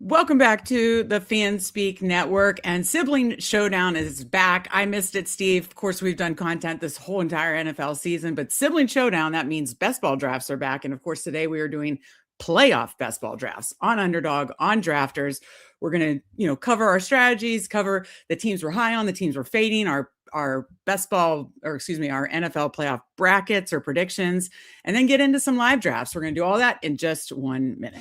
Welcome back to the Fanspeak Network, and Sibling Showdown is back. I missed it, Steve. Of course, we've done content this whole entire NFL season, but Sibling Showdown, that means best ball drafts are back. And of course, today we are doing playoff best ball drafts on Underdog, on Drafters. We're going to, cover our strategies, cover the teams we're high on, the teams we're fading, our best ball, our NFL playoff brackets or predictions, and then get into some live drafts. We're going to do all that in just 1 minute.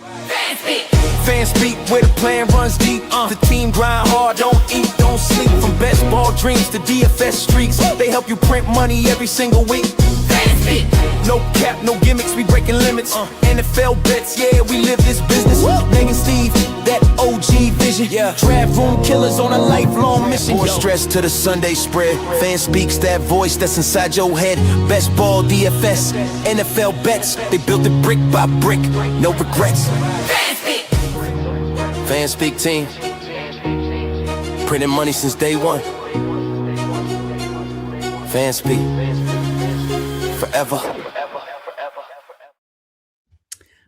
Fanspeak, where the plan runs deep. The team grind hard, don't eat, don't sleep. From best ball dreams to DFS streaks, they help you print money every single week. Fanspeak, no cap, no gimmicks, we breaking limits. NFL bets, yeah, we live this business. Meg and Steve, that OG vision. Draft room killers on a lifelong mission. More stress to the Sunday spread. Fanspeak's that voice that's inside your head. Best ball, DFS, NFL bets. They built it brick by brick, no regrets. Fanspeak team, printing money since day one. Fanspeak, forever.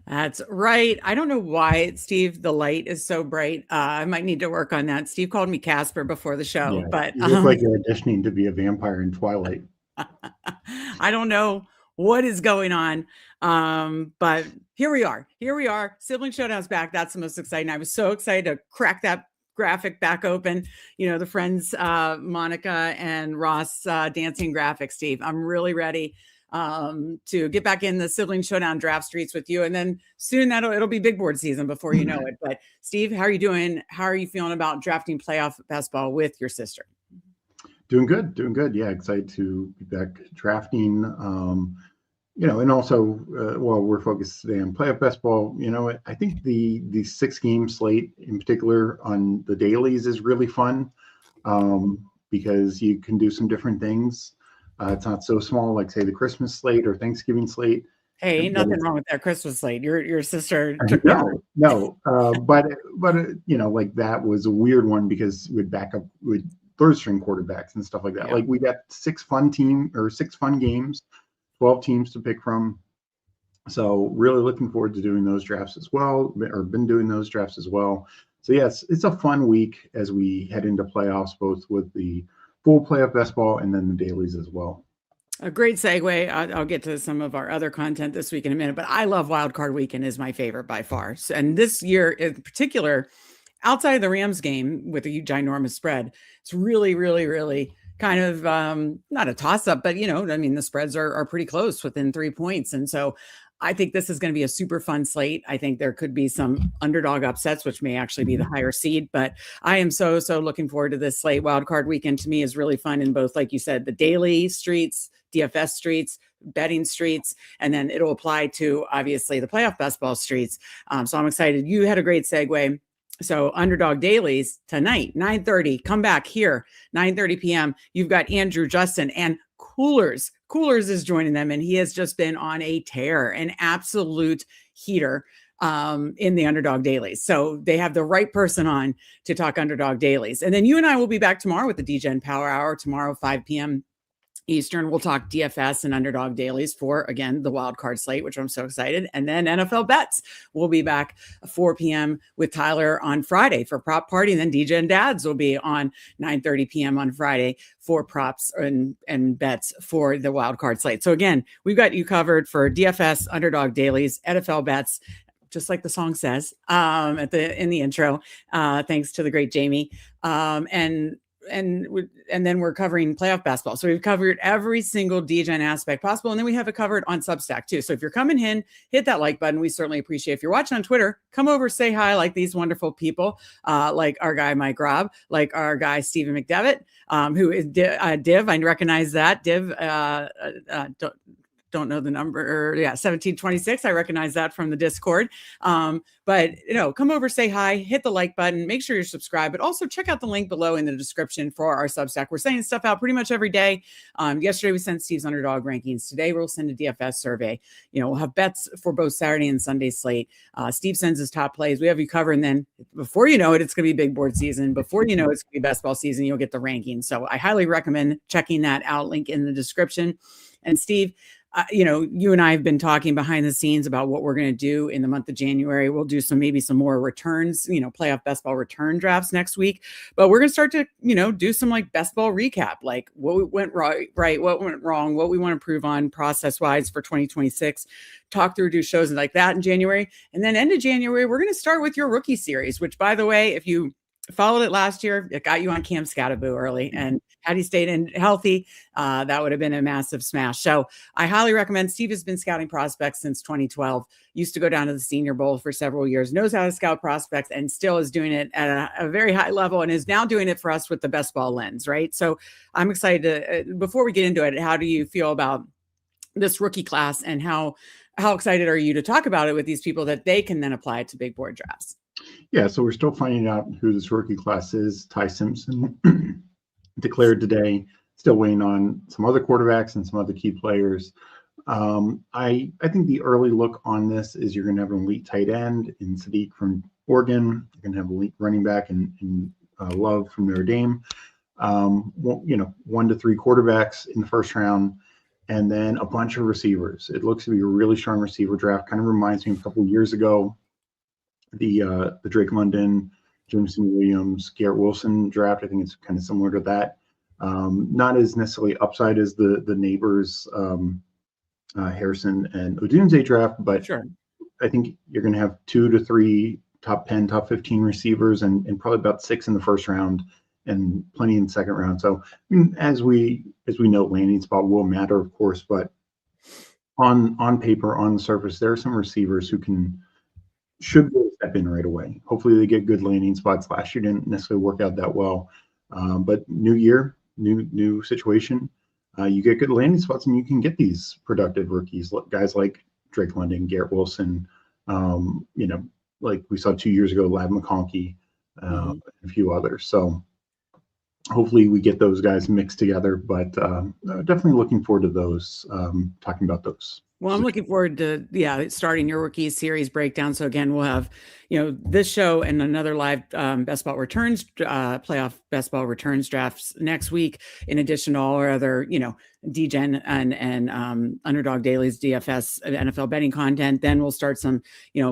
That's right. I don't know why, Steve, the light is so bright. I might need to work on that. Steve called me Casper before the show, but you look like you're auditioning to be a vampire in Twilight. I don't know what is going on. But here we are. Sibling Showdown's back. That's the most exciting. I was so excited to crack that graphic back open. The friends, Monica and Ross, dancing graphics, Steve. I'm really ready to get back in the Sibling Showdown draft streets with you. And then soon it'll be big board season before you know it. But Steve, how are you doing? How are you feeling about drafting playoff best ball with your sister? Doing good. Yeah, excited to be back drafting. And also, while we're focused today on playoff best ball, I think the 6-game slate in particular on the dailies is really fun because you can do some different things. It's not so small, like say the Christmas slate or Thanksgiving slate. Hey, ain't nothing wrong with that Christmas slate. Your sister took no. But like that was a weird one because we'd back up with third-string quarterbacks and stuff like that. Yeah. Like we got 6 fun games. 12 teams to pick from. So really looking forward to doing those drafts as well, or been doing those drafts as well. So yes, it's a fun week as we head into playoffs, both with the full playoff best ball and then the dailies as well. A great segue. I'll get to some of our other content this week in a minute, but I love Wild Card Weekend is my favorite by far. And this year in particular, outside of the Rams game with a ginormous spread, it's really, really, really kind of not a toss-up, but the spreads are pretty close within 3 points. And so I think this is going to be a super fun slate. I think there could be some underdog upsets, which may actually be the higher seed, but I am so looking forward to this slate. Wild Card Weekend to me is really fun in both, like you said, the daily streets, DFS streets, betting streets, and then it'll apply to obviously the playoff best ball streets. So I'm excited. You had a great segue. So Underdog Dailies tonight, 9:30, come back here, 9:30 p.m. You've got Andrew, Justin, and Coolers. Coolers is joining them, and he has just been on a tear, an absolute heater in the Underdog Dailies. So they have the right person on to talk Underdog Dailies. And then you and I will be back tomorrow with the Degen Power Hour, tomorrow, 5 p.m. Eastern. We'll talk DFS and Underdog Dailies for, again, the wild card slate, which I'm so excited. And then NFL bets. We'll be back 4 p.m. with Tyler on Friday for Prop Party. And then DJ and Dads will be on 9:30 p.m. on Friday for props and bets for the wild card slate. So again, we've got you covered for DFS, Underdog Dailies, NFL bets, just like the song says in the intro. Thanks to the great Jamie. And then we're covering playoff basketball. So we've covered every single Degen aspect possible. And then we have it covered on Substack too. So if you're coming in, hit that like button. We certainly appreciate it. If you're watching on Twitter, come over, say hi, like these wonderful people, like our guy, Mike Robb, like our guy, Stephen McDevitt, who is Div. I recognize that. Div, don't know the number. 1726. I recognize that from the Discord. But come over, say hi, hit the like button, make sure you're subscribed, but also check out the link below in the description for our Substack. We're sending stuff out pretty much every day. Yesterday we sent Steve's Underdog rankings. Today we'll send a DFS survey. We'll have bets for both Saturday and Sunday slate. Steve sends his top plays. We have you covered. And then before you know it, it's going to be big board season. Before you know it's going to be best ball season, you'll get the rankings. So I highly recommend checking that out. Link in the description. And Steve, you and I have been talking behind the scenes about what we're going to do in the month of January. We'll do maybe some more returns, playoff best ball return drafts next week. But we're going to start to, do some like best ball recap, like what went right, what went wrong, what we want to improve on process wise for 2026. Talk through, do shows like that in January. And then end of January, we're going to start with your rookie series, which, by the way, if you followed it last year, it got you on Cam Scattaboo early, and had he stayed in healthy, that would have been a massive smash. So I highly recommend. Steve has been scouting prospects since 2012, used to go down to the Senior Bowl for several years, knows how to scout prospects, and still is doing it at a very high level, and is now doing it for us with the best ball lens, right? So I'm excited to, before we get into it, how do you feel about this rookie class, and how excited are you to talk about it with these people that they can then apply it to big board drafts? Yeah, so we're still finding out who this rookie class is. Ty Simpson declared today, still waiting on some other quarterbacks and some other key players. I think the early look on this is you're going to have an elite tight end in Sadiq from Oregon. You're going to have an elite running back in Love from Notre Dame. 1 to 3 quarterbacks in the first round, and then a bunch of receivers. It looks to be a really strong receiver draft. Kind of reminds me of a couple of years ago, the Drake London, Jameson Williams, Garrett Wilson draft. I think it's kind of similar to that. Not as necessarily upside as the neighbors, Harrison and Odunze draft, but sure. I think you're going to have 2 to 3 top 10, top 15 receivers, and probably about 6 in the first round and plenty in the second round. So as we know, landing spot will matter, of course, but on paper, on the surface, there are some receivers who should step in right away. Hopefully they get good landing spots. Last year didn't necessarily work out that well, but new year, new situation. You get good landing spots, and you can get these productive rookies, guys like Drake London, Garrett Wilson, like we saw 2 years ago, Ladd McConkey, and a few others. So hopefully we get those guys mixed together, but definitely looking forward to those, talking about those. Well, I'm looking forward to, starting your rookie series breakdown. So again, we'll have, this show and another live best ball returns, playoff best ball returns drafts next week, in addition to all our other, Degen and Underdog Dailies, DFS, NFL betting content. Then we'll start some,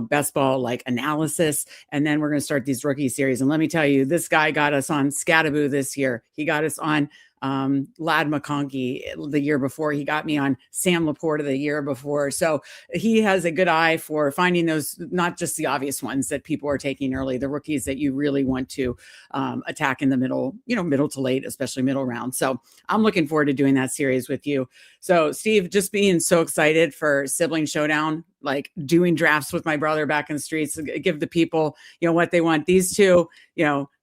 best ball like analysis, and then we're going to start these rookie series. And let me tell you, this guy got us on Scattaboo this year. He got us on Ladd McConkey the year before. He got me on Sam Laporta the year before. So he has a good eye for finding those, not just the obvious ones that people are taking early, the rookies that you really want to attack in the middle, middle to late, especially middle round. So I'm looking forward to doing that series with you. So Steve, just being so excited for Sibling Showdown, like doing drafts with my brother back in the streets, give the people, what they want. These two,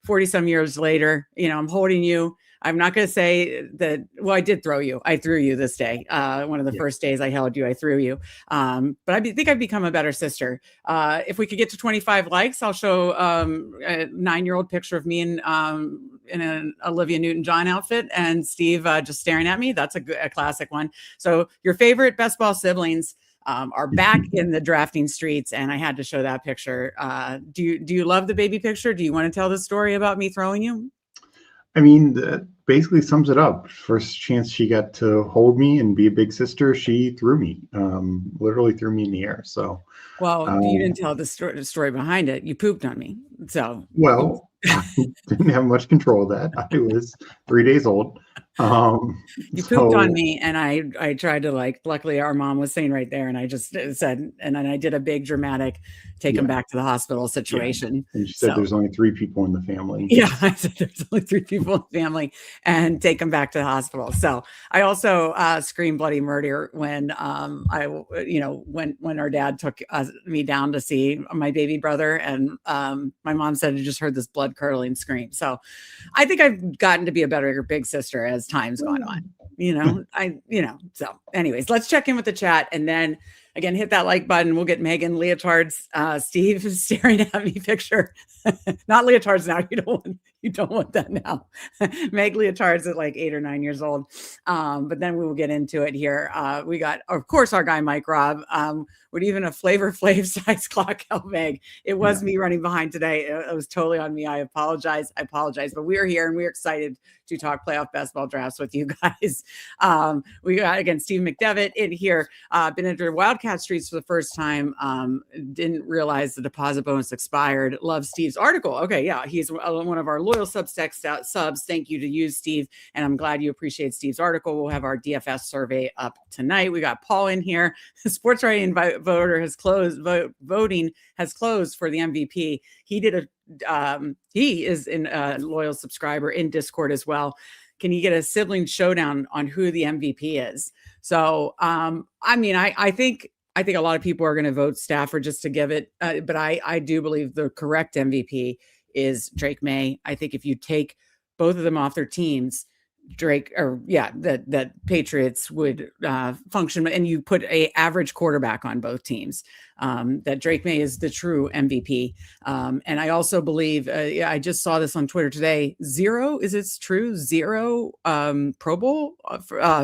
40 some years later, I'm holding you. I'm not going to say that. Well, I did throw you. I threw you this day. One of the first days I held you, I threw you. But I think I've become a better sister. If we could get to 25 likes, I'll show a 9-year-old picture of me in an Olivia Newton-John outfit, and Steve just staring at me. That's a classic one. So your favorite best ball siblings are back in the drafting streets, and I had to show that picture. Do you love the baby picture? Do you want to tell the story about me throwing you? I mean, that basically sums it up. First chance she got to hold me and be a big sister, she threw me, literally threw me in the air. So, well, you didn't tell the story behind it. You pooped on me. So, well, I didn't have much control of that. I was 3 days old. You pooped on me, and I tried to, luckily our mom was sitting right there, and I just said, and then I did a big dramatic take him back to the hospital situation. Yeah. And she said there's only 3 people in the family. Yeah, I said there's only 3 people in the family, and take him back to the hospital. So I also screamed bloody murder when when our dad took me down to see my baby brother, and my mom said I just heard this blood curdling scream. So I think I've gotten to be a better big sister as time's gone on. So anyways, let's check in with the chat, and then Again, hit that like button. We'll get Megan leotards. Steve is staring at me picture. Not leotards now. You don't want that now. Meg leotards at like 8 or 9 years old. But then we will get into it here. We got, of course, our guy Mike Robb. Would even a Flavor Flav size clock help Meg? It was me running behind today. It was totally on me. I apologize. But we are here and we're excited to talk playoff basketball drafts with you guys. We got, again, Steve McDevitt in here. Been into Wildcat Streets for the first time. Didn't realize the deposit bonus expired. Love Steve's article. Okay, yeah, he's one of our loyal Substack subs. Thank you to you, Steve. And I'm glad you appreciate Steve's article. We'll have our DFS survey up tonight. We got Paul in here. Sports writing voter has closed. Voting has closed for the MVP. He is a loyal subscriber in Discord as well. Can you get a sibling showdown on who the MVP is? So, I think a lot of people are going to vote Stafford just to give it, but I do believe the correct MVP is Drake May. I think if you take both of them off their teams, that Patriots would function, and you put a average quarterback on both teams, that Drake May is the true MVP. And I also believe, I just saw this on Twitter today, zero Pro Bowl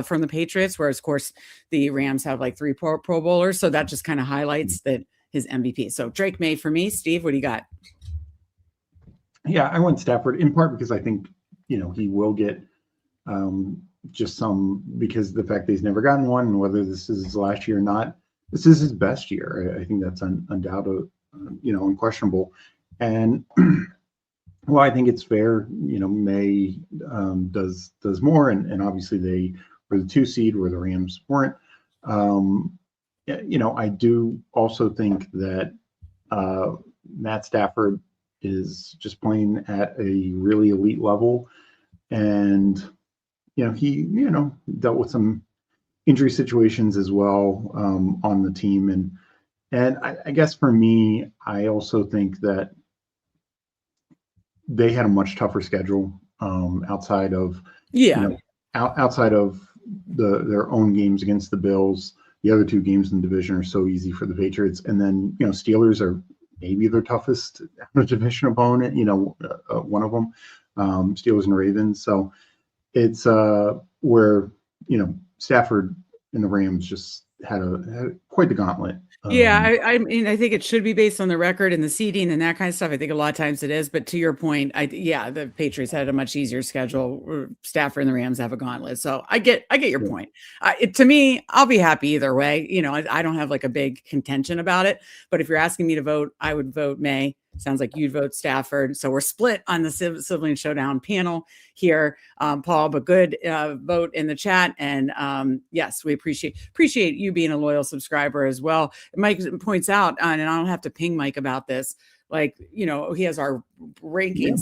from the Patriots, whereas of course the Rams have like 3 Pro Bowlers. So that just kind of highlights that his MVP. So Drake May for me. Steve, what do you got? Yeah, I went Stafford in part because I think, he will get just some, because the fact that he's never gotten one, and whether this is his last year or not, this is his best year. I think that's undoubted, unquestionable. And well, I think it's fair. May does more, and obviously they were the 2 seed where the Rams weren't. I do also think that Matt Stafford is just playing at a really elite level, and he dealt with some injury situations as well on the team, and I guess for me, I also think that they had a much tougher schedule outside of outside of their own games against the Bills. The other 2 games in the division are so easy for the Patriots, and then Steelers are maybe their toughest division opponent. One of them, Steelers and Ravens. So it's where Stafford and the Rams just had quite the gauntlet. I mean, I think it should be based on the record and the seeding and that kind of stuff. I think a lot of times it is, but to your point, the Patriots had a much easier schedule. Stafford and the Rams have a gauntlet. So I get your point. To me, I'll be happy either way. I don't have like a big contention about it, but if you're asking me to vote, I would vote May. Sounds like you'd vote Stafford. So we're split on the Sibling Showdown panel here, Paul, but good vote in the chat. And yes, we appreciate you being a loyal subscriber as well. Mike points out, and I don't have to ping Mike about this, like, he has our rankings,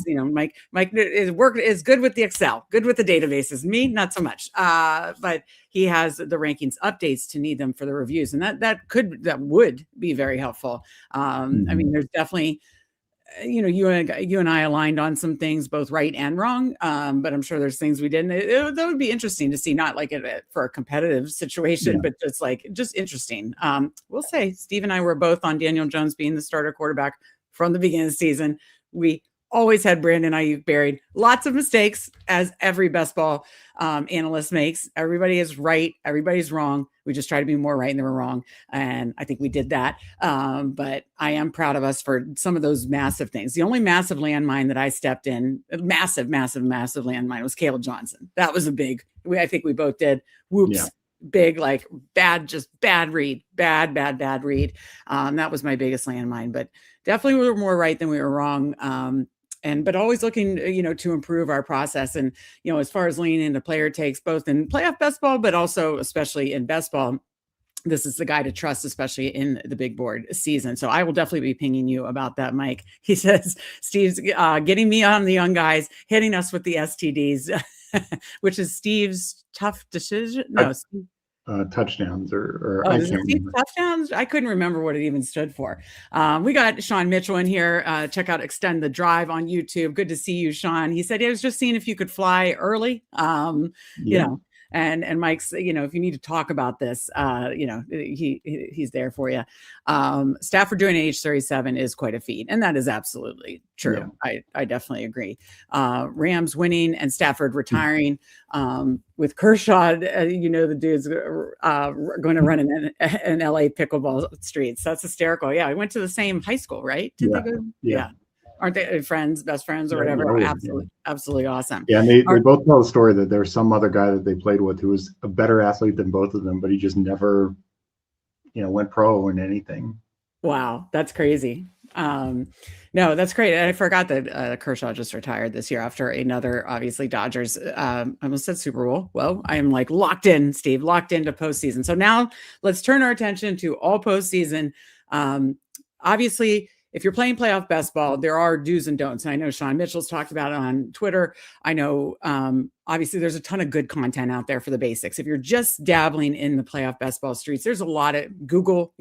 Mike is good with the Excel, good with the databases, me, not so much. But he has the rankings updates to need them for the reviews. And that would be very helpful. I mean, there's definitely, you and I aligned on some things, both right and wrong. But I'm sure there's things we didn't. That would be interesting to see, not like for a competitive situation, but just interesting. We'll say Steve and I were both on Daniel Jones being the starter quarterback from the beginning of the season. We always had Brandon Ayuk buried. Lots of mistakes, as every best ball analyst makes. Everybody is right. Everybody's wrong. We just try to be more right than we're wrong. And I think we did that. But I am proud of us for some of those massive things. The only massive landmine that I stepped in, massive landmine, was Caleb Johnson. That was a big, I think we both did. Whoops. Yeah. Big, like bad read. Bad read. That was my biggest landmine, but definitely we were more right than we were wrong. But always looking, to improve our process. And, as far as leaning into player takes, both in playoff best ball, but also especially in best ball, this is the guy to trust, especially in the big board season. So I will definitely be pinging you about that, Mike. He says, Steve's getting me on the young guys, hitting us with the STDs, which is Steve's tough decision. No, touchdowns or I can't remember. Touchdowns. I couldn't remember what it even stood for. We got Sean Mitchell in here. Check out Extend the Drive on YouTube. Good to see you, Sean. He said he was just seeing if you could fly early. And Mike's, if you need to talk about this, he's there for you. Stafford doing age 37 is quite a feat, and that is absolutely true. Yeah. I definitely agree. Rams winning and Stafford retiring, with Kershaw, the dude's going to run in LA pickleball streets. That's hysterical. Yeah, I went to the same high school, right? Didn't they go? Yeah. Aren't they friends, best friends, or whatever? Absolutely awesome. Yeah, and they both tell the story that there's some other guy that they played with who was a better athlete than both of them, but he just never, went pro in anything. Wow, that's crazy. No, that's great. I forgot that Kershaw just retired this year after another, obviously, Dodgers. I almost said Super Bowl. Well, I am like locked in, Steve, locked into postseason. So now let's turn our attention to all postseason. Obviously, if you're playing playoff best ball, there are do's and don'ts. And I know Sean Mitchell's talked about it on Twitter. I know, obviously, there's a ton of good content out there for the basics. If you're just dabbling in the playoff best ball streets, there's a lot of Google,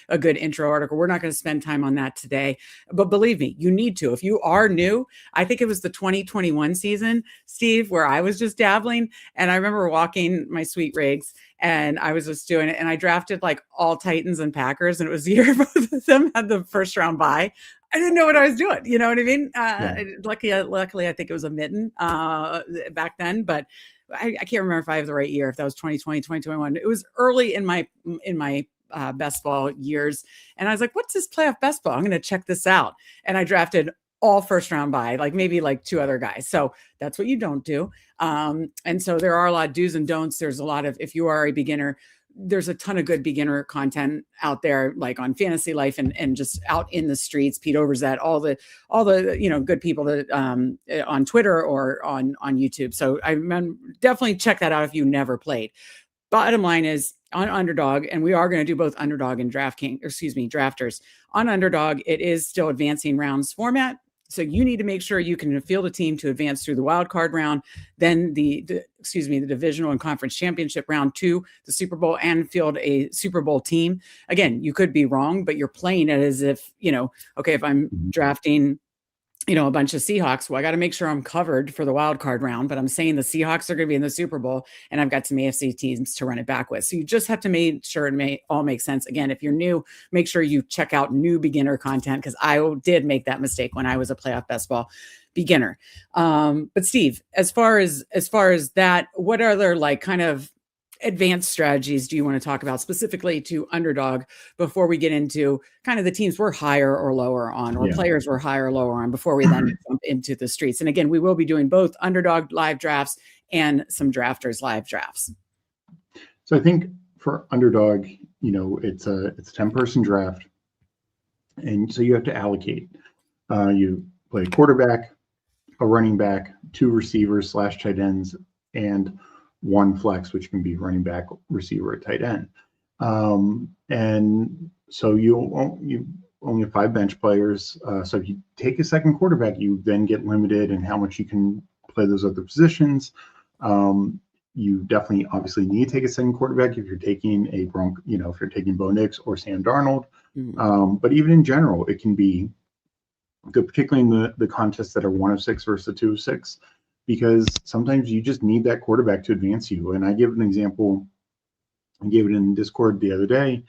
a good intro article. We're not going to spend time on that today. But believe me, you need to. If you are new, I think it was the 2021 season, Steve, where I was just dabbling. And I remember walking my sweet rigs and I was just doing it. And I drafted like all Titans and Packers. And it was the year both of them had the first round bye. I didn't know what I was doing. You know what I mean? Luckily, I think it was a mitten back then, but I can't remember if I have the right year, if that was 2020, 2021. It was early in my best ball years. And I was like, what's this playoff best ball? I'm going to check this out. And I drafted all first round by maybe two other guys. So that's what you don't do. And so there are a lot of do's and don'ts. There's a lot of, if you are a beginner, there's a ton of good beginner content out there, like on Fantasy Life and just out in the streets. Pete Overzet, all the good people that on Twitter or on YouTube. So I definitely check that out if you never played. Bottom line is on Underdog, and we are going to do both Underdog and Drafters. On Underdog, it is still advancing rounds format. So you need to make sure you can field a team to advance through the wild card round, then the divisional and conference championship round to the Super Bowl, and field a Super Bowl team. Again, you could be wrong, but you're playing it as if, okay, if I'm drafting, a bunch of Seahawks, well, I got to make sure I'm covered for the wild card round, but I'm saying the Seahawks are going to be in the Super Bowl and I've got some AFC teams to run it back with. So you just have to make sure it all make sense. Again, if you're new, make sure you check out new beginner content, because I did make that mistake when I was a playoff best ball beginner. But Steve, as far as that, what other kind of advanced strategies do you want to talk about specifically to Underdog before we get into kind of the teams we're higher or lower on, or players we're higher or lower on, before we then jump into the streets? And again, we will be doing both Underdog live drafts and some Drafters live drafts. So I think for Underdog, it's a 10-person draft, and so you have to allocate. You play a quarterback, a running back, 2 receivers / tight ends, and 1 flex, which can be running back, receiver, or tight end. And so you only have 5 bench players. So if you take a second quarterback, you then get limited in how much you can play those other positions. You definitely obviously need to take a second quarterback if you're taking if you're taking Bo Nix or Sam Darnold. But even in general, it can be good, particularly in the contests that are 1 of 6 versus 2 of 6. Because sometimes you just need that quarterback to advance you. And I give an example. I gave it in Discord the other day,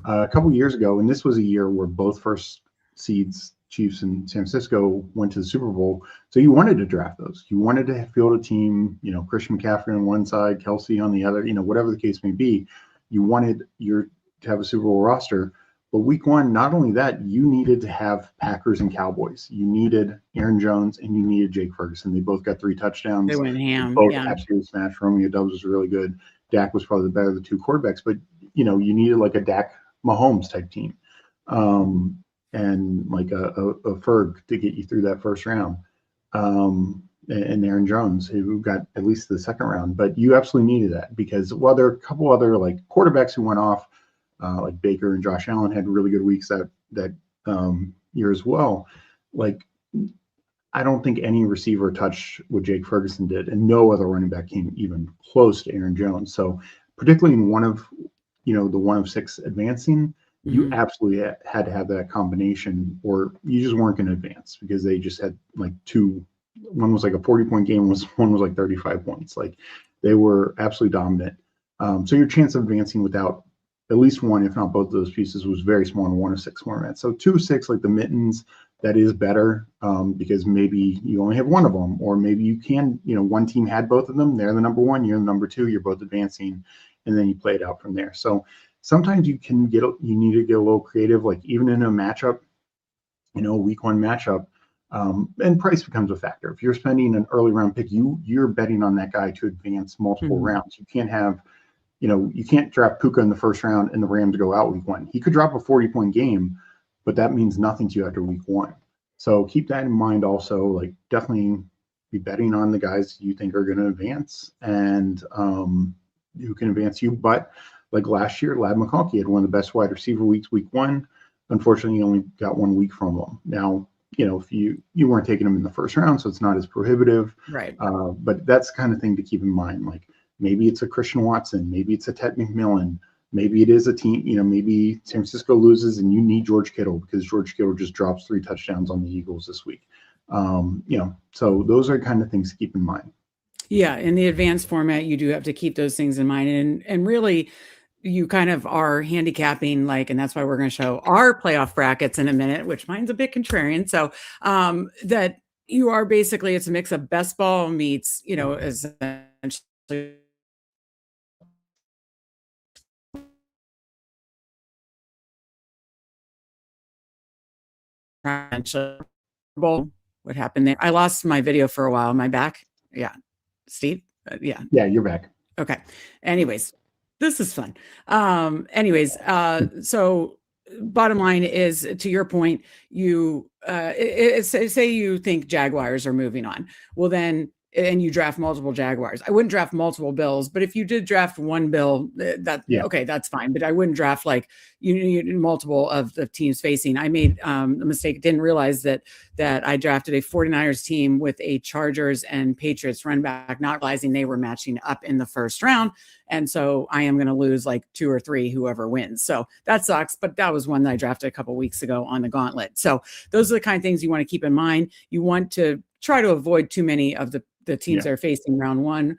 a couple years ago, and this was a year where both first seeds, Chiefs and San Francisco, went to the Super Bowl. So you wanted to draft those. You wanted to field a team, Christian McCaffrey on one side, Kelsey on the other, whatever the case may be. You wanted to have a Super Bowl roster. But week 1, not only that, you needed to have Packers and Cowboys. You needed Aaron Jones and you needed Jake Ferguson. They both got 3 touchdowns. They went ham. Both absolutely smashed. Romeo Doubs was really good. Dak was probably the better of the 2 quarterbacks. But, you needed like a Dak Mahomes type team, and like a Ferg to get you through that first round. And Aaron Jones, who got at least the second round. But you absolutely needed that, because while there are a couple other quarterbacks who went off, like Baker and Josh Allen had really good weeks that year as well. I don't think any receiver touched what Jake Ferguson did, and no other running back came even close to Aaron Jones. So particularly in one of the 1 of 6 advancing, you absolutely had to have that combination, or you just weren't going to advance, because they just had 2. One was like a 40-point game, one was like 35 points. They were absolutely dominant. So your chance of advancing without at least one, if not both of those pieces, was very small in 1 of 6 formats. So 2 of 6, like the mittens, that is better because maybe you only have one of them, or maybe you can, one team had both of them. They're the number 1, you're the number 2, you're both advancing, and then you play it out from there. So sometimes you need to get a little creative, like even in a matchup, week 1 matchup, and price becomes a factor. If you're spending an early round pick, you're betting on that guy to advance multiple rounds. You can't have, you can't draft Puka in the first round and the Rams go out week 1. He could drop a 40-point game, but that means nothing to you after week 1. So keep that in mind also, like definitely be betting on the guys you think are going to advance and who can advance you. But like last year, Ladd McConkey had one of the best wide receiver weeks week 1. Unfortunately, you only got 1 week from him. Now, if you weren't taking him in the first round, so it's not as prohibitive. Right. But that's the kind of thing to keep in mind. Like maybe it's a Christian Watson, maybe it's a Ted McMillan, maybe it is a team, maybe San Francisco loses and you need George Kittle because George Kittle just drops 3 touchdowns on the Eagles this week. So those are kind of things to keep in mind. Yeah. In the advanced format, you do have to keep those things in mind. And really, you kind of are handicapping, and that's why we're going to show our playoff brackets in a minute, which mine's a bit contrarian. So that you are basically, it's a mix of best ball meets, essentially what happened there. I lost my video for a while. Am I back? Yeah. Steve? Yeah. Yeah, you're back. Okay. Anyways, this is fun. So bottom line is, to your point, you say you think Jaguars are moving on. Well, then, and you draft multiple Jaguars. I wouldn't draft multiple Bills, but if you did draft one Bill, okay, that's fine. But I wouldn't draft you multiple of the teams facing. I made a mistake. Didn't realize that I drafted a 49ers team with a Chargers and Patriots run back, not realizing they were matching up in the first round. And so I am going to lose 2 or 3, whoever wins. So that sucks. But that was one that I drafted a couple of weeks ago on the gauntlet. So those are the kind of things you want to keep in mind. You want to try to avoid too many of the teams that are facing round 1.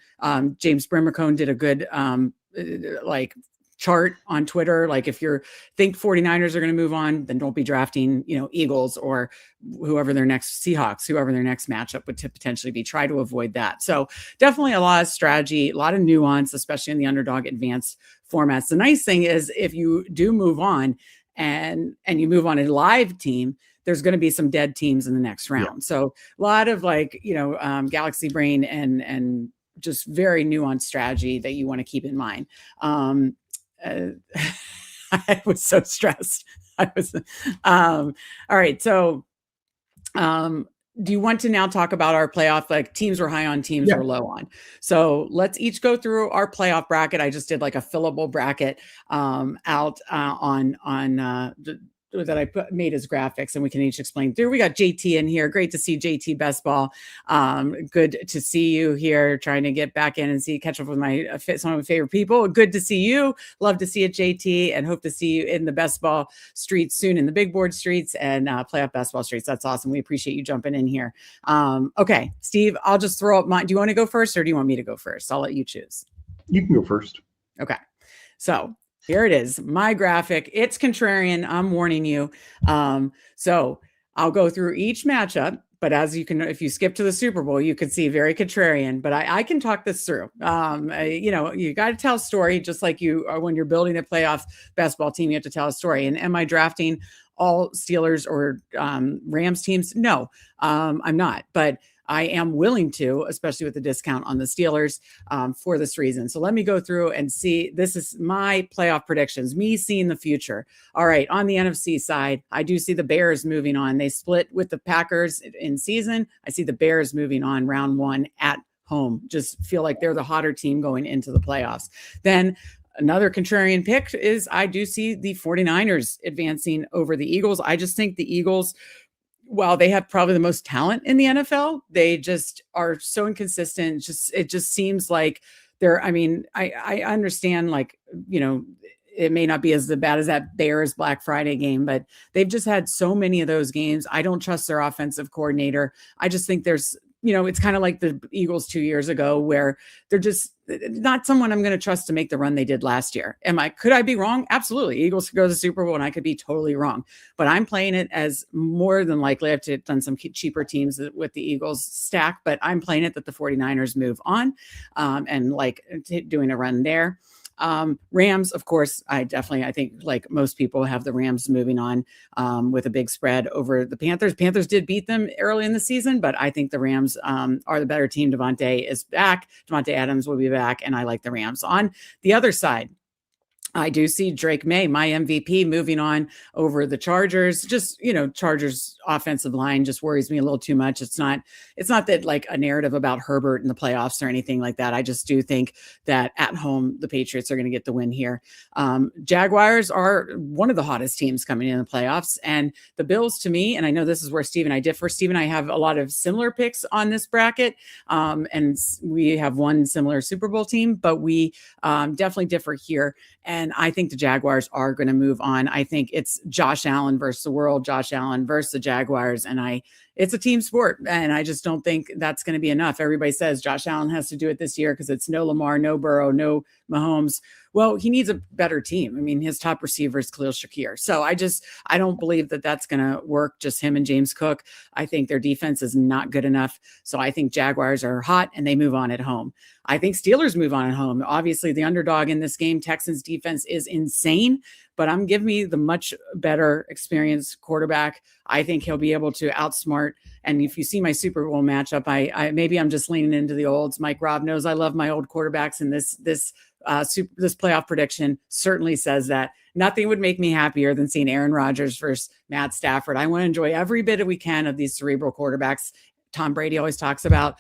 James Brimmercone did a good chart on Twitter. If you think 49ers are going to move on, then don't be drafting, Eagles or whoever their next Seahawks, whoever their next matchup would potentially be. Try to avoid that. So definitely a lot of strategy, a lot of nuance, especially in the Underdog advanced formats. The nice thing is if you do move on and you move on a live team, there's going to be some dead teams in the next round. Yeah. So a lot of galaxy brain and just very nuanced strategy that you want to keep in mind. I was so stressed. All right. So, do you want to now talk about our playoff, teams we're high on, teams we're low on? So let's each go through our playoff bracket. I just did a fillable bracket out on that I made as graphics, and we can each explain through. We got JT in here. Great to see JT Best Ball. Good to see you here, trying to get back in and catch up with some of my favorite people. Good to see you. Love to see it, JT, and hope to see you in the Best Ball streets soon, in the big board streets and playoff Best Ball streets. That's awesome. We appreciate you jumping in here. Okay, Steve, I'll just throw up mine. Do you want to go first, or do you want me to go first? I'll let you choose. You can go first. Okay, so here it is, my graphic. It's contrarian. I'm warning you. So I'll go through each matchup, but if you skip to the Super Bowl, you can see very contrarian, but I can talk this through. You got to tell a story, just like when you're building a playoff basketball team, you have to tell a story. And am I drafting all Steelers or Rams teams? No, I'm not, but I am willing to, especially with the discount on the Steelers, for this reason. So let me go through and see. This is my playoff predictions, me seeing the future. All right. On the NFC side, I do see the Bears moving on. They split with the Packers in season. I see the Bears moving on round 1 at home. Just feel like they're the hotter team going into the playoffs. Then another contrarian pick is I do see the 49ers advancing over the Eagles. I just think the Eagles, while they have probably the most talent in the NFL, they just are so inconsistent. It just seems like I understand, it may not be as bad as that Bears Black Friday game, but they've just had so many of those games. I don't trust their offensive coordinator. I just think there's it's kind of like the Eagles 2 years ago, where they're just not someone I'm going to trust to make the run they did last year. Could I be wrong? Absolutely. Eagles could go to the Super Bowl and I could be totally wrong, but I'm playing it as more than likely. I've done some cheaper teams with the Eagles stack, but I'm playing it that the 49ers move on and doing a run there. Rams, of course, I think like most people have the Rams moving on with a big spread over the Panthers. Panthers did beat them early in the season, but I think the Rams are the better team. Devontae is back. Devontae Adams will be back, and I like the Rams. On the other side, I do see Drake May, my MVP, moving on over the Chargers. Just, Chargers offensive line just worries me a little too much. It's not that like a narrative about Herbert in the playoffs or anything like that. I just do think that at home, the Patriots are going to get the win here. Jaguars are one of the hottest teams coming in the playoffs, and the Bills, to me, and I know this is where Steve and I differ. Steve and I have a lot of similar picks on this bracket, and we have one similar Super Bowl team, but we definitely differ here. And I think the Jaguars are going to move on. I think it's Josh Allen versus the world, Josh Allen versus the Jaguars. And it's a team sport. And I just don't think that's going to be enough. Everybody says Josh Allen has to do it this year because it's no Lamar, no Burrow, no Mahomes. Well, he needs a better team. I mean, his top receiver is Khalil Shakir. So I don't believe that that's going to work. Just him and James Cook. I think their defense is not good enough. So I think Jaguars are hot and they move on at home. I think Steelers move on at home. Obviously, the underdog in this game, Texans defense is insane, but I'm giving me the much better experienced quarterback. I think he'll be able to outsmart. And if you see my Super Bowl matchup, I maybe I'm just leaning into the olds. Mike Robb knows I love my old quarterbacks, and this playoff prediction certainly says that. Nothing would make me happier than seeing Aaron Rodgers versus Matt Stafford. I want to enjoy every bit we can of these cerebral quarterbacks. Tom Brady always talks about,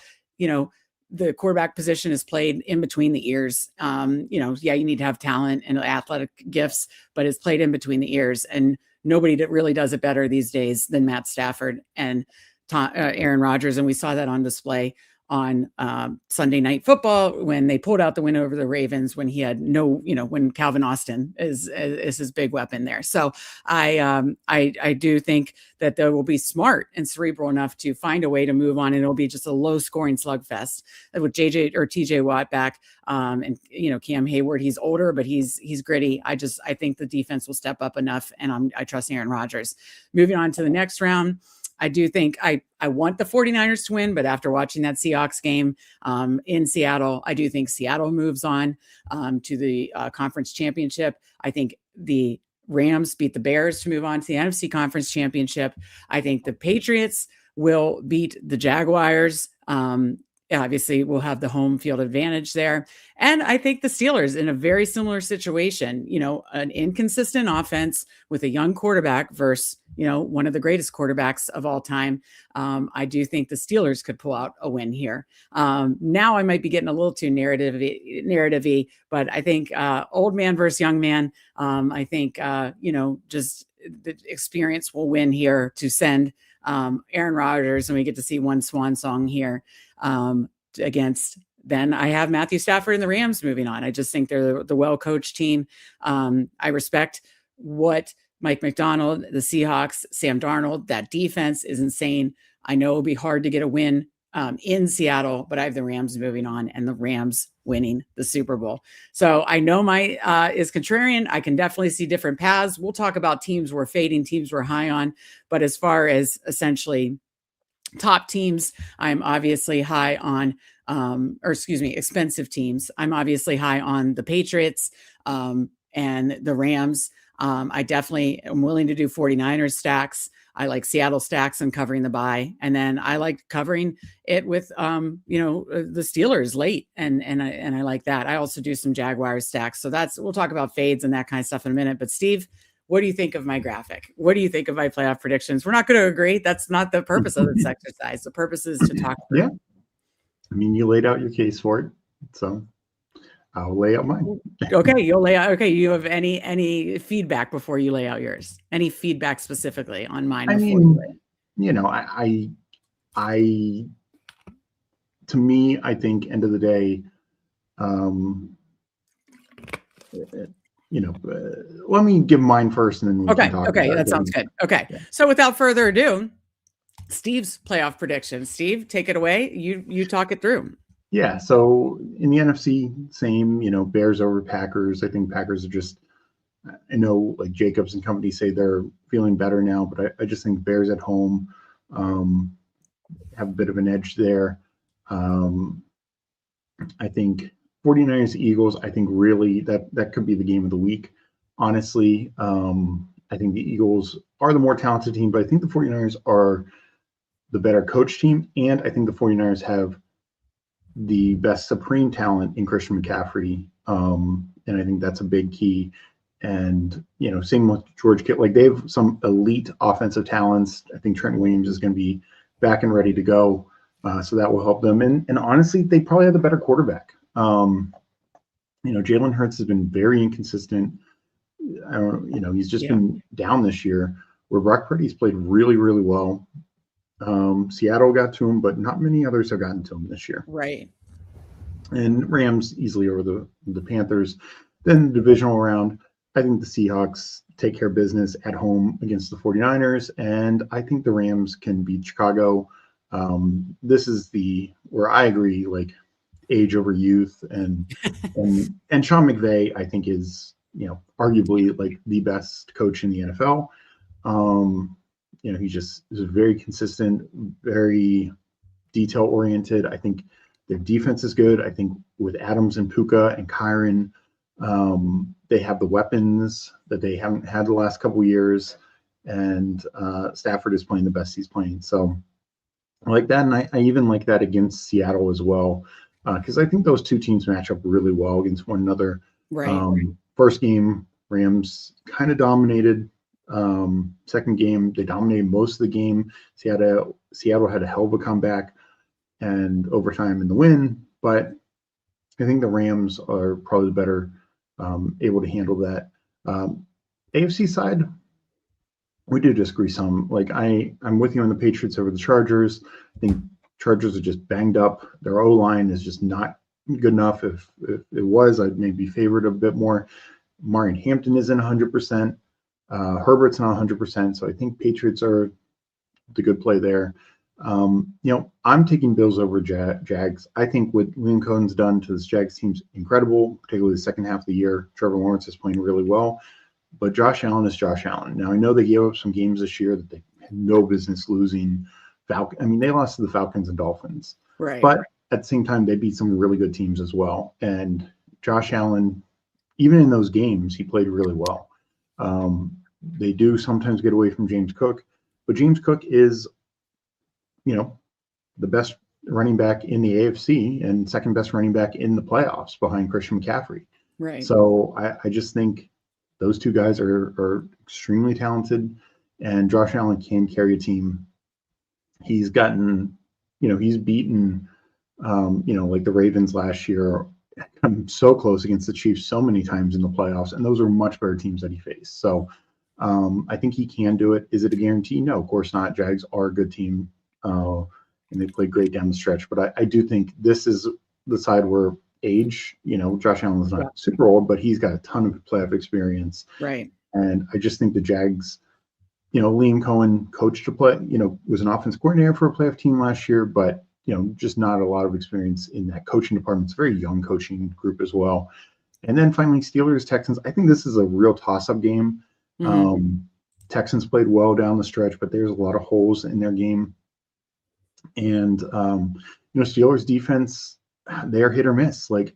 the quarterback position is played in between the ears. You need to have talent and athletic gifts, but it's played in between the ears. And nobody that really does it better these days than Matt Stafford and Aaron Rodgers. And we saw that on display on Sunday Night Football when they pulled out the win over the Ravens, when he had when Calvin Austin is his big weapon there. So I do think that they will be smart and cerebral enough to find a way to move on, and it'll be just a low scoring slugfest with TJ Watt back. And Cam Hayward, he's older, but he's gritty. I think the defense will step up enough, and I trust Aaron Rodgers. Moving on to the next round, I do think I want the 49ers to win, but after watching that Seahawks game in Seattle, I do think Seattle moves on to the conference championship. I think the Rams beat the Bears to move on to the NFC conference championship. I think the Patriots will beat the Jaguars. Obviously, we'll have the home field advantage there. And I think the Steelers in a very similar situation, an inconsistent offense with a young quarterback versus, one of the greatest quarterbacks of all time. I do think the Steelers could pull out a win here. Now I might be getting a little too narrative-y, but I think old man versus young man. I think, just the experience will win here to send Aaron Rodgers, and we get to see one swan song here against. Then I have Matthew Stafford and the Rams moving on. I just think they're the well-coached team. I respect what Mike McDonald, the Seahawks, Sam Darnold, that defense is insane. I know it'll be hard to get a win in Seattle, but I have the Rams moving on and the Rams winning the Super Bowl. So I know my is contrarian. I can definitely see different paths. We'll talk about teams we're fading, teams we're high on. But as far as essentially top teams, I'm obviously high on, expensive teams. I'm obviously high on the Patriots and the Rams. I definitely am willing to do 49ers stacks. I like Seattle stacks and covering the bye. And then I like covering it with, the Steelers late. And I like that. I also do some Jaguars stacks. So we'll talk about fades and that kind of stuff in a minute. But Steve, what do you think of my graphic? What do you think of my playoff predictions? We're not going to agree. That's not the purpose of this exercise. The purpose is to talk. Yeah. I mean, you laid out your case for it. So I'll lay out mine. Okay, you'll lay out. Okay, you have any feedback before you lay out yours? Any feedback specifically on mine? To me, I think end of the day, let me give mine first, and then we can talk. Okay, that sounds good. Okay, so without further ado, Steve's playoff prediction. Steve, take it away. You talk it through. Yeah. So in the NFC, same, Bears over Packers. I think Packers are just, I know like Jacobs and company say they're feeling better now, but I just think Bears at home have a bit of an edge there. I think 49ers Eagles, I think really that could be the game of the week. Honestly, I think the Eagles are the more talented team, but I think the 49ers are the better coach team. And I think the 49ers have the best supreme talent in Christian McCaffrey. And I think that's a big key. And, same with George Kittle. Like they have some elite offensive talents. I think Trent Williams is going to be back and ready to go. So that will help them. And honestly, they probably have the better quarterback. Jalen Hurts has been very inconsistent. I don't, he's just been down this year. Where Brock Purdy's played really, really well. Seattle got to him, but not many others have gotten to him this year. Right. And Rams easily over the Panthers. Then the divisional round, I think the Seahawks take care of business at home against the 49ers, and I think the Rams can beat Chicago. This is where I agree, like age over youth, and Sean McVay, I think is, arguably like the best coach in the NFL. He just is very consistent, very detail oriented. I think their defense is good. I think with Adams and Puka and Kyron, they have the weapons that they haven't had the last couple of years, and Stafford is playing the best he's playing. So I like that, and I even like that against Seattle as well, because I think those two teams match up really well against one another. Right. First game, Rams kind of dominated. Second game, they dominated most of the game. Seattle had a hell of a comeback and overtime in the win, but I think the Rams are probably better able to handle that. AFC side, we do disagree some. Like I'm with you on the Patriots over the Chargers. I think Chargers are just banged up. Their O-line is just not good enough. If it was, I'd maybe favor it a bit more. Marion Hampton isn't 100%. Herbert's not 100%. So I think Patriots are the good play there. I'm taking Bills over Jags. I think what Liam Cohen's done to this Jags team's incredible, particularly the second half of the year. Trevor Lawrence is playing really well, but Josh Allen is Josh Allen. Now, I know they gave up some games this year that they had no business losing. They lost to the Falcons and Dolphins. Right. But at the same time, they beat some really good teams as well. And Josh Allen, even in those games, he played really well. They do sometimes get away from James Cook, but James Cook is, the best running back in the AFC and second best running back in the playoffs behind Christian McCaffrey. Right. So I just think those two guys are extremely talented, and Josh Allen can carry a team. He's gotten, he's beaten, like the Ravens last year, come so close against the Chiefs so many times in the playoffs, and those are much better teams that he faced. So I think he can do it. Is it a guarantee? No, of course not. Jags are a good team, and they played great down the stretch. But I do think this is the side where age, Josh Allen is not super old, but he's got a ton of playoff experience. Right. And I just think the Jags, Liam Cohen coached a play, was an offense coordinator for a playoff team last year, but just not a lot of experience in that coaching department. It's a very young coaching group as well. And then finally, Steelers, Texans. I think this is a real toss-up game. Mm-hmm. Texans played well down the stretch, but there's a lot of holes in their game. And, Steelers defense, they're hit or miss. Like,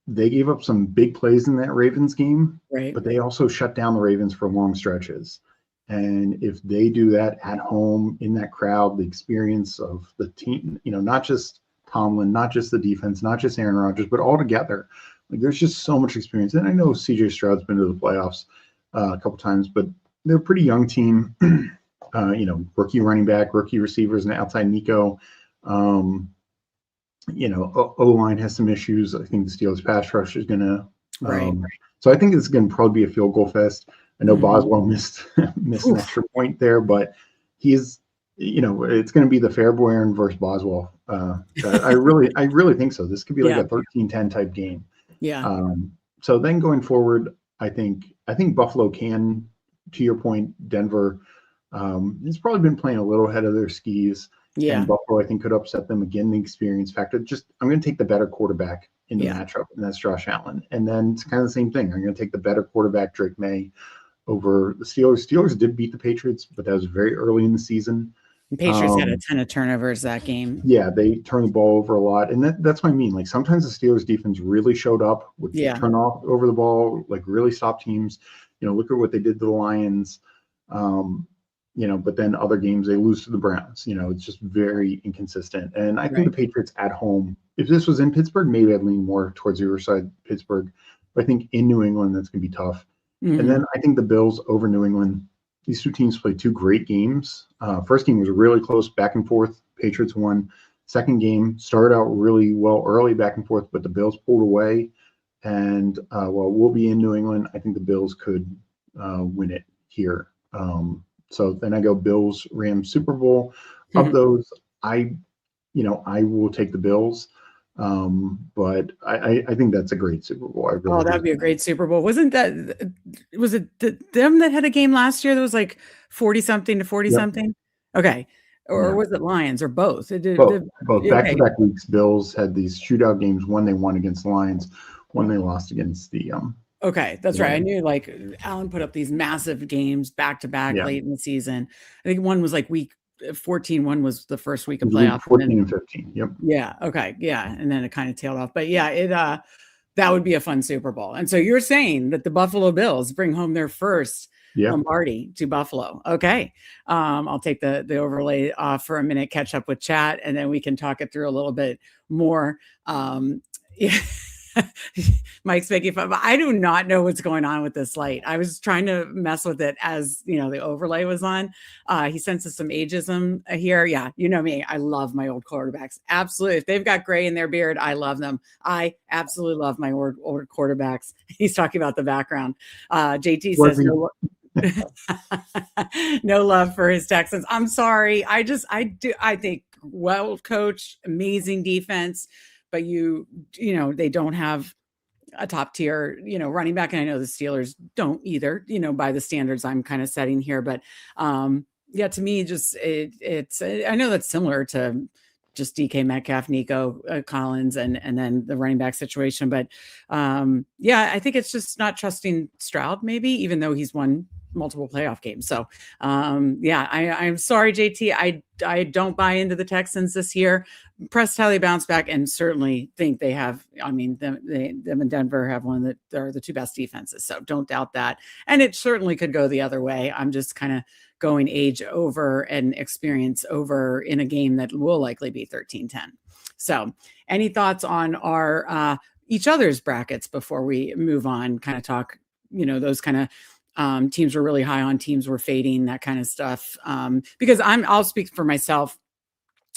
they gave up some big plays in that Ravens game, right, but they also shut down the Ravens for long stretches. And if they do that at home in that crowd, the experience of the team, not just Tomlin, not just the defense, not just Aaron Rodgers, but all together, like there's just so much experience. And I know CJ Stroud's been to the playoffs a couple times, but they're a pretty young team, rookie running back, rookie receivers, and outside Nico. O-line has some issues. I think the Steelers pass rush is going to, so I think it's going to probably be a field goal fest. I know Boswell missed an extra point there, but he's, it's going to be the Fairbairn versus Boswell. I really think so. This could be like a 13-10 type game. Yeah. So then going forward, I think Buffalo can, to your point, Denver, He's probably been playing a little ahead of their skis. Yeah. And Buffalo, I think, could upset them again. The experience factor. I'm going to take the better quarterback in the matchup, and that's Josh Allen. And then it's kind of the same thing. I'm going to take the better quarterback, Drake May, over the Steelers. Steelers did beat the Patriots, but that was very early in the season. The Patriots had a ton of turnovers that game. Yeah, they turned the ball over a lot. And that's what I mean. Like, sometimes the Steelers defense really showed up, would turn off over the ball, like really stop teams. Look at what they did to the Lions. But then other games they lose to the Browns. It's just very inconsistent. And I think the Patriots at home, if this was in Pittsburgh, maybe I'd lean more towards the Riverside, Pittsburgh. But I think in New England, that's going to be tough. Mm-hmm. And then I think the Bills over New England. These two teams played two great games. First game was really close, back and forth. Patriots won. Second game started out really well early, back and forth, but the Bills pulled away. And while we'll be in New England, I think the Bills could win it here. So then I go Bills, Rams, Super Bowl. Mm-hmm. Of those, I will take the Bills. But I think that's a great Super Bowl. That'd be a great Super Bowl. Was it them that had a game last year that was like 40-something to 40-something? Okay. Or was it Lions or both? Both back-to-back weeks. Bills had these shootout games. One they won against the Lions, one they lost against the Okay, that's right. I knew like Allen put up these massive games back-to-back late in the season. I think one was like week 14, one was the first week of playoff. 14 and 15. Yep. Yeah. Okay. Yeah. And then it kind of tailed off. But yeah, that would be a fun Super Bowl. And so you're saying that the Buffalo Bills bring home their first Lombardi to Buffalo. Okay. I'll take the overlay off for a minute, catch up with chat, and then we can talk it through a little bit more. Mike's making fun, but I do not know what's going on with this light. I was trying to mess with it as the overlay was on. He senses some ageism here. Yeah, you know me. I love my old quarterbacks. Absolutely. If they've got gray in their beard, I love them. I absolutely love my old quarterbacks. He's talking about the background. JT says no love for his Texans. I'm sorry. I think well coached, amazing defense. But they don't have a top tier, running back. And I know the Steelers don't either, by the standards I'm kind of setting here. But to me, just it's I know that's similar to just DK Metcalf, Nico Collins, and then the running back situation. But I think it's just not trusting Stroud, maybe, even though he's won multiple playoff games. So I'm sorry, JT. I don't buy into the Texans this year. Impressed how they bounce back, and certainly think they have. I mean, them and Denver have one that are the two best defenses. So don't doubt that. And it certainly could go the other way. I'm just kind of going age over and experience over in a game that will likely be 13-10. So any thoughts on our each other's brackets before we move on? Kind of talk, those kind of teams were really high on, teams were fading, that kind of stuff. Because I'll speak for myself.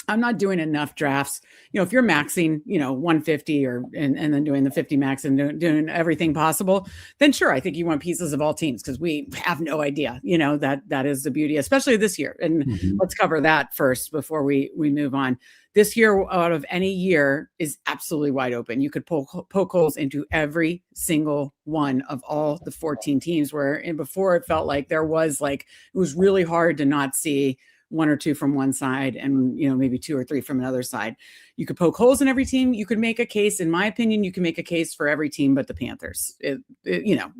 I'm not doing enough drafts. If you're maxing, 150 and then doing the 50 max and doing everything possible, then sure, I think you want pieces of all teams because we have no idea, that is the beauty, especially this year. And let's cover that first before we move on. This year, out of any year, is absolutely wide open. You could poke holes into every single one of all the 14 teams, before it felt like there was it was really hard to not see one or two from one side and, maybe two or three from another side. You could poke holes in every team. You could make a case, in my opinion, you can make a case for every team but the Panthers,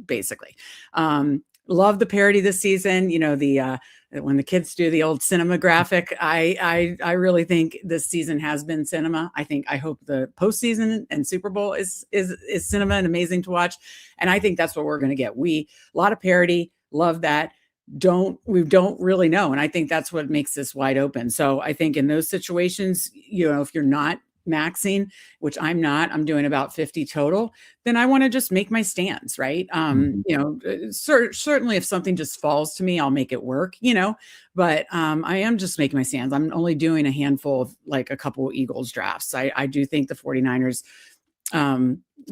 basically. Love the parody this season. When the kids do the old cinema graphic, I really think this season has been cinema. I hope the postseason and Super Bowl is cinema and amazing to watch. And I think that's what we're going to get. A lot of parody. Love that. We don't really know. And I think that's what makes this wide open. So I think in those situations, if you're not maxing, which I'm not, I'm doing about 50 total, then I want to just make my stands, right? Certainly if something just falls to me, I'll make it work, but I am just making my stands. I'm only doing a handful of a couple of Eagles drafts. I do think the 49ers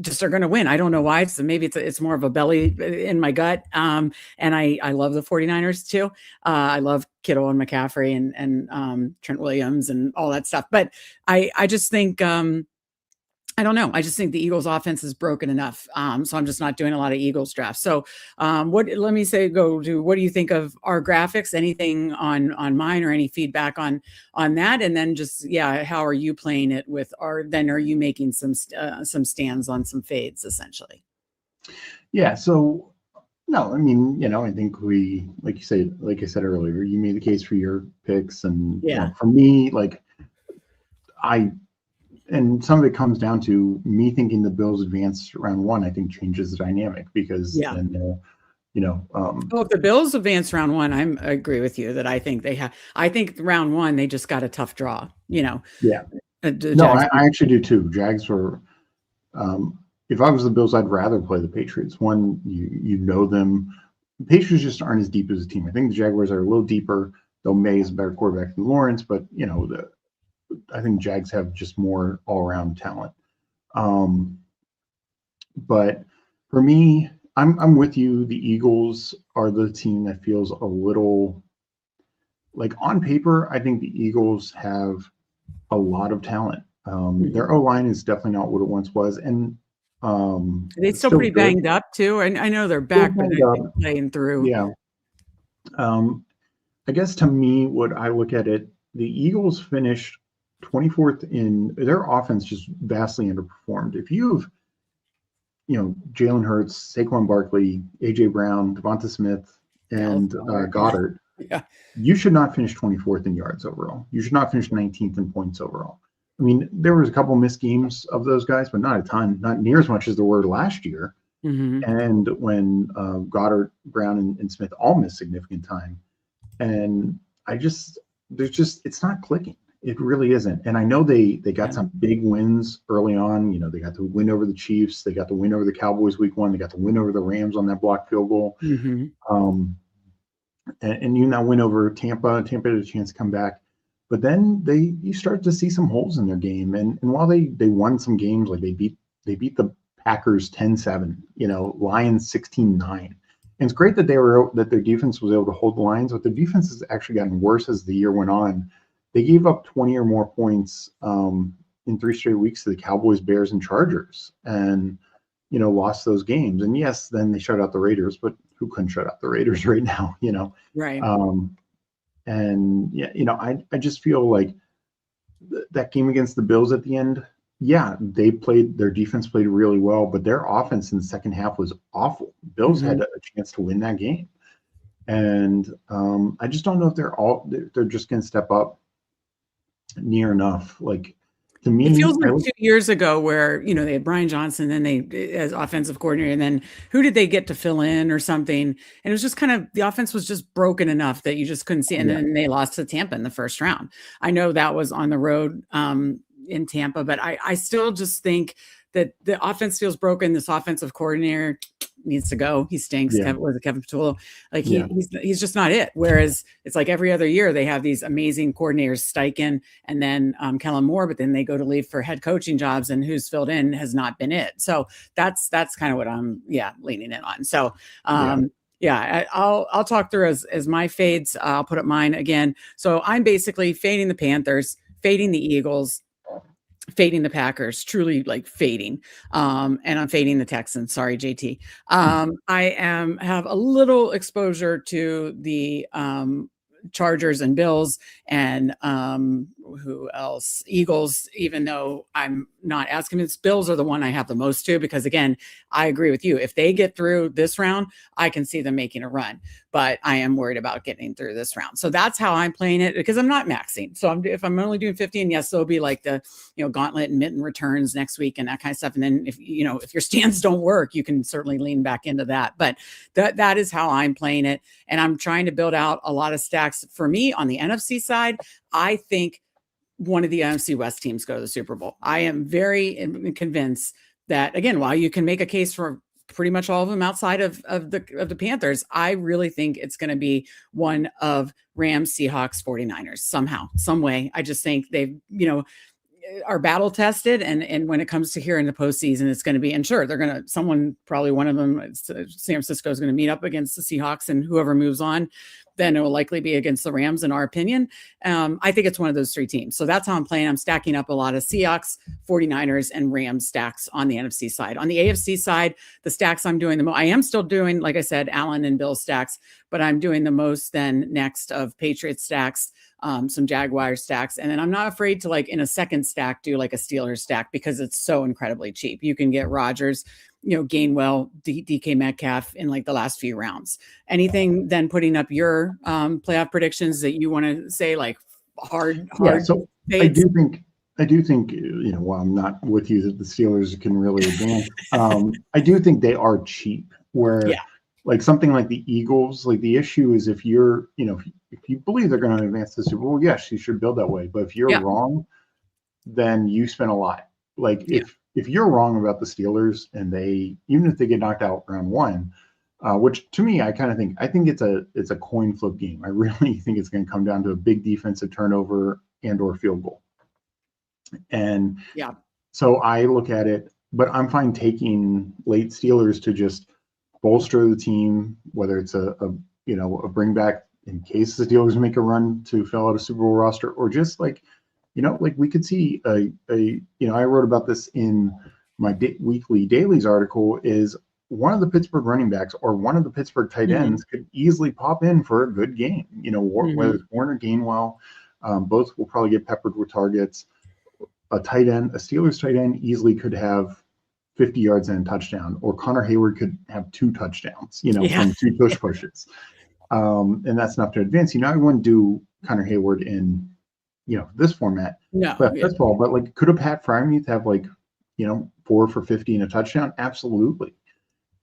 just are going to win. I don't know why. So maybe it's more of a belly in my gut. And I love the 49ers too. I love Kittle and McCaffrey and Trent Williams and all that stuff. But I just think I don't know. I just think the Eagles offense is broken enough. So I'm just not doing a lot of Eagles drafts. So let me say, go to, what do you think of our graphics? Anything on mine, or any feedback on that? And then just, yeah, how are you playing it with then are you making some stands on some fades essentially? Yeah. So no, I mean, I think like I said earlier, you made the case for your picks, and for me, and some of it comes down to me thinking the Bills advanced round one. I think changes the dynamic, because then if the Bills advance round one, I agree with you that I think I think round one they just got a tough draw. Yeah. No, I actually do too. Jags were. If I was the Bills, I'd rather play the Patriots. One, you know them. The Patriots just aren't as deep as a team. I think the Jaguars are a little deeper, though May is a better quarterback than Lawrence. But I think Jags have just more all-around talent. But for me, I'm with you. The Eagles are the team that feels a little like, on paper, I think the Eagles have a lot of talent. Their O-line is definitely not what it once was, and they still pretty banged up too. And I know they're back, but they're playing through. Yeah. I guess to me, what I look at it, the Eagles finished 24th in their offense, just vastly underperformed. If you have, Jalen Hurts, Saquon Barkley, AJ Brown, Devonta Smith, and Goddard, you should not finish 24th in yards overall. You should not finish 19th in points overall. I mean, there was a couple missed games of those guys, but not a ton, not near as much as there were last year. And when Goddard, Brown, and Smith all missed significant time. And it's not clicking. It really isn't. And I know they got some big wins early on. They got the win over the Chiefs. They got the win over the Cowboys week one. They got the win over the Rams on that blocked field goal. And that win over Tampa. Tampa had a chance to come back. But then you start to see some holes in their game. And while they won some games, like they beat the Packers 10-7, Lions 16-9. And it's great that their defense was able to hold the Lions, but the defense has actually gotten worse as the year went on. They gave up 20 or more points in 3 straight weeks to the Cowboys, Bears, and Chargers, and lost those games. And yes, then they shut out the Raiders, but who couldn't shut out the Raiders right now? Right. I just feel like that game against the Bills at the end, their defense played really well, but their offense in the second half was awful. Bills had a chance to win that game. And I just don't know if they're just going to step up near enough. Like, to me, it feels like 2 years ago where, they had Brian Johnson, then as offensive coordinator, and then who did they get to fill in or something? And it was just kind of, the offense was just broken enough that you just couldn't see. And then they lost to Tampa in the first round. I know that was on the road in Tampa, but I still just think that the offense feels broken. This offensive coordinator needs to go. He stinks. Kevin Patullo. Like he's just not it. Whereas it's like every other year they have these amazing coordinators, Steichen and then Kellen Moore, but then they go to leave for head coaching jobs, and who's filled in has not been it. So that's kind of what I'm leaning in on. So I'll talk through as my fades. I'll put up mine again. So I'm basically fading the Panthers, fading the Eagles, fading the Packers, truly like fading. And I'm fading the Texans. Sorry, JT. I have a little exposure to the Chargers and Bills and who else? Eagles, even though I'm not as convinced. Bills are the one I have the most to, because again, I agree with you. If they get through this round, I can see them making a run, but I am worried about getting through this round. So that's how I'm playing it, because I'm not maxing. So if I'm only doing 50, and yes, there'll be like the, gauntlet and mitten returns next week and that kind of stuff. And then if your stands don't work, you can certainly lean back into that. But that is how I'm playing it. And I'm trying to build out a lot of stacks. For me on the NFC side, I think one of the NFC West teams go to the Super Bowl. I am very convinced that, again, while you can make a case for pretty much all of them outside of the Panthers, I really think it's going to be one of Rams, Seahawks, 49ers somehow, some way. I just think they've, are battle tested. And when it comes to here in the postseason, it's going to be, and sure, they're going to, probably one of them, San Francisco is going to meet up against the Seahawks and whoever moves on. then it will likely be against the Rams, in our opinion. I think it's one of those three teams. So that's how I'm playing. I'm stacking up a lot of Seahawks, 49ers, and Rams stacks on the NFC side. On the AFC side, the stacks I'm doing I am still doing, like I said, Allen and Bill stacks, but I'm doing the most then next of Patriots stacks, some Jaguar stacks. And then I'm not afraid to, like, in a second stack, do like a Steelers stack because it's so incredibly cheap. You can get Rodgers, Gainwell, DK Metcalf in like the last few rounds. Anything then putting up your playoff predictions that you want to say, like hard. So fades? I do think, while I'm not with you that the Steelers can really advance, I do think they are cheap where like something like the Eagles, like the issue is if you're, if you believe they're going to advance the Super Bowl, yes, you should build that way. But if you're wrong, then you spend a lot. Like if you're wrong about the Steelers and even if they get knocked out round one, which to me, I think it's a coin flip game. I really think it's going to come down to a big defensive turnover and or field goal. And so I look at it, but I'm fine taking late Steelers to just bolster the team, whether it's a bring back in case the Steelers make a run to fill out a Super Bowl roster, or just like we could see I wrote about this in my weekly dailies article, is one of the Pittsburgh running backs or one of the Pittsburgh tight ends could easily pop in for a good game. Whether it's Warner, Gainwell, both will probably get peppered with targets. A Steelers tight end easily could have 50 yards and a touchdown, or Connor Hayward could have 2 touchdowns, from 2 pushes. And that's enough to advance. I wouldn't do Connor Hayward in, this format. No. But first of all, but like, could a Pat Freiermuth have 4 for 50 and a touchdown? Absolutely.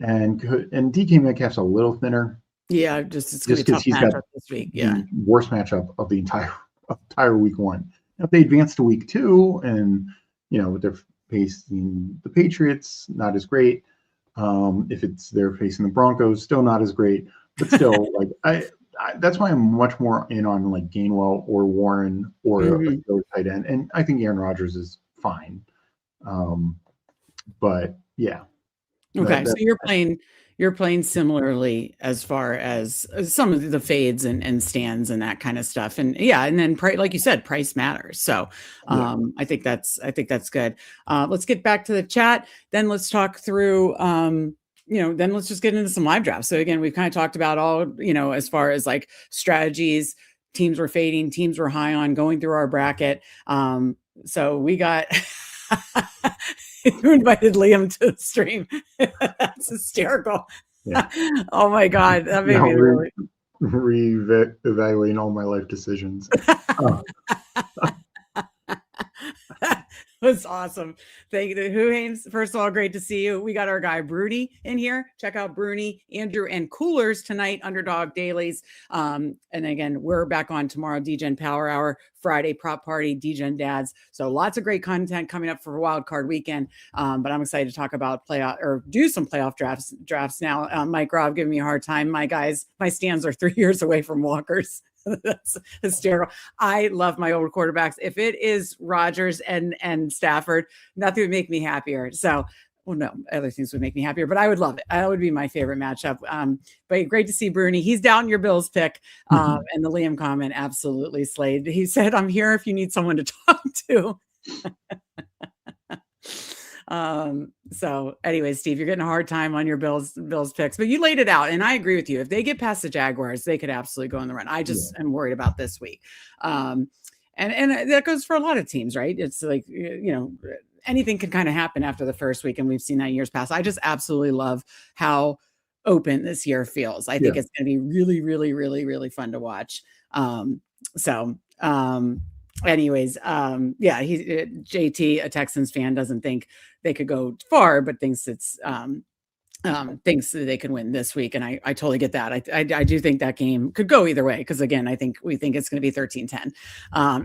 And DK Metcalf's a little thinner. Yeah, it's going to be a tough matchup this week. Yeah. The worst matchup of the entire week one. If they advance to week 2 and, they're facing the Patriots, not as great. If they're facing the Broncos, still not as great. But still, that's why I'm much more in on like Gainwell or Warren or a tight end. And I think Aaron Rodgers is fine. But yeah. Okay, so you're playing similarly as far as some of the fades and stands and that kind of stuff. And then like you said, price matters. So I think that's good. Let's get back to the chat. Then let's talk through then let's just get into some live drafts. So again, we've kind of talked about all, as far as like strategies, teams we're fading, teams we're high on, going through our bracket. So we got who invited Liam to the stream? That's hysterical. Yeah. Oh my God. That made me really reevaluating all my life decisions. That's awesome. Thank you. Who Haynes? First of all, great to see you. We got our guy Bruni in here. Check out Bruni, Andrew, and Coolers tonight, Underdog Dailies. And again, we're back on tomorrow, Degen Power Hour, Friday Prop Party, Degen Dads. So lots of great content coming up for Wild Card Weekend. But I'm excited to talk about do some playoff drafts now. Mike Robb giving me a hard time. My stands are 3 years away from Walker's. That's hysterical. I love my old quarterbacks. If it is Rodgers and Stafford, nothing would make me happier. So, well, no, other things would make me happier, but I would love it. That would be my favorite matchup. But great to see Bruni. He's down your Bills pick. And the Liam comment absolutely slayed. He said, "I'm here if you need someone to talk to." So anyways, Steve, you're getting a hard time on your Bills picks, but you laid it out. And I agree with you. If they get past the Jaguars, they could absolutely go on the run. I just am worried about this week. And that goes for a lot of teams, right? It's like, anything can kind of happen after the first week. And we've seen that in years past. I just absolutely love how open this year feels. I think it's going to be really, really, really, really fun to watch. Anyways, JT, a Texans fan, doesn't think they could go far, but thinks thinks that they can win this week. And I totally get that. I do think that game could go either way. Because again, we think it's going to be 13-10.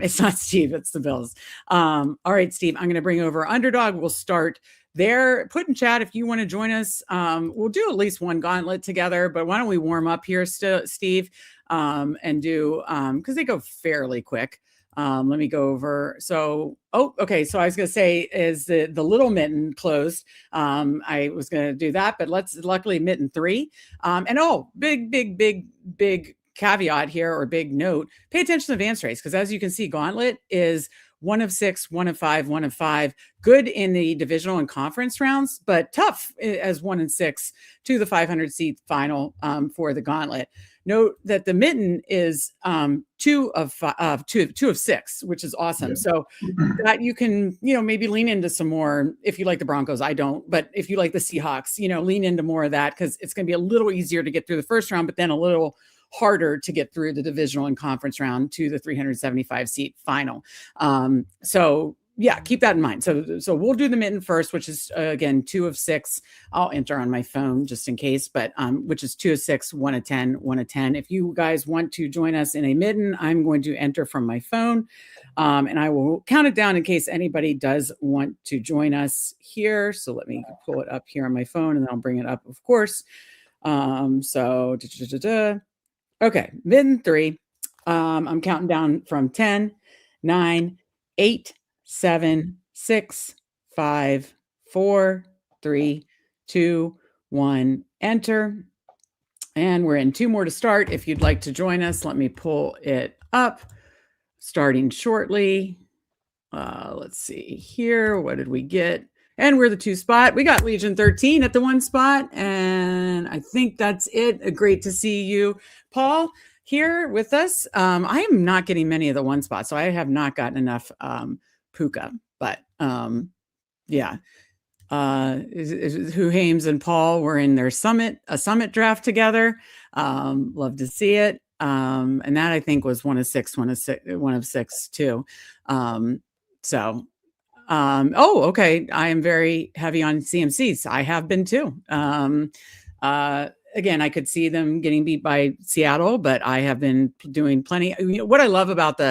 It's not Steve, it's the Bills. All right, Steve, I'm going to bring over Underdog. We'll start there. Put in chat if you want to join us. We'll do at least one gauntlet together, but why don't we warm up here, Steve, and do, because they go fairly quick. Let me go over. So, okay. So I was going to say, is the little mitten closed? I was going to do that, but luckily mitten 3. And big caveat here or big note, pay attention to the advance rates, because as you can see, Gauntlet is 1 of 6, 1 of 5, 1 of 5, good in the divisional and conference rounds, but tough as 1 and 6 to the 500 seat final for the Gauntlet. Note that the Mitten is 2 of 6, which is awesome. Yeah. So that you can, maybe lean into some more if you like the Broncos. I don't, but if you like the Seahawks, lean into more of that, because it's going to be a little easier to get through the first round, but then a little harder to get through the divisional and conference round to the 375 seat final. So yeah, keep that in mind. So we'll do the Mitten first, which is again 2 of 6. I'll enter on my phone just in case, but which is 2 of 6, 1 of 10, 1 of 10. If you guys want to join us in a Mitten, I'm going to enter from my phone, and I will count it down in case anybody does want to join us here. So let me pull it up here on my phone, and then I'll bring it up, of course. Okay, Mitten 3. I'm counting down from 10, 9, 8, 7, 6, 5, 4, 3, 2, 1, enter. And we're in 2 more to start. If you'd like to join us, let me pull it up. Starting shortly. Let's see here. What did we get? And we're the 2 spot. We got Legion 13 at the 1 spot. And I think that's it. Great to see you, Paul, here with us. I am not getting many of the 1 spot, so I have not gotten enough Puka, but yeah. Huhames and Paul were in their summit draft together. Love to see it. And that I think was 1 of 6 too. Okay. I am very heavy on CMCs. I have been too. Again, I could see them getting beat by Seattle, but I have been doing plenty. What I love about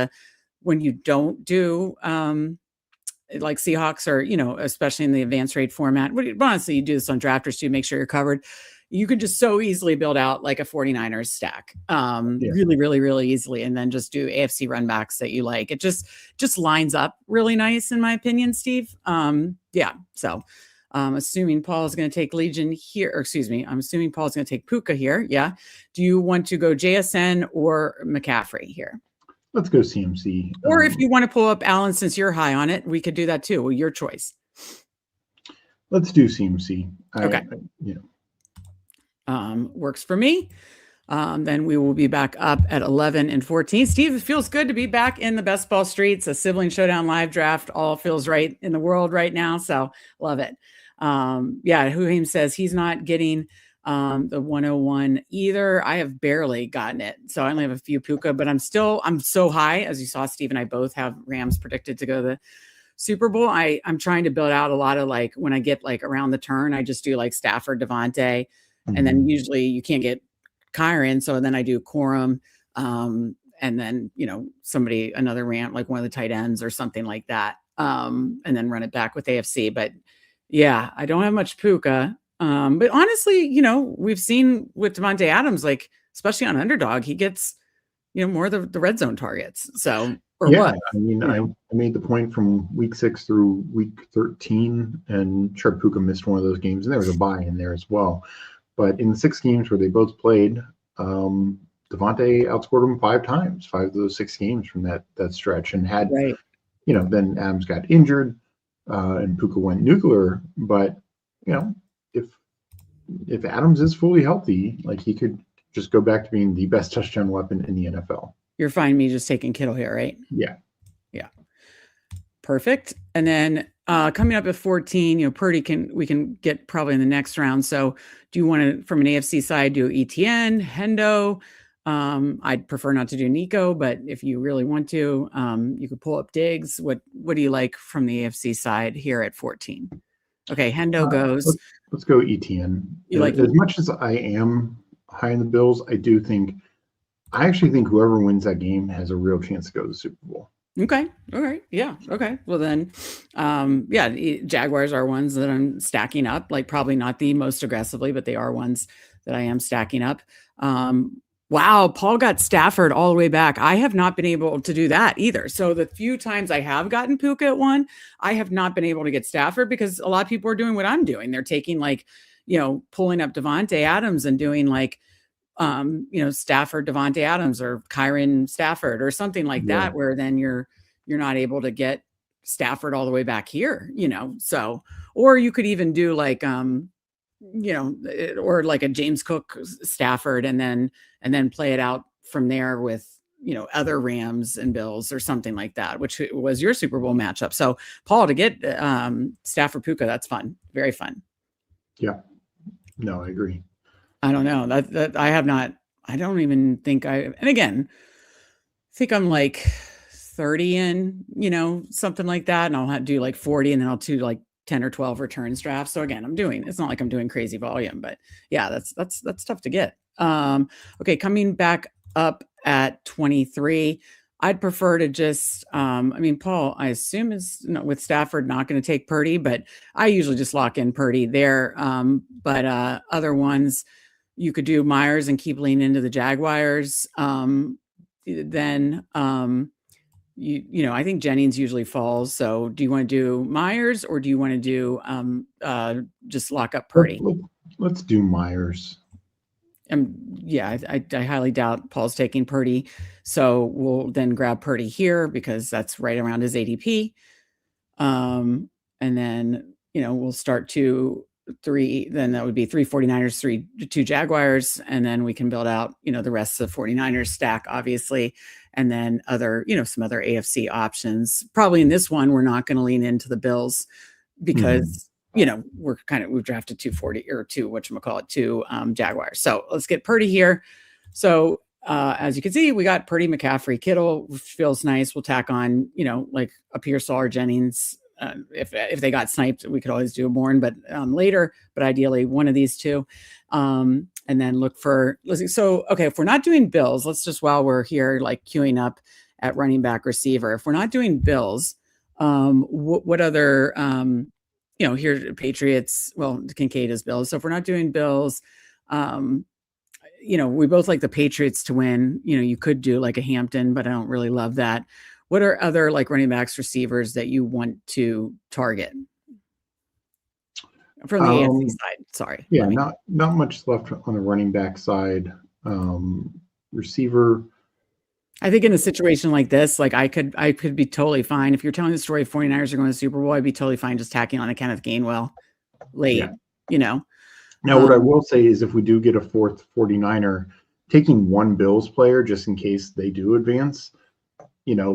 when you don't do like Seahawks or, especially in the advanced rate format, honestly, you do this on drafters too, make sure you're covered. You can just so easily build out like a 49ers stack really, really, really easily. And then just do AFC run backs that you like. It just lines up really nice, in my opinion, Steve. Yeah. So assuming Paul is going to take Legion here, or excuse me, I'm assuming Paul's going to take Puka here. Yeah. Do you want to go JSN or McCaffrey here? Let's go CMC. Or if you want to pull up Allen, since you're high on it, we could do that too. Well, your choice. Let's do CMC. Okay. Works for me. Then we will be back up at 11 and 14. Steve, it feels good to be back in the best ball streets. A Sibling Showdown live draft all feels right in the world right now. So love it. Huhaim says he's not getting the 101 either. I have barely gotten it. So I only have a few Puka, but I'm so high. As you saw, Steve and I both have Rams predicted to go to the Super Bowl. I'm trying to build out a lot of when I get around the turn, I just do Stafford, Devontae, and then usually you can't get Kyron. So then I do Corum. And then, another Ram, one of the tight ends or something like that. And then run it back with AFC. But yeah, I don't have much Puka. But honestly, we've seen with Devontae Adams, especially on Underdog, he gets, more of the red zone targets. So, what? I mean, I made the point from week 6 through week 13, and sure, Puka missed one of those games, and there was a bye in there as well. But in the 6 games where they both played, Devontae outscored him 5 times, 5 of those 6 games from that stretch, and had, then Adams got injured, and Puka went nuclear. But if Adams is fully healthy, he could just go back to being the best touchdown weapon in the NFL. You're fine me just taking Kittle here, right? Yeah. Perfect. And then coming up at 14, Purdy we can get probably in the next round. So do you want to, from an AFC side, do ETN, Hendo? I'd prefer not to do Nico, but if you really want to, you could pull up Diggs. What do you like from the AFC side here at 14? Okay, Hendo goes. Let's go ETN. As much as I am high in the Bills, I actually think whoever wins that game has a real chance to go to the Super Bowl. Okay. All right. Yeah. Okay. Well then, Jaguars are ones that I'm stacking up, probably not the most aggressively, but they are ones that I am stacking up. Wow. Paul got Stafford all the way back. I have not been able to do that either. So the few times I have gotten Puka at 1, I have not been able to get Stafford because a lot of people are doing what I'm doing. They're taking pulling up Devontae Adams and doing Stafford, Devontae Adams, or Kyron Stafford, or something like that, where then you're not able to get Stafford all the way back here, so, or you could even do like, or like a James Cook Stafford, and then play it out from there with, other Rams and Bills or something like that, which was your Super Bowl matchup. So Paul, to get Stafford Puka, that's fun. Very fun. Yeah. No, I agree. I don't know that I have not, I don't even think and again, I think I'm like 30 in, something like that. And I'll have to do like 40, and then I'll do like 10 or 12 returns drafts. So again, it's not like I'm doing crazy volume, but yeah, that's tough to get. Okay. Coming back up at 23, I'd prefer to just, Paul, I assume is with Stafford not going to take Purdy, but I usually just lock in Purdy there. But other ones, you could do Myers and keep leaning into the Jaguars. Then, I think Jennings usually falls. So do you want to do Myers, or do you want to do just lock up Purdy? Let's do Myers. I highly doubt Paul's taking Purdy. So we'll then grab Purdy here because that's right around his ADP. And then, we'll start 2-3, then that would be 3 49ers, 2 Jaguars. And then we can build out, the rest of the 49ers stack, obviously. And then other, some other AFC options. Probably in this one, we're not going to lean into the Bills because, we've drafted 240 or 2 Jaguars. So let's get Purdy here. So as you can see, we got Purdy, McCaffrey, Kittle, which feels nice. We'll tack on, like a Pearsall or Jennings. If they got sniped, we could always do a Bourne, but later, but ideally one of these two. And then look for, so, okay, if we're not doing Bills, let's just, while we're here, like queuing up at running back receiver, if we're not doing Bills, what other, here Patriots, well, Kincaid is Bills. So if we're not doing Bills, we both like the Patriots to win. You could do like a Hampton, but I don't really love that. What are other like running backs, receivers that you want to target from the AFC side? Sorry. Yeah, not much left on the running back side. Receiver, I think in a situation like this, like I could be totally fine. If you're telling the story of 49ers are going to the Super Bowl, I'd be totally fine just tacking on a Kenneth Gainwell late, Now, what I will say is if we do get a fourth 49er, taking one Bills player just in case they do advance, then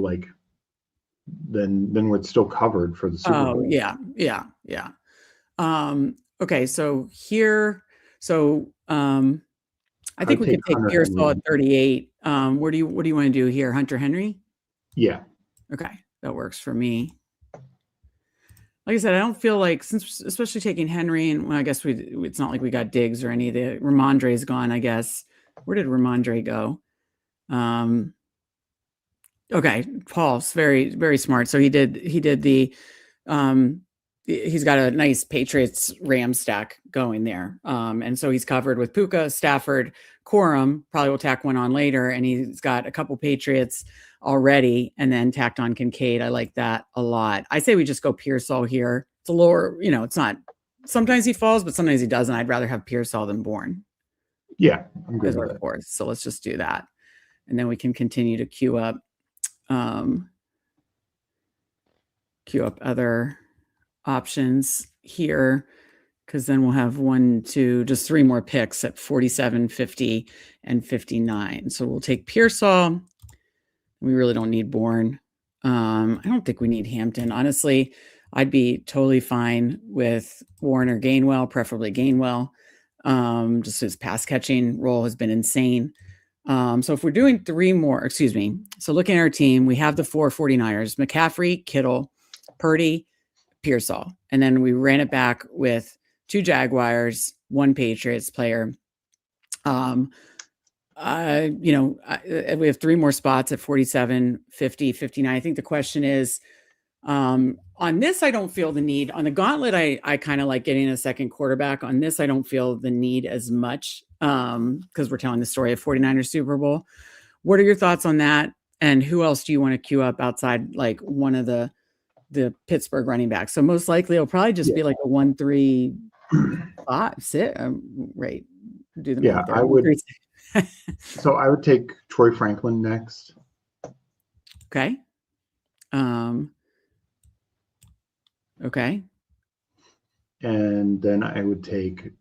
we're still covered for the Super Bowl. Yeah. Okay, so here, I think we could take Pearsall at 38. What do you want to do here? Hunter Henry? Yeah. Okay, that works for me. Like I said, I don't feel like, since especially taking Henry, and I guess it's not like we got Diggs or any of the Ramondre's gone, I guess. Where did Ramondre go? Okay, Paul's very, very smart. So he did the he's got a nice Patriots Rams stack going there. And so he's covered with Puka, Stafford, Corum, probably will tack one on later. And he's got a couple Patriots already and then tacked on Kincaid. I like that a lot. I say we just go Pearsall here. It's a lower, it's not, sometimes he falls, but sometimes he doesn't. I'd rather have Pearsall than Bourne. Yeah, I'm good with that. Fourth. So let's just do that. And then we can continue to queue up other options here, because then we'll have just 3 more picks at 47, 50, and 59. So we'll take Pearsall. We really don't need Bourne. I don't think we need Hampton. Honestly, I'd be totally fine with Warren or Gainwell, preferably Gainwell. Just his pass catching role has been insane. So if we're doing 3 more, so looking at our team, we have the 4 49ers, McCaffrey, Kittle, Purdy, Pearsall. And then we ran it back with 2 Jaguars, 1 Patriots player. We have 3 more spots at 47, 50, 59. I think the question is, on this, I don't feel the need. On the gauntlet, I kind of like getting a second quarterback. On this, I don't feel the need as much because we're telling the story of 49ers Super Bowl. What are your thoughts on that? And who else do you want to queue up outside like one of the Pittsburgh running backs? So most likely it'll probably just be like a 1-3-5 sit. Right. Do them. Yeah, I would. So I would take Troy Franklin next. Okay. Okay. And then I would take,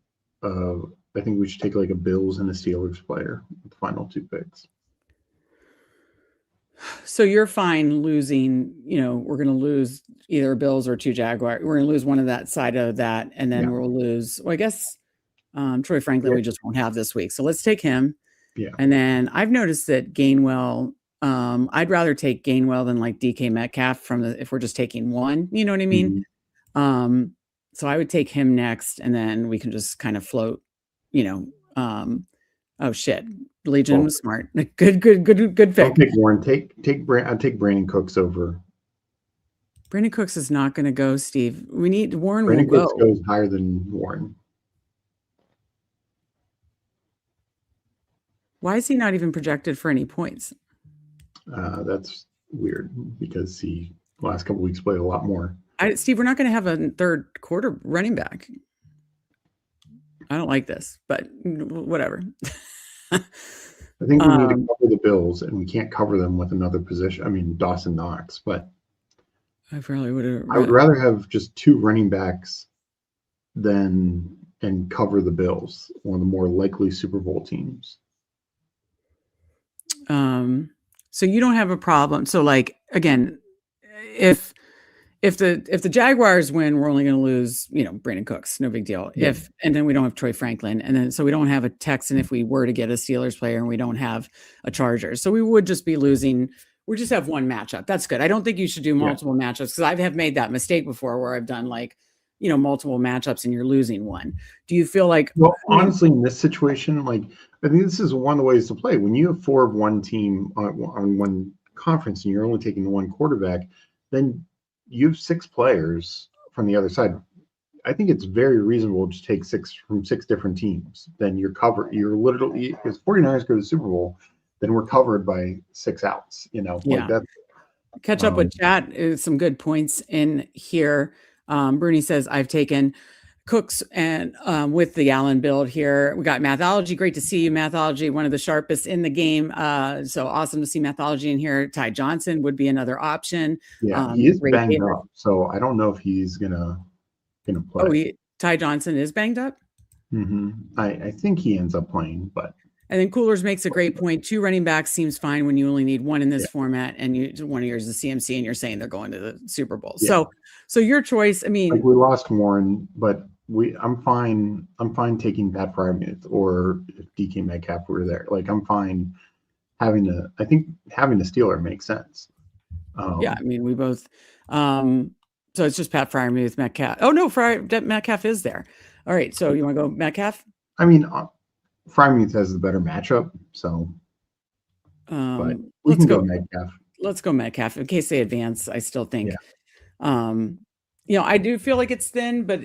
I think we should take like a Bills and a Steelers player with the final 2 picks. So you're fine losing, we're going to lose either Bills or 2 Jaguars. We're going to lose one of that side of that. And then we'll lose, I guess, Troy Franklin, we just won't have this week. So let's take him. Yeah. And then I've noticed that Gainwell, I'd rather take Gainwell than like DK Metcalf if we're just taking one, you know what I mean? Mm-hmm. So I would take him next, and then we can just kind of float, oh shit. Legion was smart. Good pick. I'll take Warren. I'll take Brandon Cooks over. Brandon Cooks is not going to go, Steve. We need Warren. Brandon Cooks goes higher than Warren. Why is he not even projected for any points? That's weird because he last couple weeks played a lot more. Steve, we're not going to have a third quarter running back. I don't like this, but whatever. I think we need to cover the Bills, and we can't cover them with another position. I mean, Dawson Knox, but I probably would have. I would rather have just 2 running backs and cover the Bills, one of the more likely Super Bowl teams. So you don't have a problem. So like, again, if the Jaguars win, we're only going to lose, Brandon Cooks, no big deal. Yeah. And then we don't have Troy Franklin. And then, so we don't have a Texan if we were to get a Steelers player, and we don't have a Chargers. So we would just be losing. We just have one matchup. That's good. I don't think you should do multiple matchups, because I have made that mistake before where I've done like, multiple matchups and you're losing one. Do you feel like, honestly, in this situation, like, I think this is one of the ways to play. When you have 4 of one team on one conference and you're only taking 1 quarterback, then you have 6 players from the other side. I think it's very reasonable to take 6 from 6 different teams. Then you're covered. You're literally, if 49ers go to the Super Bowl, then we're covered by 6 outs, like that. Catch up with chat. Some good points in here. Bernie says, I've taken Cooks and with the Allen build here. We got Mathology. Great to see you, Mathology, one of the sharpest in the game. So awesome to see Mathology in here. Ty Johnson would be another option. Yeah, he is banged up, so I don't know if he's gonna play. Ty Johnson is banged up? Mm-hmm. I think he ends up playing, but. And then Coolers makes a great point. 2 running backs seems fine when you only need 1 in this format, and one of yours is CMC, and you're saying they're going to the Super Bowl. Yeah. So your choice. I mean, like, we lost Warren, but I'm fine taking Pat Freiermuth, or if DK Metcalf were there. Like, I'm fine I think having a Steeler makes sense. I mean, we both. So it's just Pat Freiermuth, Metcalf. Oh no, Metcalf is there. All right, so you want to go Metcalf? I mean, Freiermuth has the better matchup, so. But we can go Metcalf. Let's go Metcalf in case they advance. I still think. Yeah. I do feel like it's thin, but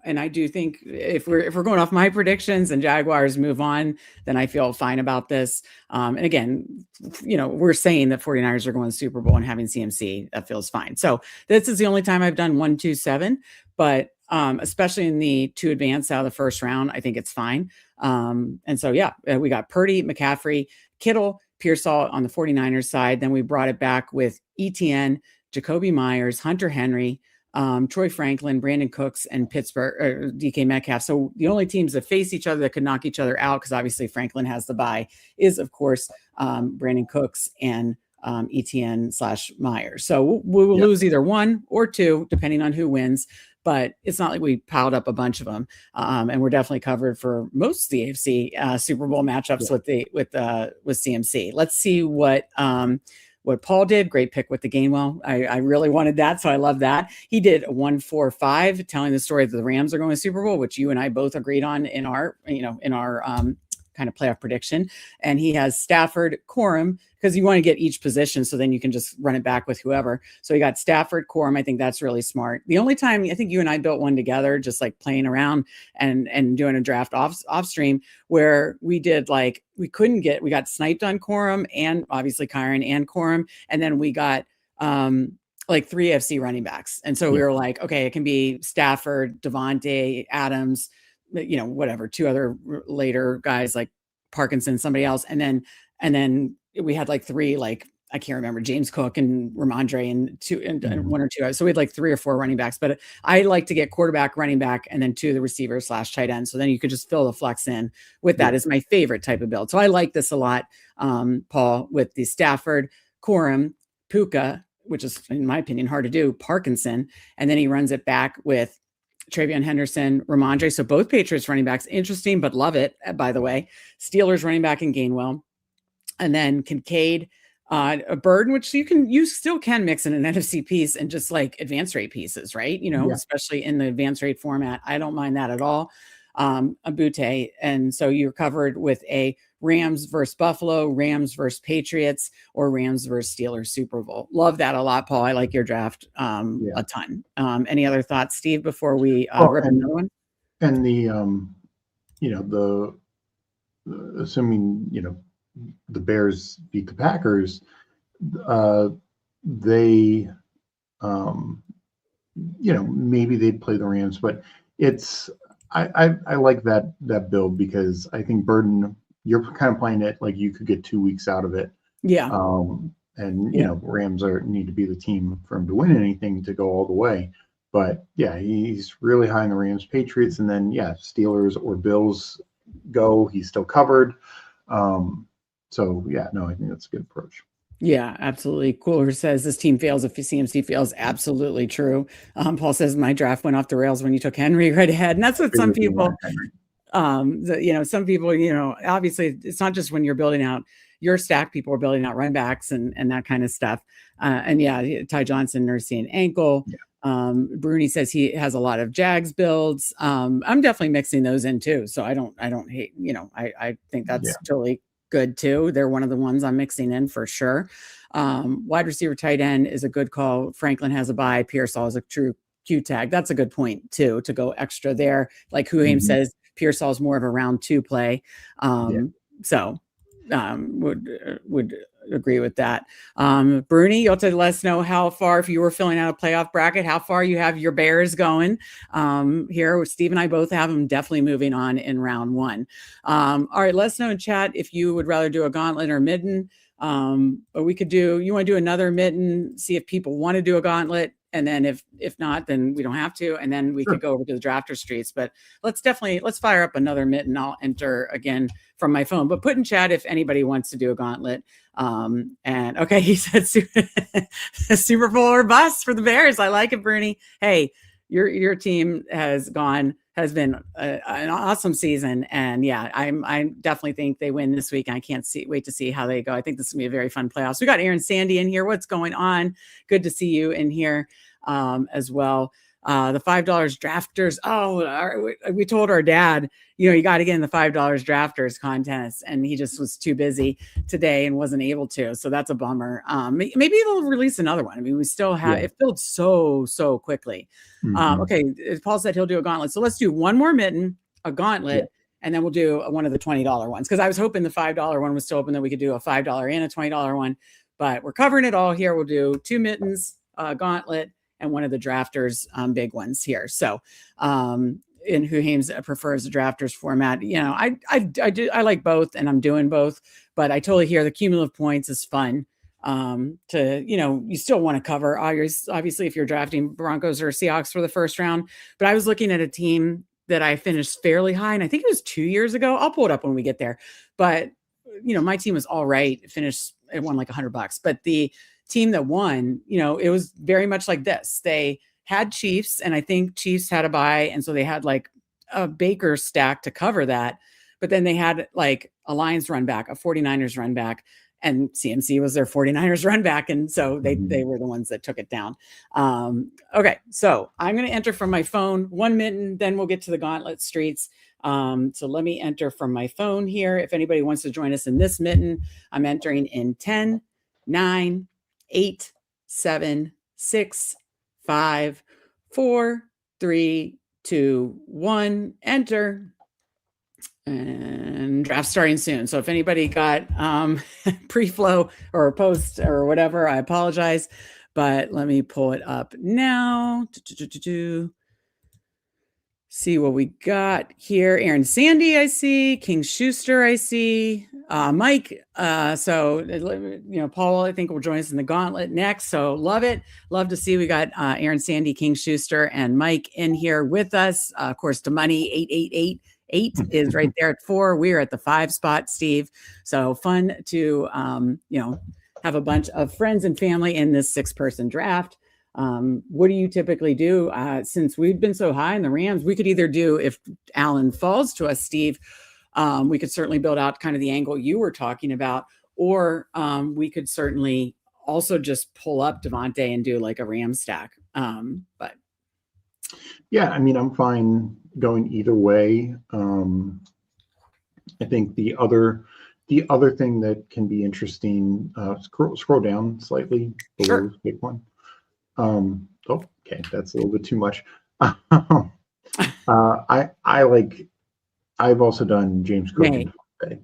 and I do think if we're going off my predictions and Jaguars move on, then I feel fine about this. And again, we're saying that 49ers are going to the Super Bowl and having CMC, that feels fine. So this is the only time I've done 1, 2, 7, but especially in the 2 advance out of the first round, I think it's fine. And so, we got Purdy, McCaffrey, Kittle, Pearsall on the 49ers side. Then we brought it back with ETN, Jacoby Myers, Hunter Henry, Troy Franklin, Brandon Cooks, and Pittsburgh, DK Metcalf. So the only teams that face each other that could knock each other out, because obviously Franklin has the bye, is of course Brandon Cooks and ETN/Myers. So we will lose either 1 or 2, depending on who wins. But it's not like we piled up a bunch of them, and we're definitely covered for most of the AFC Super Bowl matchups with CMC. Let's see what Paul did. Great pick with the Gainwell. I really wanted that, so I love that. He did 1-4-5, telling the story that the Rams are going to Super Bowl, which you and I both agreed on in our kind of playoff prediction. And he has Stafford, Corum, because you want to get each position, so then you can just run it back with whoever. So he got Stafford, Corum. I think that's really smart. The only time I think you and I built one together, just like playing around and doing a draft off stream, where we did like, we got sniped on Corum and obviously Kyron and Corum. And then we got like 3 FC running backs. And so we were like, okay, it can be Stafford, Devontae, Adams, whatever, 2 other later guys like Parkinson, somebody else. And then we had like three, like, I can't remember, James Cook and Ramondre and one or two. So we had like 3 or 4 running backs, but I like to get quarterback, running back, and then 2 of the receivers / tight end. So then you could just fill the flex in with that is my favorite type of build. So I like this a lot, Paul, with the Stafford, Corum, Puka, which is in my opinion, hard to do, Parkinson. And then he runs it back with Travion Henderson, Ramondre. So both Patriots running backs, interesting, but love it, by the way. Steelers running back in Gainwell. And then Kincaid, a Burden, which you still can mix in an NFC piece and just like advance rate pieces, right? Especially in the advance rate format. I don't mind that at all. A Butte. And so you're covered with a Rams versus Buffalo, Rams versus Patriots, or Rams versus Steelers Super Bowl. Love that a lot, Paul. I like your draft a ton. Any other thoughts, Steve, before we rip another one? And assuming, the Bears beat the Packers, they, maybe they'd play the Rams, but I like that build because I think Burden, you're kind of playing it like you could get 2 weeks out of it. Yeah. Rams need to be the team for him to win anything to go all the way. But yeah, he's really high in the Rams, Patriots, and then Steelers or Bills go, he's still covered. I think that's a good approach. Yeah, absolutely. Cooler says this team fails if CMC fails. Absolutely true. Paul says my draft went off the rails when you took Henry right ahead. And that's what some people, some people, obviously it's not just when you're building out your stack, people are building out run backs and that kind of stuff. Ty Johnson nursing an ankle. Yeah. Bruni says he has a lot of Jags builds. I'm definitely mixing those in too. So I don't hate, I think that's totally good too. They're one of the ones I'm mixing in for sure. Wide receiver, tight end is a good call. Franklin has a bye. Pearsall is a true Q tag. That's a good point too, to go extra there. Like Huhaim says, Pearsall is more of a round 2 play. Would agree with that. Bruni, you'll have to let us know how far, if you were filling out a playoff bracket, how far you have your Bears going. Here, Steve and I both have them definitely moving on in round 1. All right, let us know in chat if you would rather do a gauntlet or midden. But we could you want to do another midden, see if people want to do a gauntlet. And then if not, then we don't have to. And then we could go over to the drafter streets. But let's fire up another mitten. I'll enter again from my phone. But put in chat if anybody wants to do a gauntlet. And okay, he said Super Bowl or bust for the Bears. I like it, Bruni. Hey, your team has been an awesome season, and I definitely think they win this week. I can't wait to see how they go. I think this is gonna be a very fun playoffs. We got Aaron Sandy in here. What's going on? Good to see you in here as well. The $5 drafters. Oh, we told our dad, you got to get in the $5 drafters contest, and he just was too busy today and wasn't able to. So that's a bummer. Maybe they'll release another one. I mean, we still have it filled so quickly. Okay, Paul said he'll do a gauntlet. So let's do one more mitten, a gauntlet, and then we'll do one of the $20 ones. Because I was hoping the $5 one was still open, that we could do a $5 and a $20 one. But we're covering it all here. We'll do 2 mittens, a gauntlet, and one of the drafters big ones here. So in Huhaim's prefers the drafters format. I like both, and I'm doing both, but I totally hear the cumulative points is fun. You still want to cover obviously if you're drafting Broncos or Seahawks for the first round. But I was looking at a team that I finished fairly high, and I think it was 2 years ago. I'll pull it up when we get there. But my team was all right. It won like $100, but the team that won, it was very much like this. They had Chiefs, and I think Chiefs had a bye, and so they had like a Baker stack to cover that. But then they had like a Lions run back, a 49ers run back, and CMC was their 49ers run back, and so they were the ones that took it down. Okay, so I'm going to enter from my phone, 1 mitten, then we'll get to the gauntlet streets. So let me enter from my phone here. If anybody wants to join us in this mitten, I'm entering in 10, 9, 8, 7, 6, 5, 4, 3, 2, 1, enter. And draft starting soon. So if anybody got pre-flow or post or whatever, I apologize, but let me pull it up now. See what we got here. Aaron Sandy, I see. King Schuster, I see. Mike. Paul, I think will join us in the gauntlet next. So love it. Love to see we got Aaron Sandy, King Schuster, and Mike in here with us. Of course, the money 8888 is right there at 4. We are at the 5 spot, Steve. So fun to have a bunch of friends and family in this 6-person draft. What do you typically do? Since we've been so high in the Rams, we could either do, if Allen falls to us, Steve, we could certainly build out kind of the angle you were talking about, or we could certainly also just pull up Devontae and do like a Ram stack. But yeah, I mean, I'm fine going either way. I think the other thing that can be interesting, scroll down slightly below sure. Big one. Okay, that's a little bit too much. I've also done James Cook and Devontae.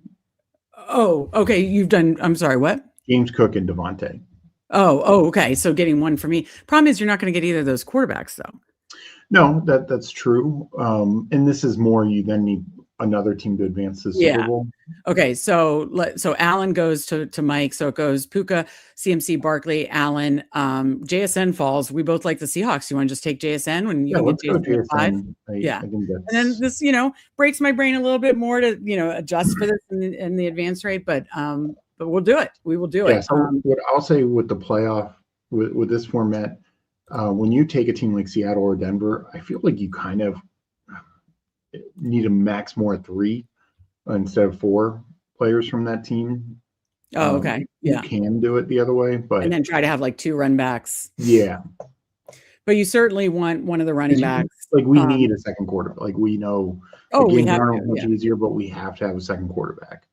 Oh, okay. You've done, I'm sorry, what? James Cook and Devontae. Oh, okay. So getting one for me. Problem is you're not going to get either of those quarterbacks though. No, that's true. And this is more, you then need another team to advance the Super Bowl. Okay, so Allen goes to Mike. So it goes Puka, CMC, Barkley, Allen, JSN falls. We both like the Seahawks. You want to just take JSN when you get JSN at 5? I think that's... And then this, breaks my brain a little bit more to, adjust for this in the advance rate, but we'll do it. We will do it. So what I'll say with the playoff, with this format, when you take a team like Seattle or Denver, I feel like you kind of need a max more 3 instead of 4 players from that team. Oh, okay. You can do it the other way, but and then try to have like 2 run backs. Yeah. But you certainly want one of the running backs. Like we need a second quarter. Like we know we have much easier, but we have to have a second quarterback.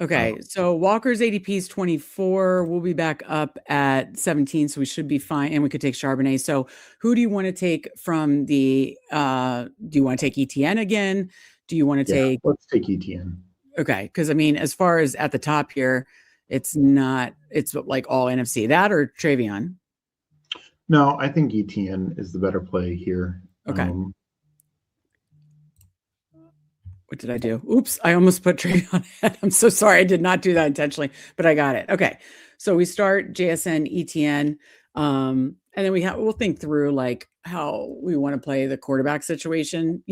Okay, so Walker's ADP is 24. We'll be back up at 17, so we should be fine. And we could take Charbonnet. So who do you want to take from the do you want to take ETN again? Do you want to take let's take ETN. Okay, because I mean, as far as at the top here, it's like all NFC. That or Travion? No, I think ETN is the better play here. Okay. What did I do? Oops, I almost put Travion ahead. I'm so sorry. I did not do that intentionally, but I got it. Okay. So we start JSN, ETN, and then we'll think through like how we want to play the quarterback situation,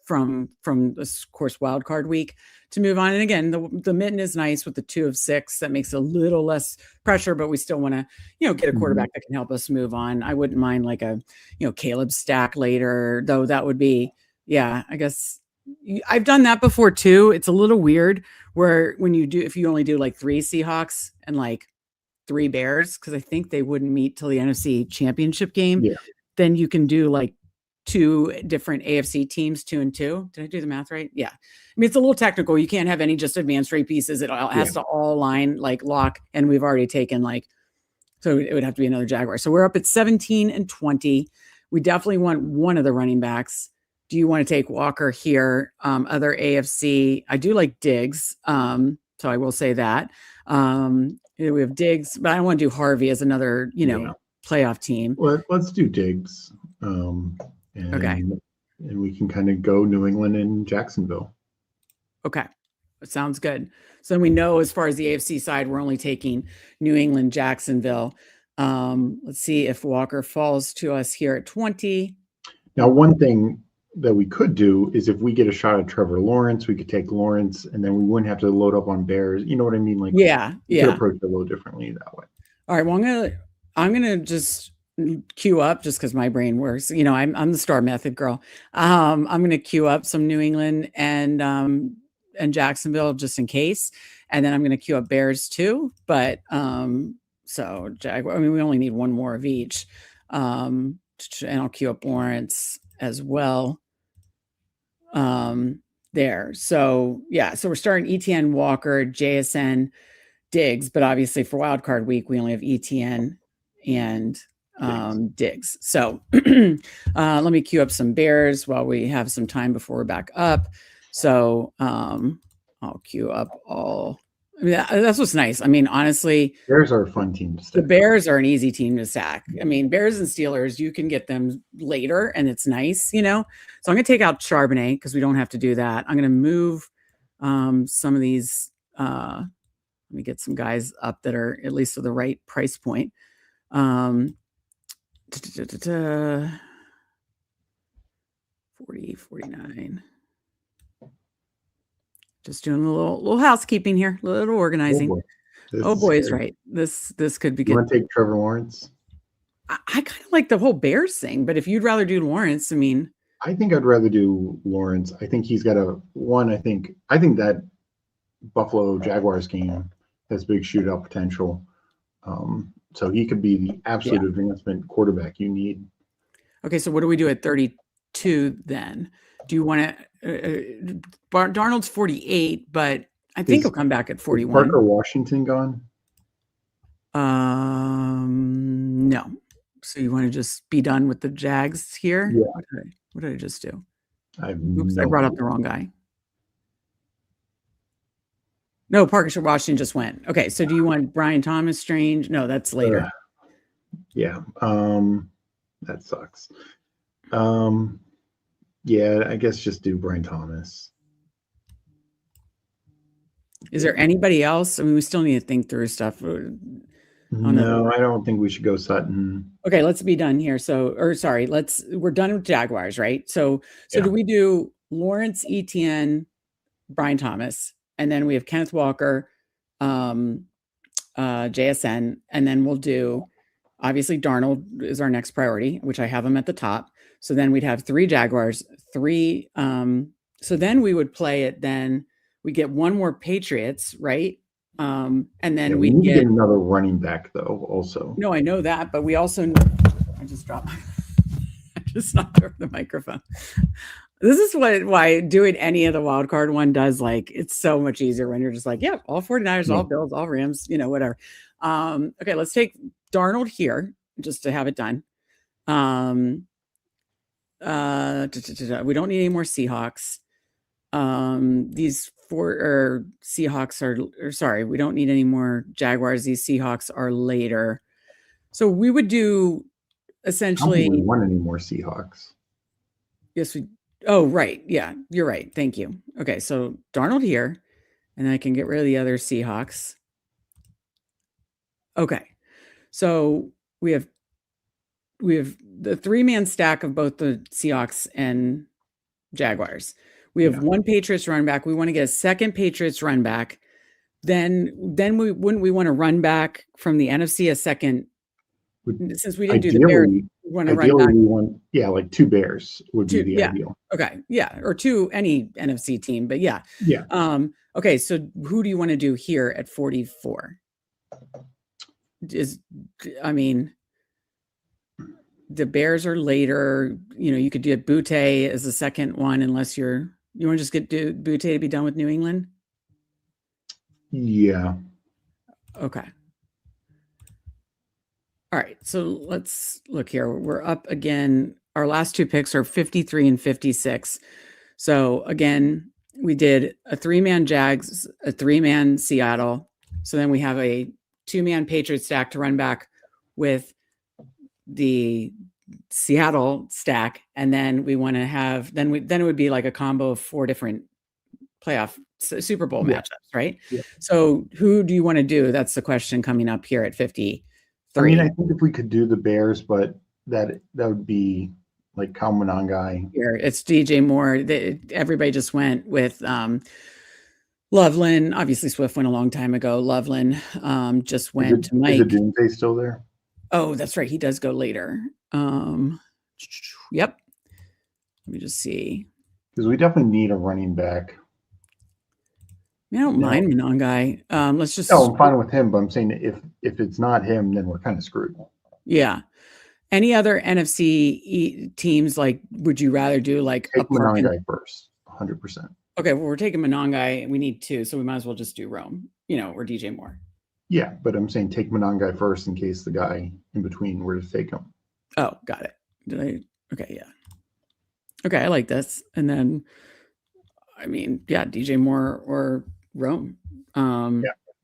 from this course wild card week to move on. And again, the mitten is nice with the 2 of 6. That makes a little less pressure, but we still want to, get a quarterback that can help us move on. I wouldn't mind like a, Caleb stack later, though that would be, I guess I've done that before too. It's a little weird where if you only do like 3 Seahawks and like 3 Bears, because I think they wouldn't meet till the NFC Championship game, then you can do like 2 different AFC teams, 2 and 2. Did I do the math right? Yeah. I mean, it's a little technical. You can't have any just advanced rate pieces. It all has to all line like lock. And we've already taken so it would have to be another Jaguar. So we're up at 17 and 20. We definitely want one of the running backs. Do you want to take Walker here? Other AFC, I do like Diggs. So I will say that. We have Diggs, but I don't want to do Harvey as another, playoff team. Well, let's do Diggs. Okay. And we can kind of go New England and Jacksonville. Okay. That sounds good. So then we know as far as the AFC side, we're only taking New England, Jacksonville. Let's see if Walker falls to us here at 20. Now, one thing that we could do is if we get a shot at Trevor Lawrence, we could take Lawrence and then we wouldn't have to load up on Bears. You know what I mean? Like, we could approach it a little differently that way. All right. Well, I'm gonna just queue up just because my brain works. I'm the star method girl. I'm gonna queue up some New England and Jacksonville just in case, and then I'm gonna queue up Bears too. But so Jaguar. I mean, we only need one more of each, and I'll queue up Lawrence as well. There. So so we're starting ETN, Walker, JSN, Diggs, but obviously for wildcard week, we only have ETN and Diggs. So let me queue up some Bears while we have some time before we're back up. So I'll queue up all I mean, that's what's nice. I mean, honestly, Bears are a fun team to stack. The Bears are an easy team to stack. I mean, Bears and Steelers, you can get them later, and it's nice, So I'm going to take out Charbonnet because we don't have to do that. I'm going to move some of these. Let me get some guys up that are at least at the right price point. 40, 49. Just doing a little housekeeping here, a little organizing. Oh boy, is right. This could be good. You want to take Trevor Lawrence? I kind of like the whole Bears thing, but if you'd rather do Lawrence, I mean, I think I'd rather do Lawrence. I think he's got I think that Buffalo Jaguars game has big shootout potential. So he could be the absolute advancement quarterback you need. Okay, so what do we do at 32 then? Do you want to Darnold's 48, but I think he'll come back at 41. Parker Washington gone? No. So you want to just be done with the Jags here? Yeah. What did I just do? I brought up the wrong guy. No, Parker Washington just went. Okay, so do you want Brian Thomas Strange? No, that's later. Yeah. That sucks. Yeah, I guess just do Brian Thomas. Is there anybody else? I mean, we still need to think through stuff. No, I don't think we should go Sutton. Okay, let's be done here. We're done with Jaguars, right? So do we do Lawrence, Etienne, Brian Thomas, and then we have Kenneth Walker, JSN, and then we'll do, obviously Darnold is our next priority, which I have him at the top. So then we'd have 3 Jaguars, 3. So then we would play it. Then we get one more Patriots, right? And then we get another running back though. Also, no, I know that, but we also. I just dropped. I just knocked over the microphone. This is why doing any of the wild card one does, like, it's so much easier when you're just like, yeah, all 49ers, all Bills, all Rams, whatever. Okay, let's take Darnold here just to have it done. We don't need any more Seahawks. These 4 Seahawks are sorry, we don't need any more Jaguars. These Seahawks are later. So we would do essentially. I don't think we want any more Seahawks. Yes, we. Oh, right. Yeah, you're right. Thank you. Okay, so Darnold here, and I can get rid of the other Seahawks. Okay, so we have the 3-man stack of both the Seahawks and Jaguars. We have one Patriots run back. We want to get a second Patriots run back. Then we wouldn't we want to run back from the NFC a second, since we didn't do the Bears. We want to run back. Like 2 Bears would be the ideal. Okay, yeah, or 2 any NFC team, but yeah. Okay, so who do you want to do here at 44? The Bears are later. You could do Butte as the second one, unless you want to just do Butte to be done with New England. Yeah. Okay. All right. So let's look here. We're up again. Our last 2 picks are 53 and 56. So again, we did a 3-man Jags, a 3-man Seattle. So then we have a 2-man Patriots stack to run back with the Seattle stack, and then we want to have then it would be like a combo of 4 different playoff Super Bowl matchups, right? Yeah. So who do you want to do? That's the question coming up here at 53. I mean, I think if we could do the Bears, but that would be like Kyle Monangai. Here it's DJ Moore. Everybody just went with Loveland. Obviously, Swift went a long time ago. Loveland just went to Mike. Is the Doomsday still there? Oh, that's right. He does go later. Yep. Let me just see. Because we definitely need a running back. I don't mind Monangai. Let's just. Oh, I'm fine with him, but I'm saying if it's not him, then we're kind of screwed. Yeah. Any other NFC teams? Like, would you rather do like take Monangai first? 100%. Okay, well, we're taking Monangai. We need 2, so we might as well just do Rome. Or DJ Moore. Yeah, but I'm saying take Monangai first in case the guy in between were to take him. Oh, got it. Okay, yeah. Okay, I like this. And then, DJ Moore or Rome.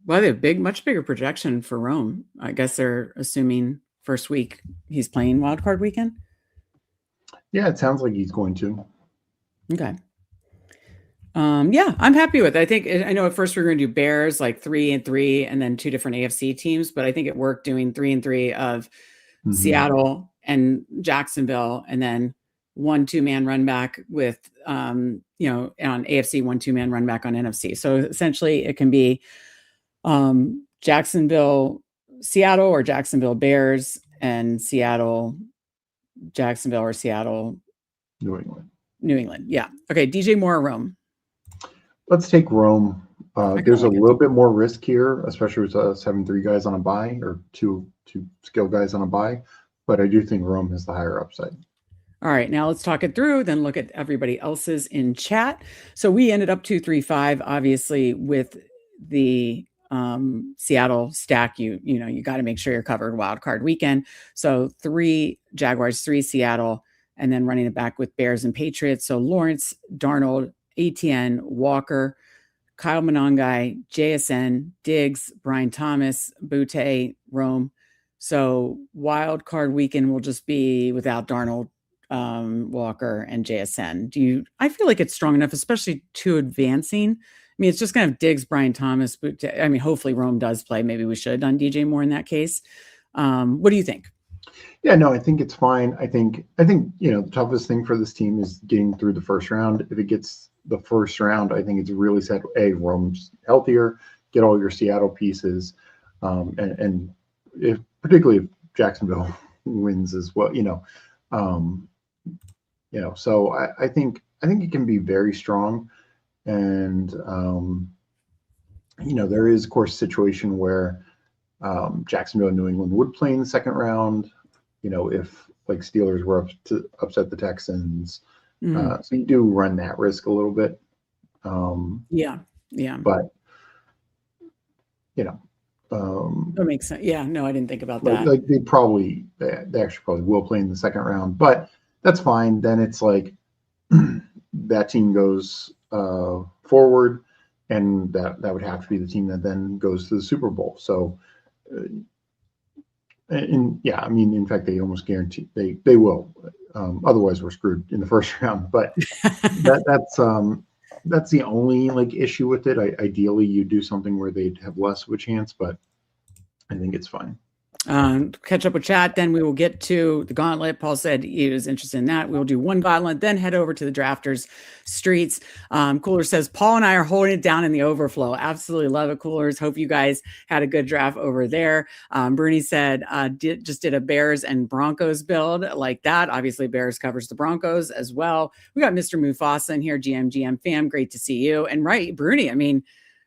Well, they have much bigger projection for Rome. I guess they're assuming first week he's playing wild card weekend. Yeah, it sounds like he's going to. Okay. Yeah, I'm happy with it. I know at first we were going to do Bears like 3-3 and then 2 different AFC teams, but I think it worked doing 3-3 of Seattle and Jacksonville, and then 1 2-man run back with, on AFC, 1 2-man run back on NFC. So essentially it can be Jacksonville, Seattle, or Jacksonville Bears, and Seattle, Jacksonville, or Seattle, New England. New England. Yeah. Okay. DJ Moore, Rome. Let's take Rome. There's a little bit more risk here, especially with us having 3 guys on a bye, or two skill guys on a bye. But I do think Rome has the higher upside. All right, now let's talk it through, then look at everybody else's in chat. So we ended up 2-3-5, obviously, with the Seattle stack. You got to make sure you're covered wild card weekend. So 3 Jaguars, 3 Seattle, and then running it back with Bears and Patriots. So Lawrence, Darnold, Etienne, Walker, Kyle Monangai, JSN, Diggs, Brian Thomas, Butte, Rome. So wild card weekend will just be without Darnold, Walker, and JSN. I feel like it's strong enough, especially 2 advancing. I mean, it's just kind of Diggs, Brian Thomas. I mean, hopefully Rome does play. Maybe we should on DJ Moore in that case. What do you think? Yeah, no, I think it's fine. I think the toughest thing for this team is getting through the first round. If it gets the first round, I think it's really set. Rome's healthier. Get all your Seattle pieces, and particularly if Jacksonville wins as well. So I think it can be very strong, and there is, of course, a situation where Jacksonville and New England would play in the second round. If like Steelers were up to upset the Texans, so you do run that risk a little bit. Yeah. But that makes sense. Yeah, no, I didn't think about that. Like they actually probably will play in the second round, but that's fine. Then it's like that team goes forward, and that would have to be the team that then goes to the Super Bowl. So, in fact, they almost guarantee they will. Otherwise, we're screwed in the first round. But that's the only issue with it. Ideally, you do something where they'd have less of a chance, but I think it's fine. Catch up with chat, then we will get to the gauntlet. Paul said he was interested in that. We'll do 1 gauntlet, then head over to the Drafters streets. Cooler says Paul and I are holding it down in the overflow. Absolutely love it, Coolers. Hope you guys had a good draft over there. Bernie said just did a Bears and Broncos build like that. Obviously Bears covers the Broncos as well. We got Mr. Mufasa in here, GM fam, great to see you. And right, Bernie, I mean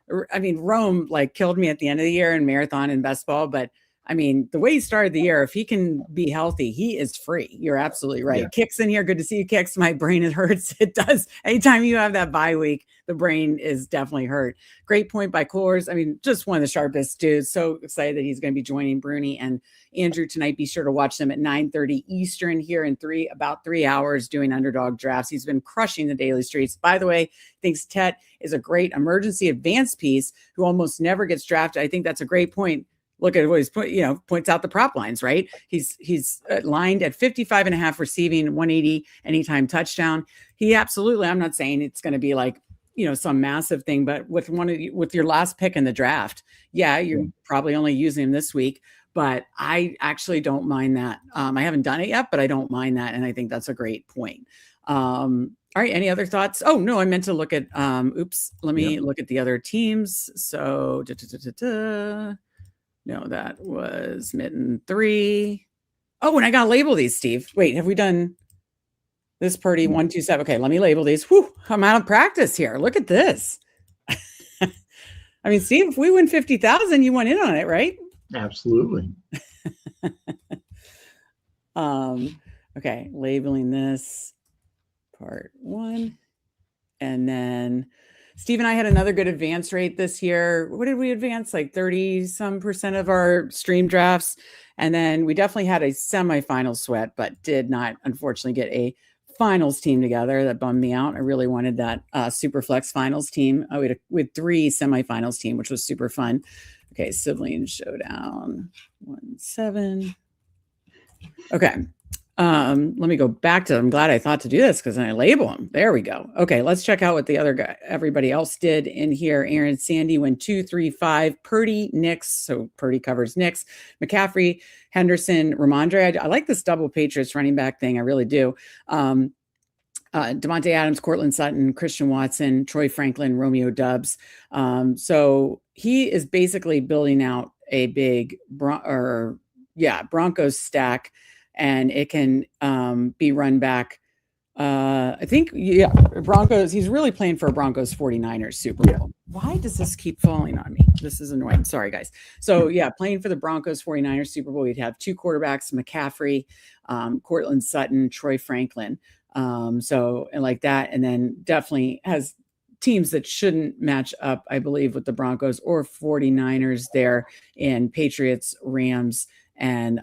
Rome killed me at the end of the year in marathon and best ball, but I mean, the way he started the year, if he can be healthy, he is free. You're absolutely right. Yeah. Kicks in here. Good to see you, Kicks. My brain hurts. It does. Anytime you have that bye week, the brain is definitely hurt. Great point by Coors. I mean, just one of the sharpest dudes. So excited that he's going to be joining Bruni and Andrew tonight. Be sure to watch them at 9:30 Eastern here in about 3 hours doing underdog drafts. He's been crushing the daily streets. By the way, thinks Tet is a great emergency advance piece who almost never gets drafted. I think that's a great point. Look at what he's points out the prop lines, right? He's lined at 55.5 receiving, 180 anytime touchdown. He absolutely, I'm not saying it's going to be some massive thing, but with your last pick in the draft, you're probably only using him this week, but I actually don't mind that. I haven't done it yet, but I don't mind that. And I think that's a great point. All right. Any other thoughts? Oh, no, I meant to look at, let me look at the other teams. So, no, that was Mitten 3. Oh, and I got to label these, Steve. Wait, have we done this Purdy 1, 2, 7? Okay, let me label these. Whew, I'm out of practice here. Look at this. I mean, Steve, if we win 50,000, you went in on it, right? Absolutely. Okay, labeling this part 1. And then Steve and I had another good advance rate this year. What did we advance? 30% of our stream drafts. And then we definitely had a semifinal sweat, but did not, unfortunately, get a finals team together. That bummed me out. I really wanted that Superflex finals team. We had 3 semifinals team, which was super fun. Okay, Sibling Showdown 1-7. Okay. Let me go back to them. I'm glad I thought to do this because I label them. There we go. Okay, let's check out what the other guy, everybody else did in here. Aaron Sandy went 2-3-5. Purdy, Knicks. So Purdy covers Knicks. McCaffrey, Henderson, Ramondre. I like this double Patriots running back thing. I really do. Devontae Adams, Cortland Sutton, Christian Watson, Troy Franklin, Romeo Doubs. So he is basically building out a big Broncos stack. And it can be run back. I think, Broncos. He's really playing for a Broncos 49ers Super Bowl. Why does this keep falling on me? This is annoying. Sorry, guys. So, playing for the Broncos 49ers Super Bowl, you'd have 2 quarterbacks, McCaffrey, Cortland Sutton, Troy Franklin. So, and like that. And then definitely has teams that shouldn't match up, I believe, with the Broncos or 49ers there in Patriots, Rams, and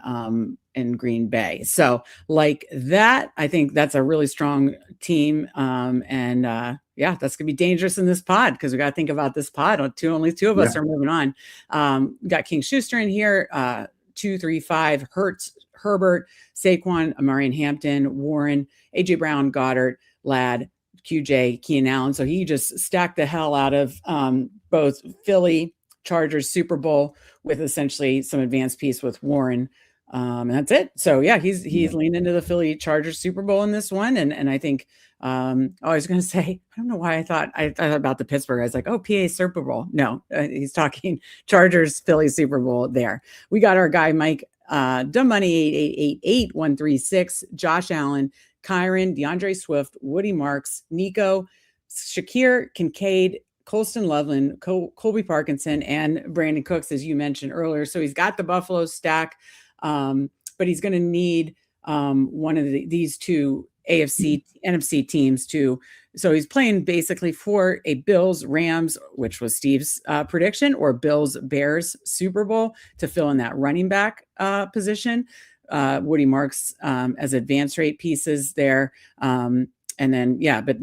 Green Bay. So like that, I think that's a really strong team. That's gonna be dangerous in this pod because we got to think about this pod. Only two of us are moving on. Got King Schuster in here, 2-3-5, Hurts, Herbert, Saquon, Amari and Hampton, Warren, AJ Brown, Goddard, Ladd, QJ, Keenan Allen. So he just stacked the hell out of both Philly, Chargers Super Bowl with essentially some advanced piece with Warren. And that's it. So he's leaned into the Philly Chargers Super Bowl in this one. And I think, I was going to say, I don't know why I thought about the Pittsburgh. I was like, PA Super Bowl. No, he's talking Chargers, Philly Super Bowl there. We got our guy, Mike, Dumb Money 8888136, Josh Allen, Kyron, DeAndre Swift, Woody Marks, Nico, Shakir, Kincaid, Colston Loveland, Colby Parkinson, and Brandon Cooks, as you mentioned earlier. So he's got the Buffalo stack, but he's going to need one of these 2 NFC teams too. So he's playing basically for a Bills Rams, which was Steve's prediction, or Bills Bears Super Bowl to fill in that running back position. Woody Marks as advance rate pieces there. And then, but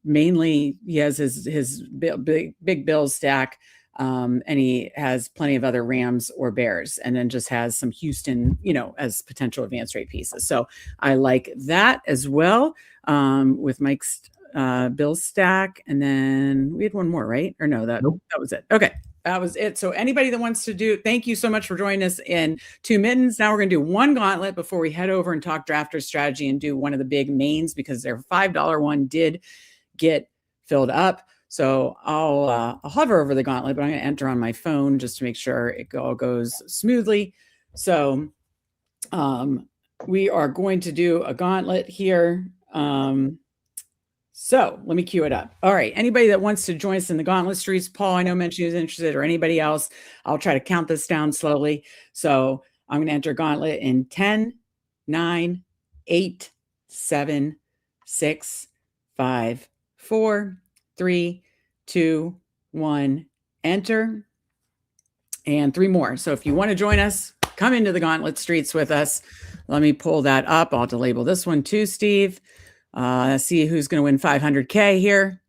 mainly he has his big Bills stack, and he has plenty of other Rams or Bears, and then just has some Houston, as potential advance rate pieces. So I like that as well with Mike's Bills stack. And then we had one more, right? Or no, that was it. Okay. That was it. So anybody that wants to thank you so much for joining us in 2 mittens. Now we're going to do one gauntlet before we head over and talk drafters strategy and do one of the big mains because their $5 one did get filled up. So I'll hover over the gauntlet, but I'm going to enter on my phone just to make sure it all goes smoothly. So we are going to do a gauntlet here. So let me cue it up. All right. Anybody that wants to join us in the gauntlet streets, Paul, I know mentioned is interested, or anybody else, I'll try to count this down slowly. So I'm going to enter gauntlet in 10, 9, 8, 7, 6, 5, 4, 3, 2, 1, enter. And 3 more. So if you want to join us, come into the gauntlet streets with us. Let me pull that up. I'll have to label this one too, Steve. See who's going to win 500K here.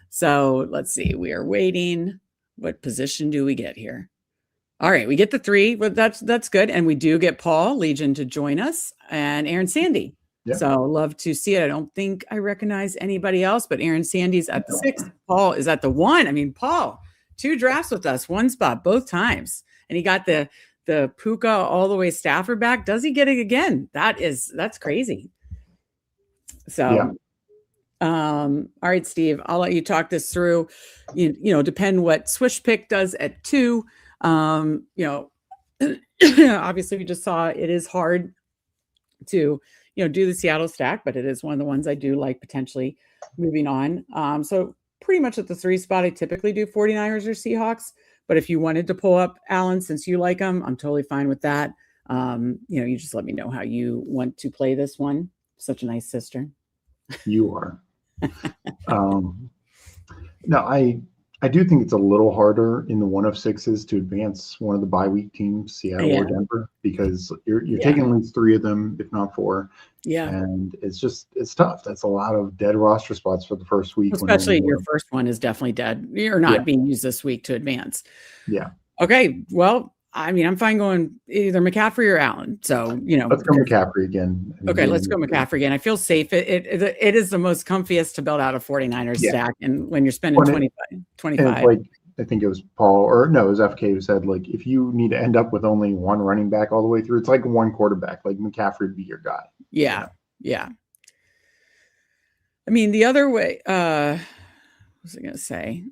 So let's see. We are waiting. What position do we get here? All right, we get the 3. But that's good. And we do get Paul Legion to join us and Aaron Sandy. Yeah. So love to see it. I don't think I recognize anybody else, but Aaron Sandy's at the 6. Paul is at the 1. I mean, Paul, 2 drafts with us, 1 spot both times, and he got the Puka all the way Stafford back. Does he get it again? That's crazy. So, all right, Steve, I'll let you talk this through. Depend what Swish Pick does at 2. Obviously we just saw it is hard to, do the Seattle stack, but it is one of the ones I do like potentially moving on. So pretty much at the 3 spot, I typically do 49ers or Seahawks. But if you wanted to pull up Allen, since you like them, I'm totally fine with that. You just let me know how you want to play this one. Such a nice sister. You are. No, I I do think it's a little harder in the 1 of 6s to advance one of the bye week teams, Seattle or Denver, because you're taking at least 3 of them, if not 4. Yeah. And it's tough. That's a lot of dead roster spots for the first week. Especially your first one is definitely dead. You're not being used this week to advance. Yeah. Okay. Well, I mean, I'm fine going either McCaffrey or Allen. So, let's go McCaffrey again. Okay, let's go McCaffrey again. I feel safe. It is the most comfiest to build out a 49ers stack. And when you're spending 25. Like, I think it was Paul, or no, it was FK who said, like, if you need to end up with only one running back all the way through, it's like one quarterback. Like, McCaffrey would be your guy. Yeah. Yeah. I mean, the other way, what was I going to say?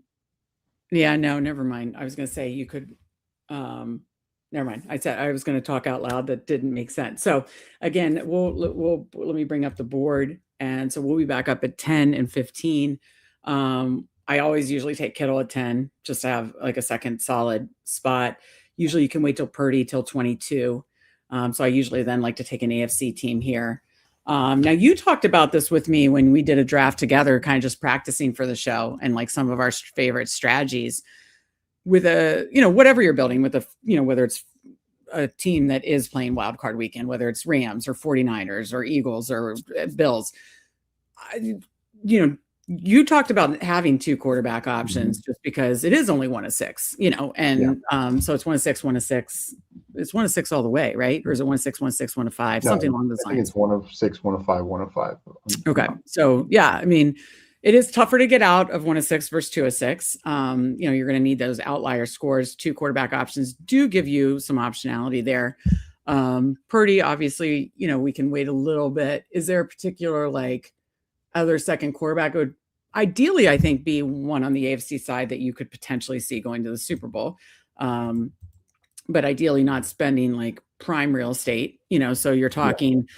Yeah, no, never mind. I was going to say you could, never mind. I said I was going to talk out loud. That didn't make sense. So again, we'll let me bring up the board. And so we'll be back up at 10 and 15. I always usually take Kittle at 10 just to have like a second solid spot. Usually you can wait till Purdy till 22. So I usually then like to take an AFC team here. Now you talked about this with me when we did a draft together, kind of just practicing for the show and like some of our favorite strategies with whatever you're building with whether it's a team that is playing wild card weekend, whether it's Rams or 49ers or Eagles or Bills. You talked about having 2 quarterback options just because it is only 1 of 6, and so it's 1 of 6, 1 of 6. It's 1 of 6 all the way, right? Or is it 1 of 6, 1 of 6, 1 of 5, something along those lines? I think it's 1 of 6, 1 of 5, 1 of 5. Okay. So yeah, I mean, it is tougher to get out of 1 of 6 versus 2 of 6. You're going to need those outlier scores. 2 quarterback options do give you some optionality there. Purdy, obviously, we can wait a little bit. Is there a particular other second quarterback would ideally, I think, be one on the AFC side that you could potentially see going to the Super Bowl? But ideally not spending prime real estate, so you're talking,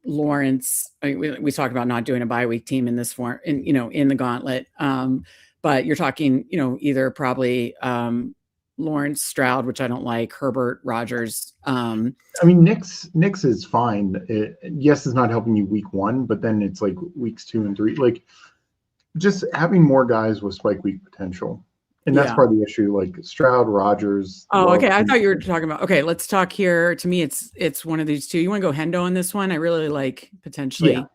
Lawrence, we talked about not doing a bye week team in this form, in the gauntlet. But you're talking, either probably Lawrence, Stroud, which I don't like, Herbert, Rodgers. I mean, Knicks is fine. Yes, it's not helping you week 1, but then it's like weeks 2 and 3. Just having more guys with spike week potential. And that's part of the issue, Stroud, Rodgers. Oh, okay. I thought you were talking about, okay, let's talk here. To me, it's one of these 2. You want to go Hendo on this one? I really like potentially.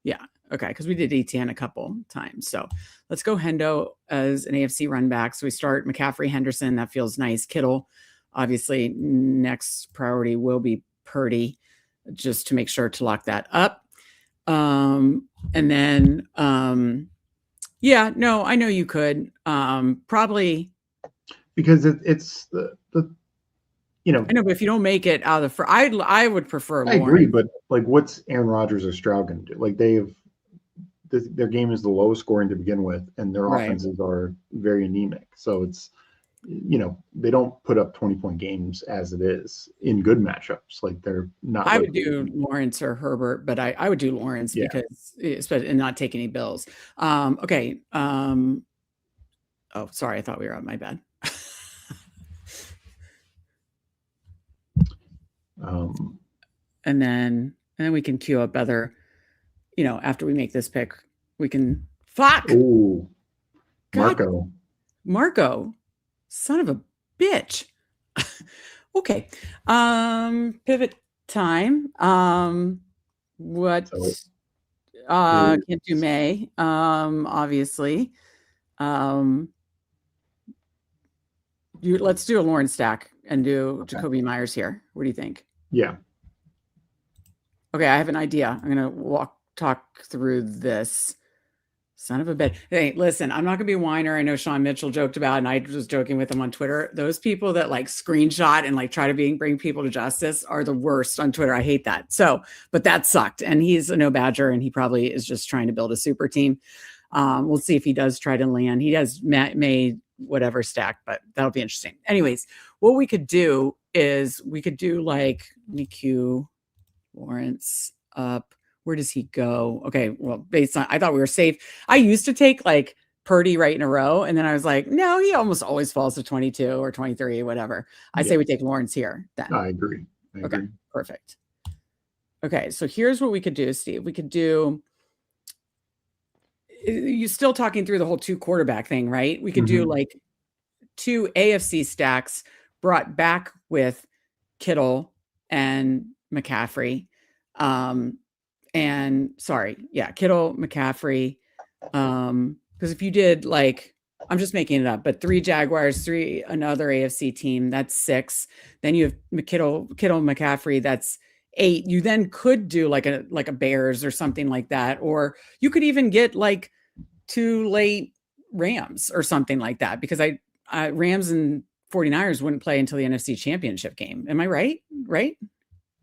Yeah. Okay. Because we did ETN a couple times. So let's go Hendo as an AFC run back. So we start McCaffrey, Henderson. That feels nice. Kittle, obviously, next priority will be Purdy, just to make sure to lock that up. And then, yeah, no, I know you could probably, because it's the I know, but if you don't make it out of the I would prefer. I agree, but what's Aaron Rodgers or Stroud going to do? They have their game is the lowest scoring to begin with, and their offenses are very anemic. So it's they don't put up 20-point games as it is in good matchups. They're not. I would do Lawrence or Herbert, but I would do Lawrence because especially and not take any Bills. Okay. Oh, sorry. I thought we were on my bad. And then we can queue up other, after we make this pick, we can Ooh, Marco, son of a bitch. Okay. Pivot time. What? Can't do May. Obviously. Let's do a Lawrence stack and do Jacoby Myers here. What do you think? Yeah. Okay, I have an idea. I'm gonna talk through this. Son of a bitch. Hey, listen, I'm not gonna be a whiner. I know Sean Mitchell joked about, and I was joking with him on Twitter. Those people that screenshot and try to bring people to justice are the worst on Twitter. I hate that. So, but that sucked. And he's a no badger, and he probably is just trying to build a super team. We'll see if he does try to land. He has made whatever stack, but that'll be interesting. Anyways, what we could do is let me queue Lawrence up. Where does he go? Okay, well, based on, I thought we were safe. I used to take Purdy right in a row, and then I was like, no, he almost always falls to 22 or 23, whatever. I say we take Lawrence here then. I agree. Okay, perfect. Okay, so here's what we could do, Steve. We could do, you're still talking through the whole 2 quarterback thing, right? We could do like 2 AFC stacks brought back with Kittle and McCaffrey. Kittle, McCaffrey. Because if you did like, I'm just making it up, but 3 Jaguars, 3 another AFC team, that's 6. Then you have Kittle, McCaffrey, that's 8. You then could do like a Bears or something like that, or you could even get like 2 late Rams or something like that, because Rams and 49ers wouldn't play until the NFC Championship game. Am I right? Right?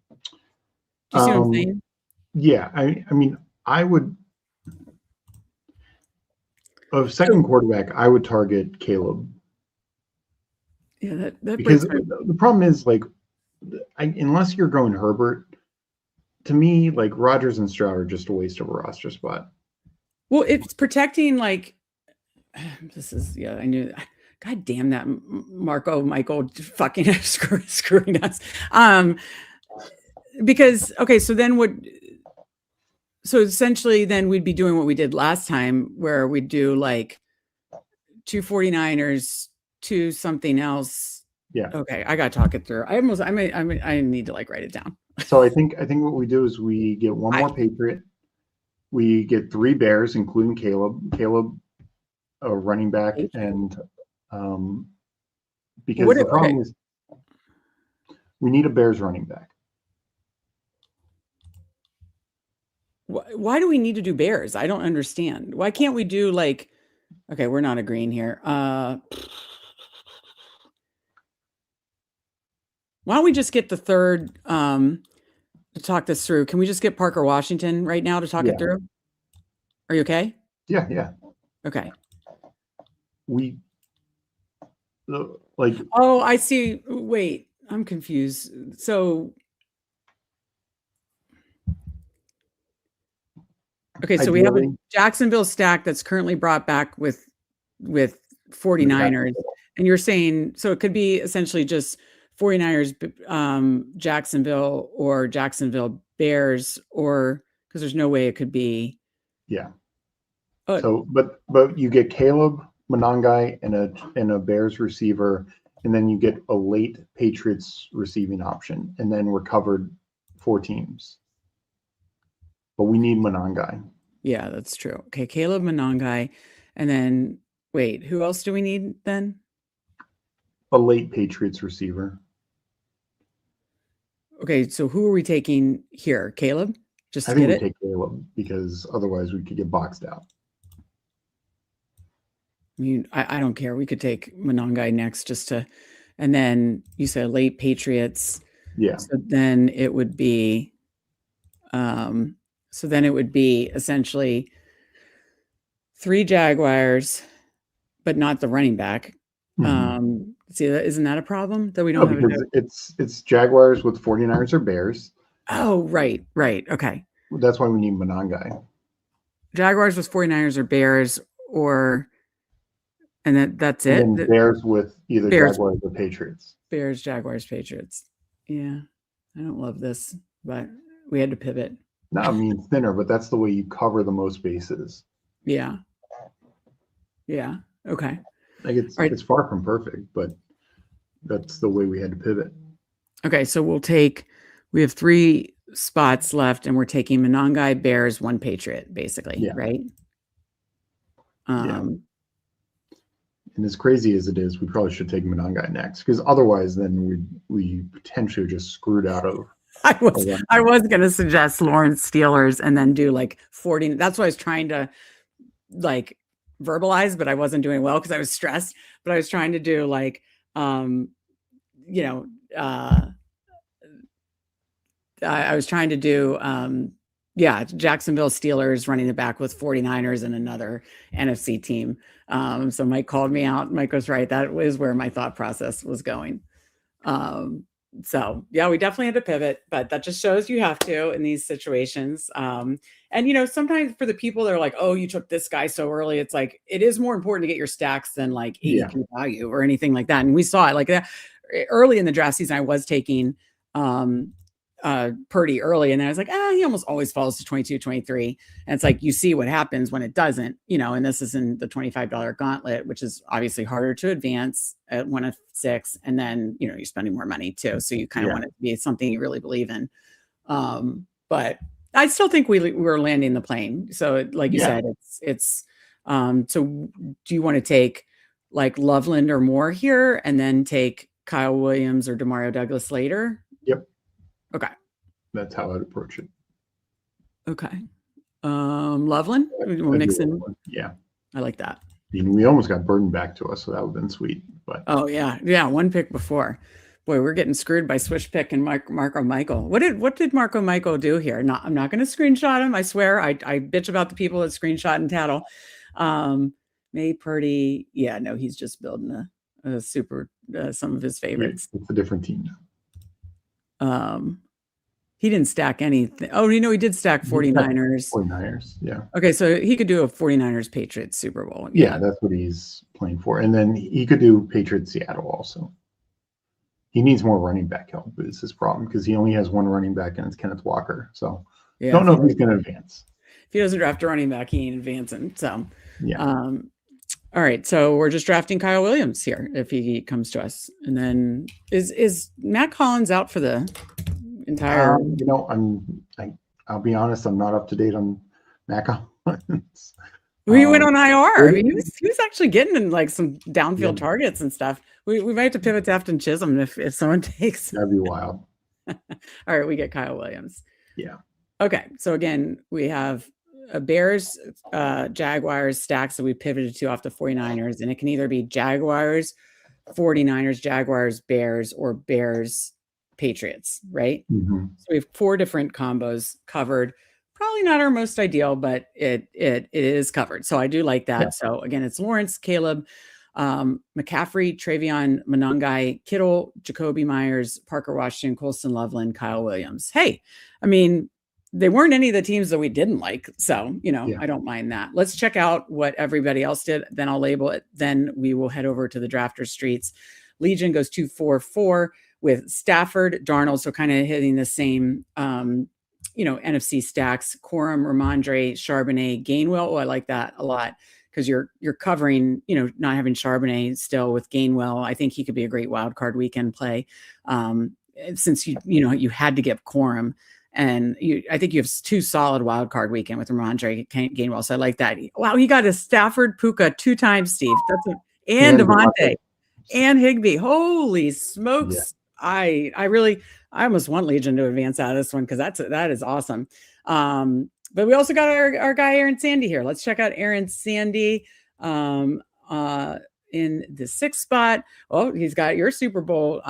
Do you see what I'm saying? Yeah, I mean, I would, of second quarterback, I would target Caleb. Yeah, that because the problem is, like, unless you're going Herbert, to me, like, Rodgers and Stroud are just a waste of a roster spot. Well, it's protecting, like, this is, yeah, I knew. God damn that Michael fucking screwing us. Because, okay, so essentially then we'd be doing what we did last time, where we'd do like 2 49ers, 2 something else. Yeah. Okay, I got to talk it through. I need to like write it down. So I think what we do is we get one more Patriot. We get 3 Bears, including Caleb, a running back, and because the problem is we need a Bears running back. Why do we need to do Bears? I don't understand. Why can't we do like, okay, we're not agreeing here. Why don't we just get the third to talk this through? Can we just get Parker Washington right now to talk it through? Are you okay? Yeah. Okay. Oh, I see. Wait, I'm confused. So, okay, so we have a Jacksonville stack that's currently brought back with 49ers, and you're saying, so it could be essentially just 49ers, Jacksonville, or Jacksonville Bears, or because there's no way it could be. Yeah. So, but you get Caleb, Monangai, and a Bears receiver, and then you get a late Patriots receiving option, and then we're covered 4 teams. But we need Monangai. Yeah, that's true. Okay, Caleb, Monangai, and then wait, who else do we need then? A late Patriots receiver. Okay, so who are we taking here? Caleb? I think we take Caleb, because otherwise we could get boxed out. I mean, I don't care. We could take Monangai next and then you said late Patriots. Yeah. So then it would be, essentially 3 Jaguars, but not the running back. Mm-hmm. See, isn't that a problem that we don't have? Because it's Jaguars with 49ers or Bears. Oh, right. Okay. That's why we need Monangai. Jaguars with 49ers or Bears, and that's it. And then Bears with either Jaguars or Patriots. Bears, Jaguars, Patriots. Yeah, I don't love this, but we had to pivot. No, I mean thinner, but that's the way you cover the most bases. Yeah. Okay. Like it's far from perfect, but that's the way we had to pivot. Okay, so we have 3 spots left, and we're taking Monangai, Bears, 1 Patriot, basically, right? And as crazy as it is, we probably should take Monangai next, because otherwise, then we potentially just screwed out of. I was going to suggest Lawrence Steelers and then do like 40. That's what I was trying to like verbalize, but I wasn't doing well because I was stressed. But I was trying to do like, I was trying to do, Jacksonville Steelers running it back with 49ers and another NFC team. So Mike called me out. Mike was right. That was where my thought process was going. So yeah, we definitely had to pivot, but that just shows you have to in these situations. And sometimes for the people that are like, oh, you took this guy so early, it's like, it is more important to get your stacks than like ADP value or anything like that. And we saw it like that early in the draft season. I was taking, Purdy early, and then I was like, he almost always falls to 22, 23. And it's like, you see what happens when it doesn't, and this is in the $25 gauntlet, which is obviously harder to advance at 1 of 6. And then, you're spending more money too. So you kind of want it to be something you really believe in. But I still think we're landing the plane. So like you said, it's so do you want to take like Loveland or Moore here and then take Kyle Williams or Demario Douglas later? Yep. Okay. That's how I'd approach it. Okay. Loveland? We'll mix in. Yeah. I like that. I mean, we almost got Burden back to us, so that would have been sweet. But yeah, one pick before. Boy, we're getting screwed by Swish Pick and Marco Michael. What did Marco Michael do here? I'm not going to screenshot him. I swear. I bitch about the people that screenshot and tattle. May Purdy. Yeah, no, he's just building a super some of his favorites. It's a different team now. He didn't stack anything. Oh, he did stack 49ers. 49ers, yeah. Okay, so he could do a 49ers Patriots Super Bowl. Yeah, that's what he's playing for. And then he could do Patriots Seattle also. He needs more running back help is his problem because he only has one running back and it's Kenneth Walker. So don't know if he's going to advance. If he doesn't draft a running back, he ain't advancing. So yeah. All right, so we're just drafting Kyle Williams here if he comes to us. And then is Matt Collins out for the entire? I'll be honest, I'm not up to date on Matt Collins. We went on IR. I mean, he was actually getting in like some downfield targets and stuff. We might have to pivot to Afton Chisholm if someone takes. That'd be wild. All right, we get Kyle Williams. Yeah. Okay, so again, we have a Bears, Jaguars stack, so we pivoted to off the 49ers, and it can either be Jaguars, 49ers, Jaguars, Bears, or Bears, Patriots, right? Mm-hmm. So we have 4 different combos covered. Probably not our most ideal, but it is covered. So I do like that. Yeah. So again, it's Lawrence, Caleb, McCaffrey, Travion, Monangai, Kittle, Jacoby Myers, Parker Washington, Colston Loveland, Kyle Williams. Hey, I mean, they weren't any of the teams that we didn't like. So, I don't mind that. Let's check out what everybody else did. Then I'll label it. Then we will head over to the Drafter Streets. Legion goes 2-4-4 with Stafford, Darnold. So kind of hitting the same, NFC stacks, Corum, Ramondre, Charbonnet, Gainwell. Oh, I like that a lot because you're covering, not having Charbonnet still with Gainwell. I think he could be a great wild card weekend play. Since you had to get Corum, and I think you have 2 solid wild card weekend with Ramondre Gainwell. So I like that. Wow, he got a Stafford Puka 2 times, Steve. And Devontae and Higbee. Holy smokes. Yeah. I almost want Legion to advance out of this one because that is awesome. But we also got our guy Aaron Sandy here. Let's check out Aaron Sandy in the 6th spot. Oh, he's got your Super Bowl,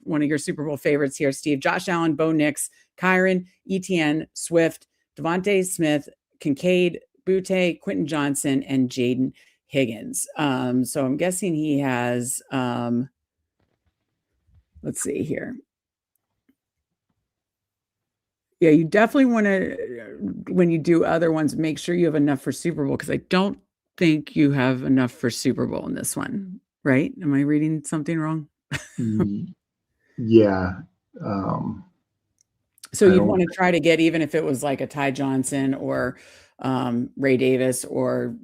one of your Super Bowl favorites here, Steve. Josh Allen, Bo Nix, Kyron, Etienne, Swift, Devontae Smith, Kincaid, Butte, Quentin Johnson, and Jaden Higgins. So I'm guessing he has, let's see here. Yeah, you definitely want to, when you do other ones, make sure you have enough for Super Bowl, because I don't think you have enough for Super Bowl in this one, right? Am I reading something wrong? Yeah. So you'd want to try to get, even if it was like a Ty Johnson or Ray Davis or,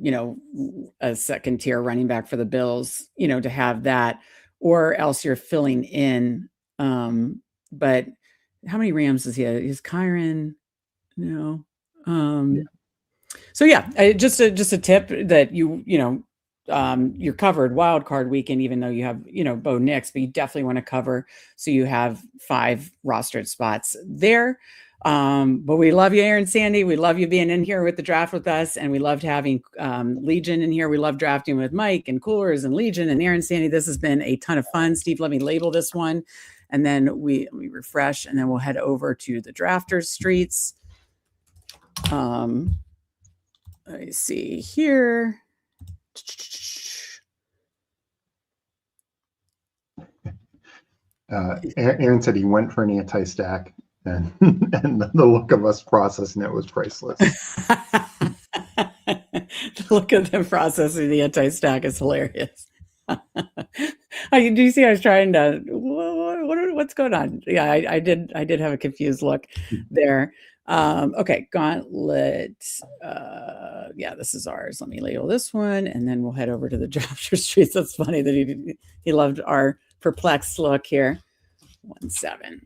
a second tier running back for the Bills, to have that, or else you're filling in. But how many Rams does he have? Is Kyron? No. So yeah, just a tip that you're covered wild card weekend, even though you have, Bo Nix, but you definitely want to cover. So you have 5 rostered spots there. But we love you, Aaron Sandy. We love you being in here with the draft with us. And we loved having Legion in here. We love drafting with Mike and Coolers and Legion and Aaron Sandy. This has been a ton of fun. Steve, let me label this one. And then we refresh, and then we'll head over to the Drafters Streets. Let me see here. Aaron said he went for an anti-stack, and the look of us processing it was priceless. The look of them processing the anti-stack is hilarious. Do you see? I was trying to. what's going on? Yeah, I did have a confused look there. Okay, Gauntlet. Yeah, this is ours. Let me label this one, and then we'll head over to the Drafter Streets. That's funny that he loved our perplexed look here. 1-7.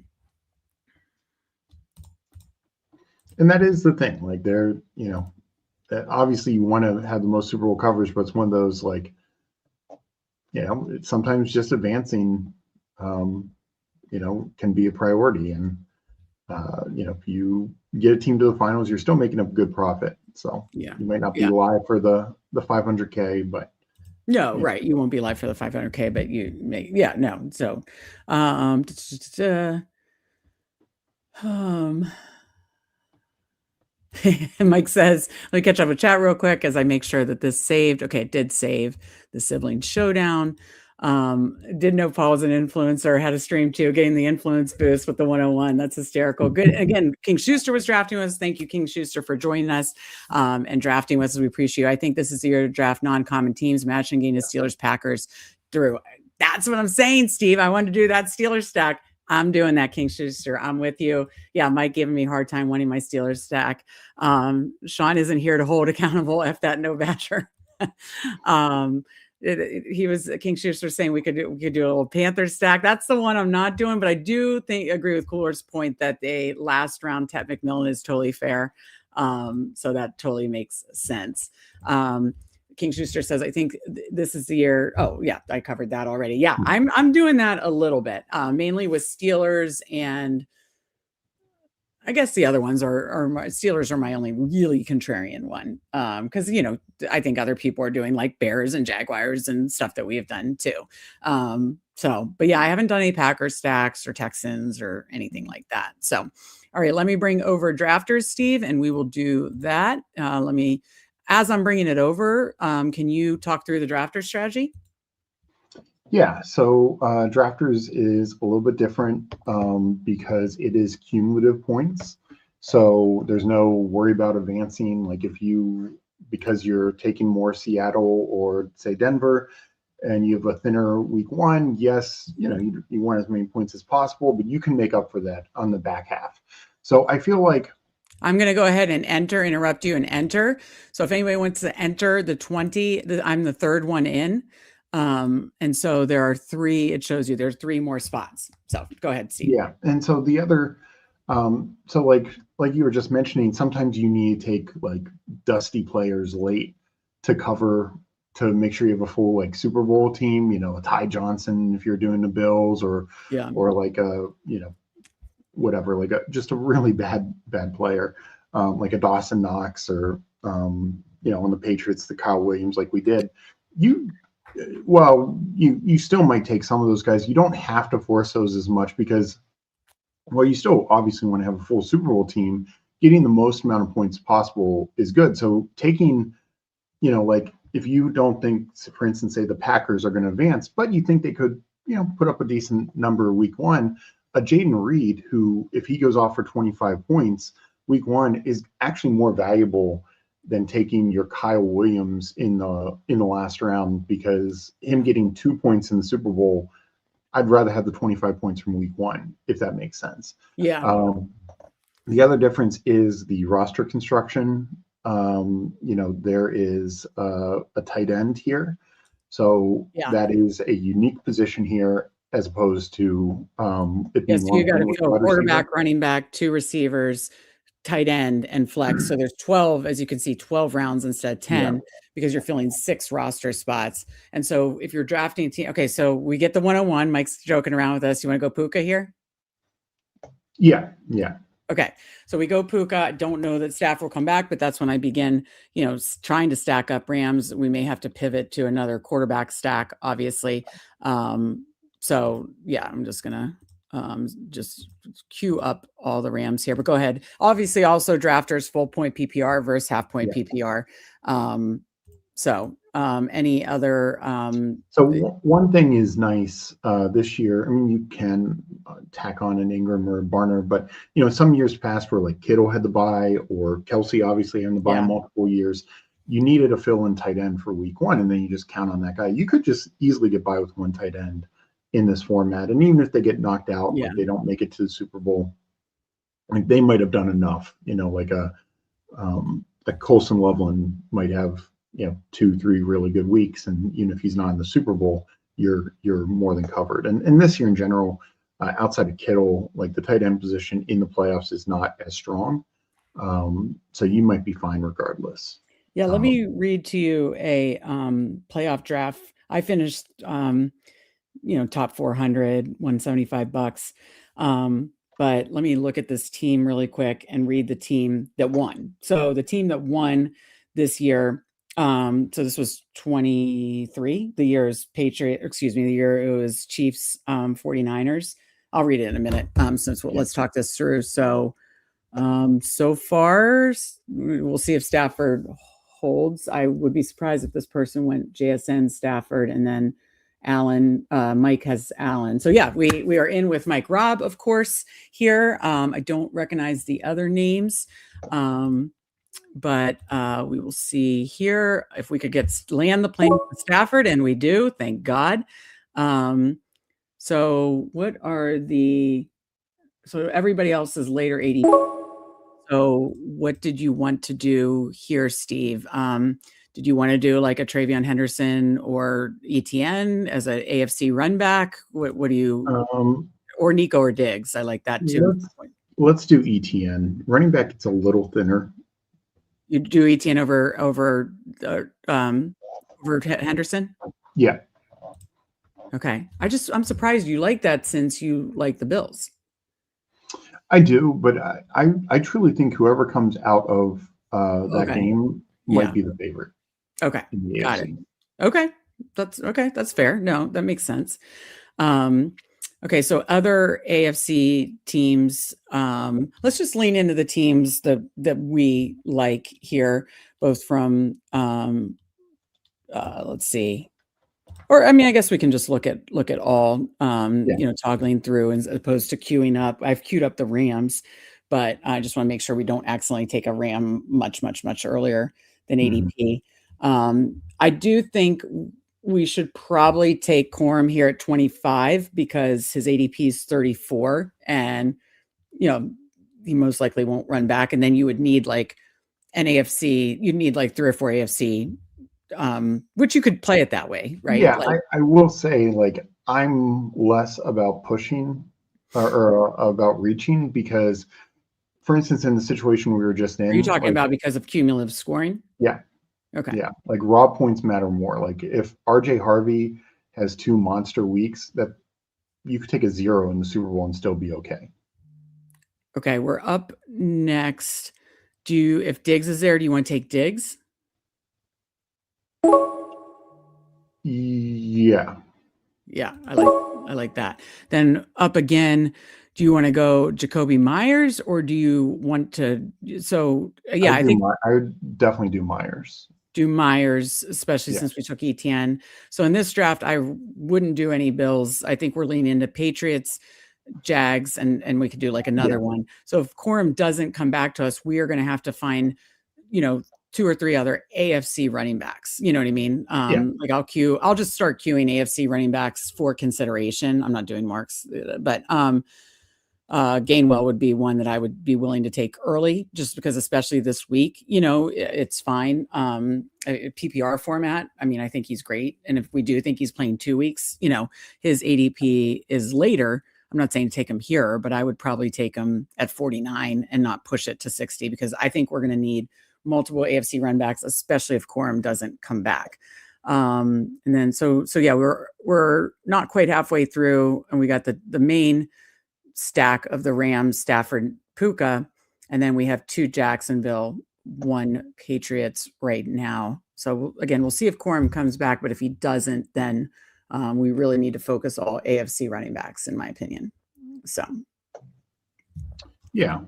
And that is the thing. Like they're, obviously you want to have the most Super Bowl coverage, but it's one of those like, sometimes just advancing, can be a priority. And, if you get a team to the finals, you're still making a good profit. So you might not be live for the 500K, but. No, right. You won't be live for the 500K, but you may, no. So, Mike says, let me catch up with chat real quick as I make sure that this saved. Okay, it did save the Sibling Showdown. Didn't know Paul was an influencer, had a stream too, getting the influence boost with the 101. That's hysterical. Good. Again, King Schuster was drafting us. Thank you, King Schuster, for joining us and drafting us. We appreciate you. I think this is the year to draft non-common teams, matching game to Steelers Packers through. That's what I'm saying, Steve. I wanted to do that Steelers stack. I'm doing that, King Schuster. I'm with you. Yeah, Mike giving me a hard time winning my Steelers stack. Sean isn't here to hold accountable. F that no badger. He was King Schuster saying we could do a little Panthers stack. That's the one I'm not doing, but I do agree with Cooler's point that a last round Ted McMillan is totally fair. So that totally makes sense. King Schuster says, I think this is the year. Oh yeah, I covered that already. Yeah, I'm doing that a little bit, mainly with Steelers, and I guess the other ones are Steelers are my only really contrarian one. Because I think other people are doing like Bears and Jaguars and stuff that we have done too. But yeah, I haven't done any Packers stacks or Texans or anything like that. So, all right, let me bring over drafters, Steve, and we will do that. As I'm bringing it over, can you talk through the drafter strategy? Yeah, so drafters is a little bit different because it is cumulative points. So there's no worry about advancing. Like because you're taking more Seattle or say Denver, and you have a thinner week one, yes, you want as many points as possible, but you can make up for that on the back half. So I feel like I'm going to go ahead and interrupt you and enter. So if anybody wants to enter the 20, I'm the third one in. And so there are 3, it shows you there's 3 more spots. So go ahead, Steve. Yeah. And so the other, so like you were just mentioning, sometimes you need to take like dusty players late to cover, to make sure you have a full like Super Bowl team, a Ty Johnson, if you're doing the Bills or like whatever, like just a really bad player, like a Dawson Knox or, on the Patriots, the Kyle Williams, like we did. You still might take some of those guys. You don't have to force those as much because, you still obviously want to have a full Super Bowl team. Getting the most amount of points possible is good. So taking, like if you don't think, for instance, say the Packers are going to advance, but you think they could, put up a decent number week one, a Jaden Reed, who, if he goes off for 25 points, week one is actually more valuable than taking your Kyle Williams in the last round, because him getting 2 points in the Super Bowl, I'd rather have the 25 points from week one, if that makes sense. Yeah. The other difference is the roster construction. There is a tight end here. So that is a unique position here, as opposed to it being you got to go quarterback, running back, 2 receivers, tight end, and flex. So there's 12, as you can see, 12 rounds instead of 10, because you're filling 6 roster spots. And so if you're drafting a team, okay, so we get the 101. Mike's joking around with us. You want to go Puka here? Yeah. Okay, so we go Puka. I don't know that staff will come back, but that's when I begin, trying to stack up Rams. We may have to pivot to another quarterback stack, obviously. So yeah, I'm just gonna just queue up all the Rams here. But go ahead. Obviously, also drafters full point PPR versus half point PPR. Any other? So one thing is nice this year. I mean, you can tack on an Ingram or a Barner, but some years past where like Kittle had the bye, or Kelsey obviously had the bye multiple years, you needed a fill-in tight end for week one, and then you just count on that guy. You could just easily get by with one tight end in this format. And even if they get knocked out, like they don't make it to the Super Bowl, like they might have done enough, like Colson Loveland might have, 2-3 really good weeks. And even if he's not in the Super Bowl, you're more than covered. And this year in general, outside of Kittle, like the tight end position in the playoffs is not as strong. So you might be fine regardless. Yeah, let me read to you a playoff draft. I finished, top 400, $175. But let me look at this team really quick and read the team that won. So the team that won this year, so this was 23. The year is the year it was Chiefs, 49ers. I'll read it in a minute. Let's talk this through. So far, we'll see if Stafford holds. I would be surprised if this person went JSN Stafford and then Allen. Mike has Allen. So yeah, we are in with Mike. Rob, of course, here. I don't recognize the other names, but we will see here if we could land the plane with Stafford, and we do, thank God. So everybody else is later 80. So what did you want to do here, Steve? Did you want to do like a Travion Henderson or ETN as an AFC run back? What do you, or Nico or Diggs? I like that too. Let's do ETN. Running back, it's a little thinner. You do ETN over Henderson? Yeah. Okay. I'm surprised you like that since you like the Bills. I do, but I truly think whoever comes out of that game might be the favorite. Okay. Got it. Okay. That's fair. No, that makes sense. Okay. So other AFC teams, let's just lean into the teams that we like here, both from, let's see. Or, I mean, I guess we can just look at all, toggling through as opposed to queuing up. I've queued up the Rams, but I just want to make sure we don't accidentally take a Ram much, much, much earlier than ADP. I do think we should probably take Corum here at 25 because his ADP is 34 and, he most likely won't run back. And then you would need like an AFC, you'd need like 3 or 4 AFC, which you could play it that way, right? Yeah, I will say, like, I'm less about pushing or about reaching because, for instance, in the situation we were just in. Are you talking about because of cumulative scoring? Yeah. Okay. Yeah, like raw points matter more. Like if RJ Harvey has 2 monster weeks, that you could take a 0 in the Super Bowl and still be okay. Okay, we're up next. If Diggs is there, do you want to take Diggs? Yeah. Yeah, I like that. Then up again, do you want to go Jacoby Myers or do you want to? So yeah, I think I would definitely do Myers. Do Myers, especially since we took ETN. So in this draft, I wouldn't do any Bills. I think we're leaning into Patriots, Jags, and we could do like another one. So if Corum doesn't come back to us, we are going to have to find, 2 or 3 other AFC running backs. You know what I mean? Like I'll just start queuing AFC running backs for consideration. I'm not doing marks, but Gainwell would be one that I would be willing to take early just because, especially this week, it's fine. PPR format. I mean, I think he's great. And if we do think he's playing 2 weeks, his ADP is later. I'm not saying take him here, but I would probably take him at 49 and not push it to 60 because I think we're going to need multiple AFC run backs, especially if Corum doesn't come back. And then, so yeah, we're not quite halfway through and we got the main stack of the Rams, Stafford, Puka, and then we have 2 Jacksonville, 1 Patriots right now. So again, we'll see if Corum comes back, but if he doesn't, then we really need to focus all AFC running backs, in my opinion. So yeah.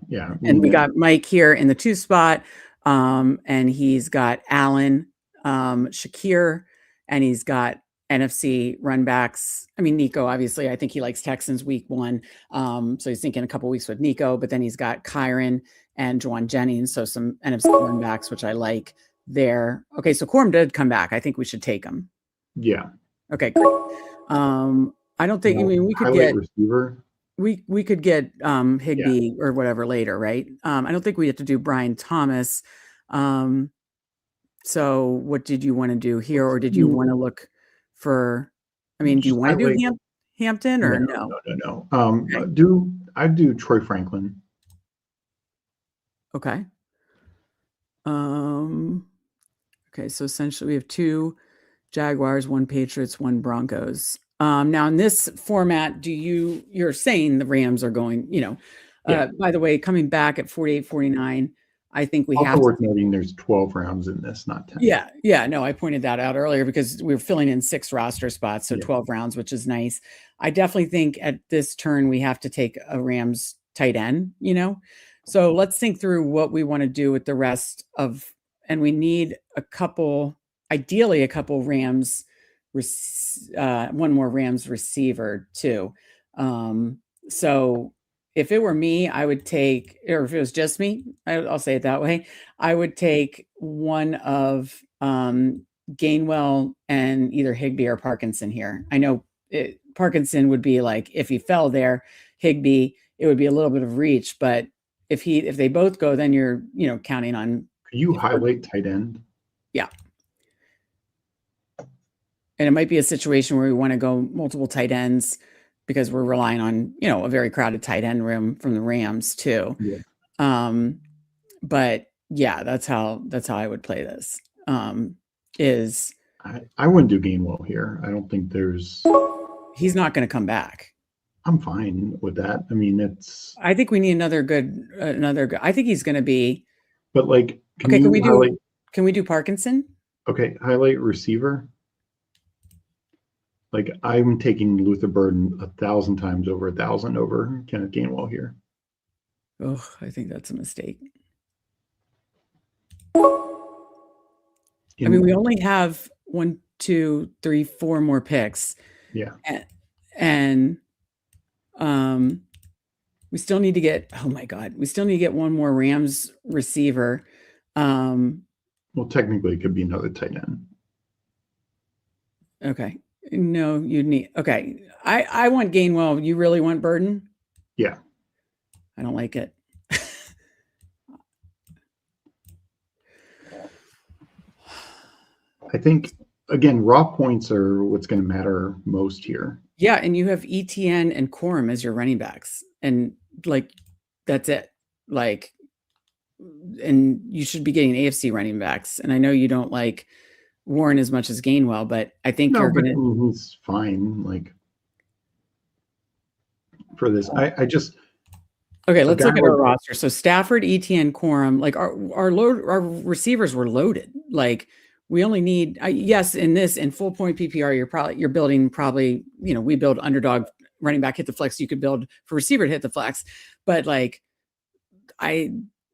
And we got Mike here in the 2 spot. And he's got Allen, Shakir, and he's got NFC run backs. I mean, Nico, obviously, I think he likes Texans week 1. So he's thinking a couple weeks with Nico, but then he's got Kyron and Juwan Jennings. So some NFC run backs, which I like there. Okay. So Corum did come back. I think we should take him. Yeah. Okay, great. I don't think. I mean, we could highlight get receiver. we could get Higbee or whatever later, right? I don't think we have to do Brian Thomas. So what did you want to do here, or did you want to look for? I mean, do you want to do Hampton or no? No. Okay. I'd do Troy Franklin. Okay. Okay, so essentially we have 2 Jaguars, 1 Patriots, 1 Broncos. Now in this format, you're saying the Rams are going, by the way, coming back at 48-49, I think we have worth noting there's 12 rounds in this, not 10. Yeah. No, I pointed that out earlier because we were filling in 6 roster spots, so 12 rounds, which is nice. I definitely think at this turn we have to take a Rams tight end, So let's think through what we want to do with the rest of, and we need ideally a couple Rams, 1 more Rams receiver too. So if it were me, I would take, or if it was just me, I'll say it that way, I would take one of Gainwell and either Higbee or Parkinson here. I know Parkinson would be like, if he fell there, Higbee, it would be a little bit of reach, but if they both go, then you're, counting on. Could you highlight tight end? Yeah. And it might be a situation where we want to go multiple tight ends because we're relying on, a very crowded tight end room from the Rams too. Yeah. But yeah, that's how I would play this. I wouldn't do Gainwell here. I don't think he's not going to come back. I'm fine with that. I mean, I think we need another good. I think he's going to be. But like, can we do Parkinson? Okay, highlight receiver. Like, I'm taking Luther Burden 1,000 times over 1,000 over Kenneth Gainwell here. Oh, I think that's a mistake. I mean, we only have 1, 2, 3, 4 more picks. Yeah. And we still need to get, oh my God, we still need to get 1 more Rams receiver. Well, technically it could be another tight end. Okay. No, you'd need, okay. I want Gainwell. You really want Burden? Yeah. I don't like it. I think, again, raw points are what's going to matter most here. Yeah, and you have ETN and Corum as your running backs. And, like, that's it. Like, and you should be getting AFC running backs. And I know you don't like Warren as much as Gainwell, but I think you're going to... He's fine, like, for this. I just... Okay, let's look at our roster. So Stafford, ETN, Corum, like our receivers were loaded. Like, we only need, yes, in full point PPR, you're building probably, we build underdog running back hit the flex. You could build for receiver to hit the flex, but like we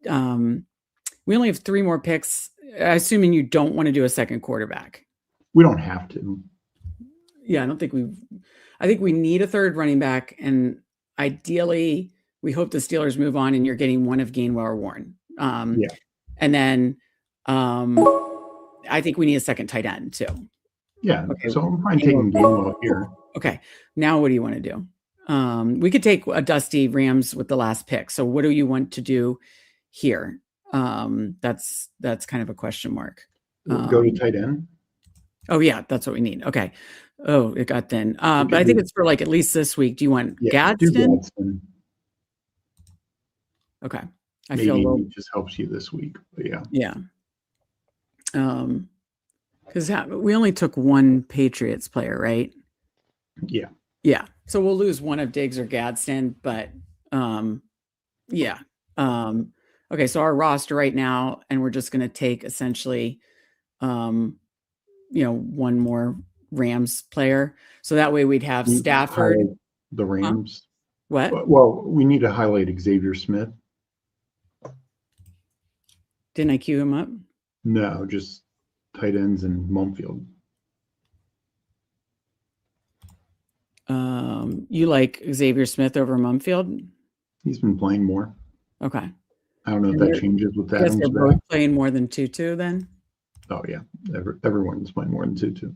only have 3 more picks, assuming you don't want to do a second quarterback. We don't have to. Yeah, I think we need a third running back, and ideally we hope the Steelers move on and you're getting one of Gainwell or Warren. Yeah. And then I think we need a second tight end too. Yeah. Okay. So I'm fine taking Gainwell here. Okay. Now what do you want to do? We could take a dusty Rams with the last pick. So what do you want to do here? That's kind of a question mark. Go to tight end. Oh yeah, that's what we need. Okay. Oh, it got thin. But I think it's for like at least this week. Do you want Gadsden? Okay. I feel it just helps you this week. But yeah. Yeah. Because we only took 1 Patriots player, right? Yeah. Yeah. So we'll lose one of Diggs or Gadsden, but yeah. Okay, so our roster right now, and we're just going to take essentially, 1 more Rams player. So that way we'd have Stafford. The Rams. What? Well, we need to highlight Xavier Smith. Didn't I cue him up? No, just tight ends and Mumfield. You like Xavier Smith over Mumfield? He's been playing more. Okay. I don't know if that changes with that. I guess they're both playing more than 2-2 then? Oh, yeah. Everyone's playing more than 2-2.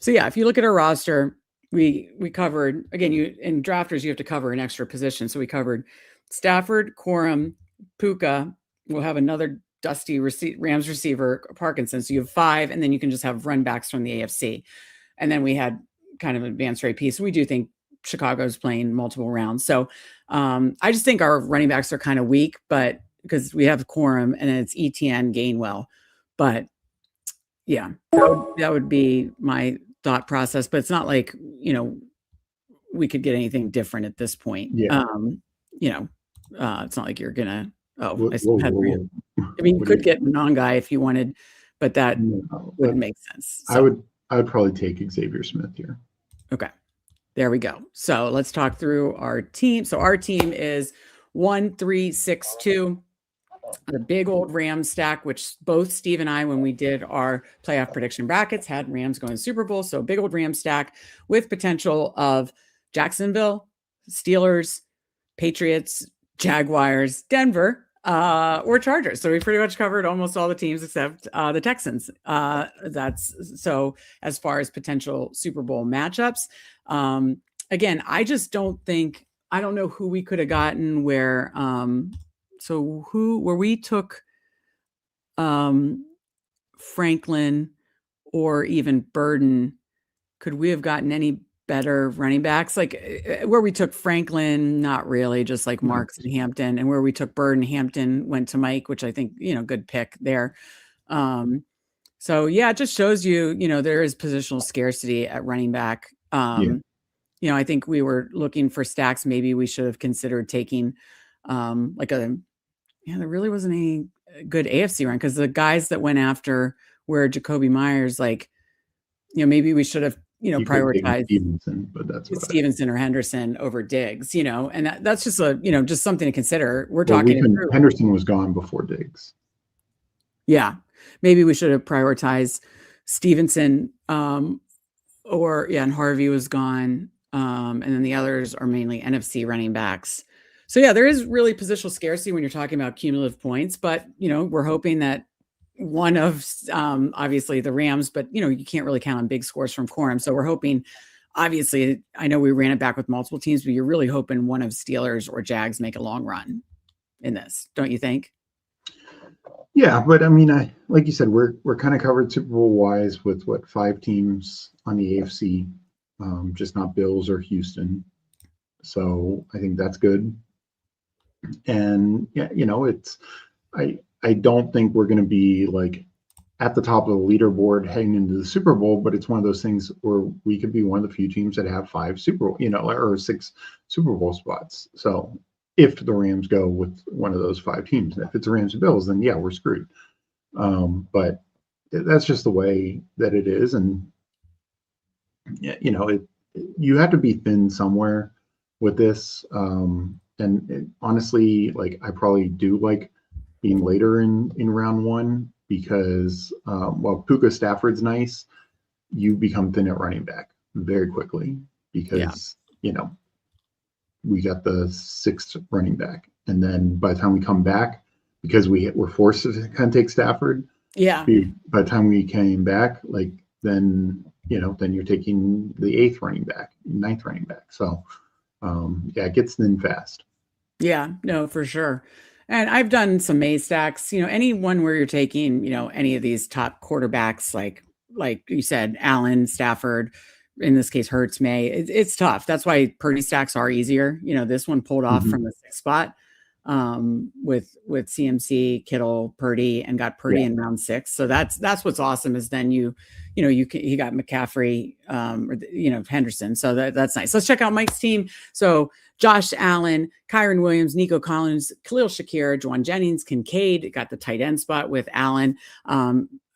So yeah, if you look at our roster, we covered, again, you in drafters, you have to cover an extra position. So we covered Stafford, Corum, Puka. We'll have another dusty Rams receiver, Parkinson. So you have 5, and then you can just have run backs from the AFC. And then we had kind of an advanced rate piece. We do think Chicago's playing multiple rounds. So I just think our running backs are kind of weak, but because we have Corum and then it's ETN Gainwell. But yeah, that would be my thought process. But it's not like, we could get anything different at this point. Yeah. It's not like you're gonna. Whoa. I mean, you could get non-guy if you wanted, but that wouldn't make sense. So. I would probably take Xavier Smith here. Okay, there we go. So let's talk through our team. So our team is 1-3-6-2. The big old Rams stack, which both Steve and I, when we did our playoff prediction brackets, had Rams going to Super Bowl. So big old Rams stack with potential of Jacksonville, Steelers, Patriots, Jaguars, Denver, or Chargers. So we pretty much covered almost all the teams except the Texans. That's so as far as potential Super Bowl matchups. Again, I just don't think, I don't know who we could have gotten where, where we took Franklin or even Burden, could we have gotten any better running backs? Like where we took Franklin, not really, just like Marks and Hampton, and where we took Burden, Hampton went to Mike, which I think, good pick there. So yeah, it just shows you, there is positional scarcity at running back. I think we were looking for stacks. Maybe we should have considered taking there really wasn't any good AFC run because the guys that went after were Jacoby Myers, maybe we should have, prioritized Stevenson, but that's Stevenson or Henderson over Diggs, and that's just just something to consider. We're talking Henderson was gone before Diggs. Yeah. Maybe we should have prioritized Stevenson, and Harvey was gone. And then the others are mainly NFC running backs. So yeah, there is really positional scarcity when you're talking about cumulative points, but we're hoping that one of obviously the Rams, but you can't really count on big scores from Corum. So we're hoping, obviously, I know we ran it back with multiple teams, but you're really hoping one of Steelers or Jags make a long run in this, don't you think? Yeah, but I mean, like you said, we're kind of covered Super Bowl wise with 5 teams on the AFC, just not Bills or Houston. So I think that's good. And yeah, I don't think we're going to be like at the top of the leaderboard heading into the Super Bowl, but it's one of those things where we could be one of the few teams that have 5 Super Bowl, or 6 Super Bowl spots. So if the Rams go with one of those 5 teams, if it's the Rams and Bills, then yeah, we're screwed. But that's just the way that it is. And you have to be thin somewhere with this. Honestly, I probably do like being later in round 1 because while Puka Stafford's nice, you become thin at running back very quickly because we got the 6th running back, and then by the time we come back, because we're forced to kind of take Stafford. Yeah. By the time we came back, then you're taking the 8th running back, 9th running back. So it gets thin fast. Yeah, no, for sure. And I've done some maze stacks, any one where you're taking, any of these top quarterbacks, like you said, Allen, Stafford, in this case, Hurts, May. It's tough. That's why Purdy stacks are easier. This one pulled off from the 6th spot with CMC, Kittle, Purdy, and got Purdy in round 6. So that's what's awesome is then he got McCaffrey, Henderson. So that's nice. Let's check out Mike's team. So Josh Allen, Kyron Williams, Nico Collins, Khalil Shakir, Juwan Jennings, Kincaid got the tight end spot with Allen,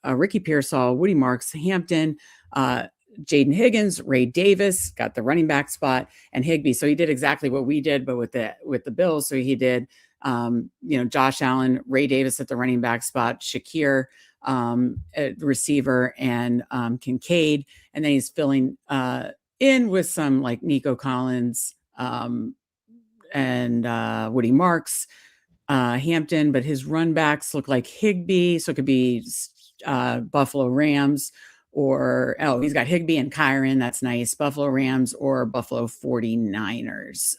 Ricky Pearsall, Woody Marks, Hampton, Jaden Higgins, Ray Davis got the running back spot, and Higbee. So he did exactly what we did, but with the Bills. So he did, Josh Allen, Ray Davis at the running back spot, Shakir at the receiver, and Kincaid, and then he's filling in with some like Nico Collins and Woody Marks, Hampton, but his run backs look like Higbee, so it could be Buffalo Rams or, oh, he's got Higbee and Kyron. That's nice. Buffalo Rams or Buffalo 49ers.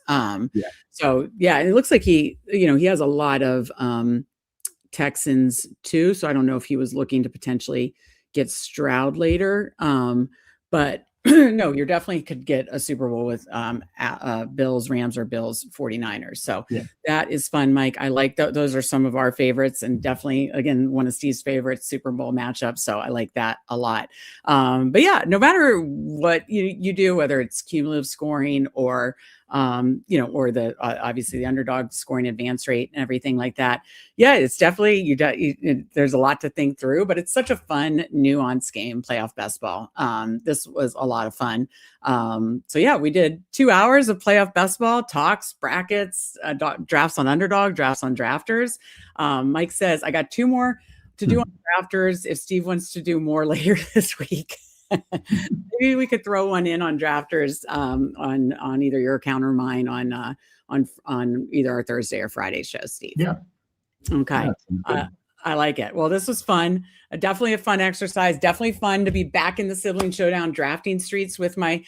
So yeah, it looks like he has a lot of Texans too. So I don't know if he was looking to potentially get Stroud later. But no, you definitely could get a Super Bowl with Bills, Rams, or Bills 49ers. So that is fun, Mike. I like those are some of our favorites, and definitely, again, one of Steve's favorite Super Bowl matchups. So I like that a lot. But yeah, no matter what you do, whether it's cumulative scoring or or the obviously the underdog scoring advance rate and everything like that. Yeah, it's definitely there's a lot to think through, but it's such a fun, nuanced game, playoff best ball. This was a lot of fun. So yeah, we did 2 hours of playoff best ball talks, brackets, drafts on Underdog, drafts on Drafters. Mike says I got 2 more to do on Drafters if Steve wants to do more later this week. Maybe we could throw one in on Drafters on either your account or mine on either our Thursday or Friday show, Steve. Yeah. Okay. Yeah, I like it. Well, this was fun. Definitely a fun exercise. Definitely fun to be back in the Sibling Showdown drafting streets with my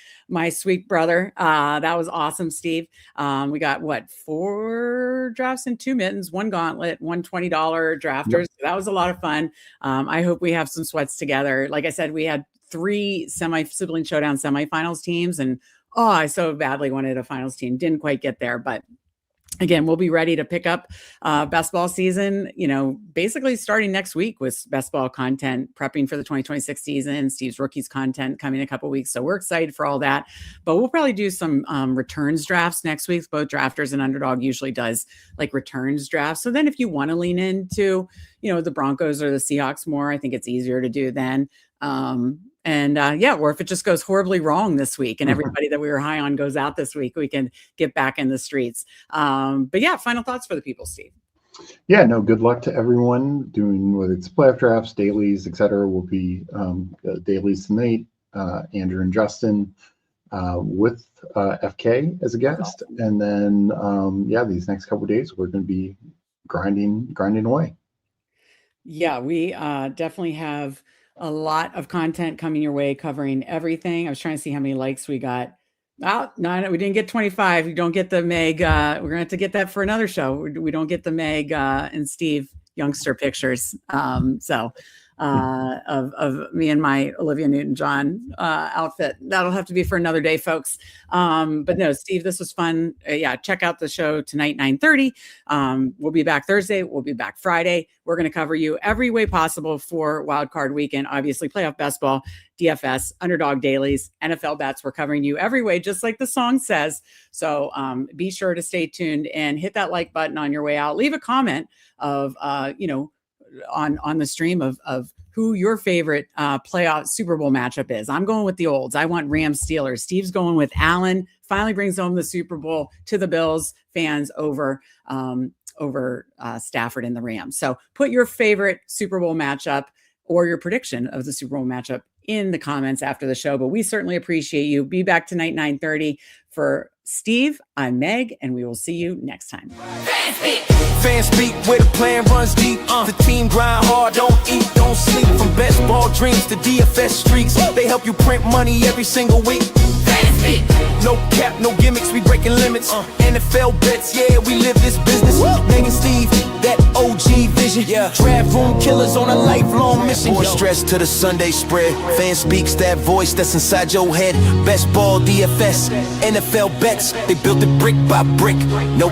sweet brother. That was awesome, Steve. We got 4 drafts and 2 mittens, 1 gauntlet, $1 $20 drafters. Yep. So that was a lot of fun. I hope we have some sweats together. Like I said, we had 3 Sibling Showdown semifinals teams, and I so badly wanted a finals team. Didn't quite get there, but again, we'll be ready to pick up best ball season, basically starting next week with best ball content, prepping for the 2026 season, Steve's rookies content coming in a couple of weeks. So we're excited for all that, but we'll probably do some returns drafts next week. Both Drafters and Underdog usually does like returns drafts. So then if you want to lean into, the Broncos or the Seahawks more, I think it's easier to do then. Or if it just goes horribly wrong this week and everybody that we were high on goes out this week, we can get back in the streets. But yeah, final thoughts for the people, Steve. Yeah, no, good luck to everyone doing whether it's playoff drafts, dailies, etc. Will be dailies tonight. Andrew and Justin with FK as a guest, and then these next couple of days we're going to be grinding away. Yeah, we definitely have a lot of content coming your way, covering everything. I was trying to see how many likes we got. Oh, no, we didn't get 25. We don't get the Meg. We're going to have to get that for another show. We don't get the Meg and Steve youngster pictures. Of me and my Olivia Newton-John outfit. That'll have to be for another day, folks. But no, Steve, this was fun. Check out the show tonight, 9:30. We'll be back Thursday. We'll be back Friday. We're going to cover you every way possible for Wild Card Weekend. Obviously, playoff best ball, DFS, Underdog Dailies, NFL bets. We're covering you every way, just like the song says. So be sure to stay tuned and hit that like button on your way out. Leave a comment of on the stream of who your favorite playoff Super Bowl matchup is. I'm going with the olds. I want Rams Steelers. Steve's going with Allen. Finally brings home the Super Bowl to the Bills fans over Stafford and the Rams. So put your favorite Super Bowl matchup or your prediction of the Super Bowl matchup in the comments after the show. But we certainly appreciate you. Be back tonight, 9:30. For Steve, I'm Meg, and we will see you next time. Fanspeak, where the plan runs deep. The team grind hard, don't eat, don't sleep. From best ball dreams to DFS streaks, they help you print money every single week. No cap, no gimmicks, we breaking limits. NFL bets, yeah, we live this business. Meg and Steve, that OG vision. Draft room killers on a lifelong mission. More stress to the Sunday spread. Fan speaks that voice that's inside your head. Best ball, DFS, NFL bets, they built it brick by brick. No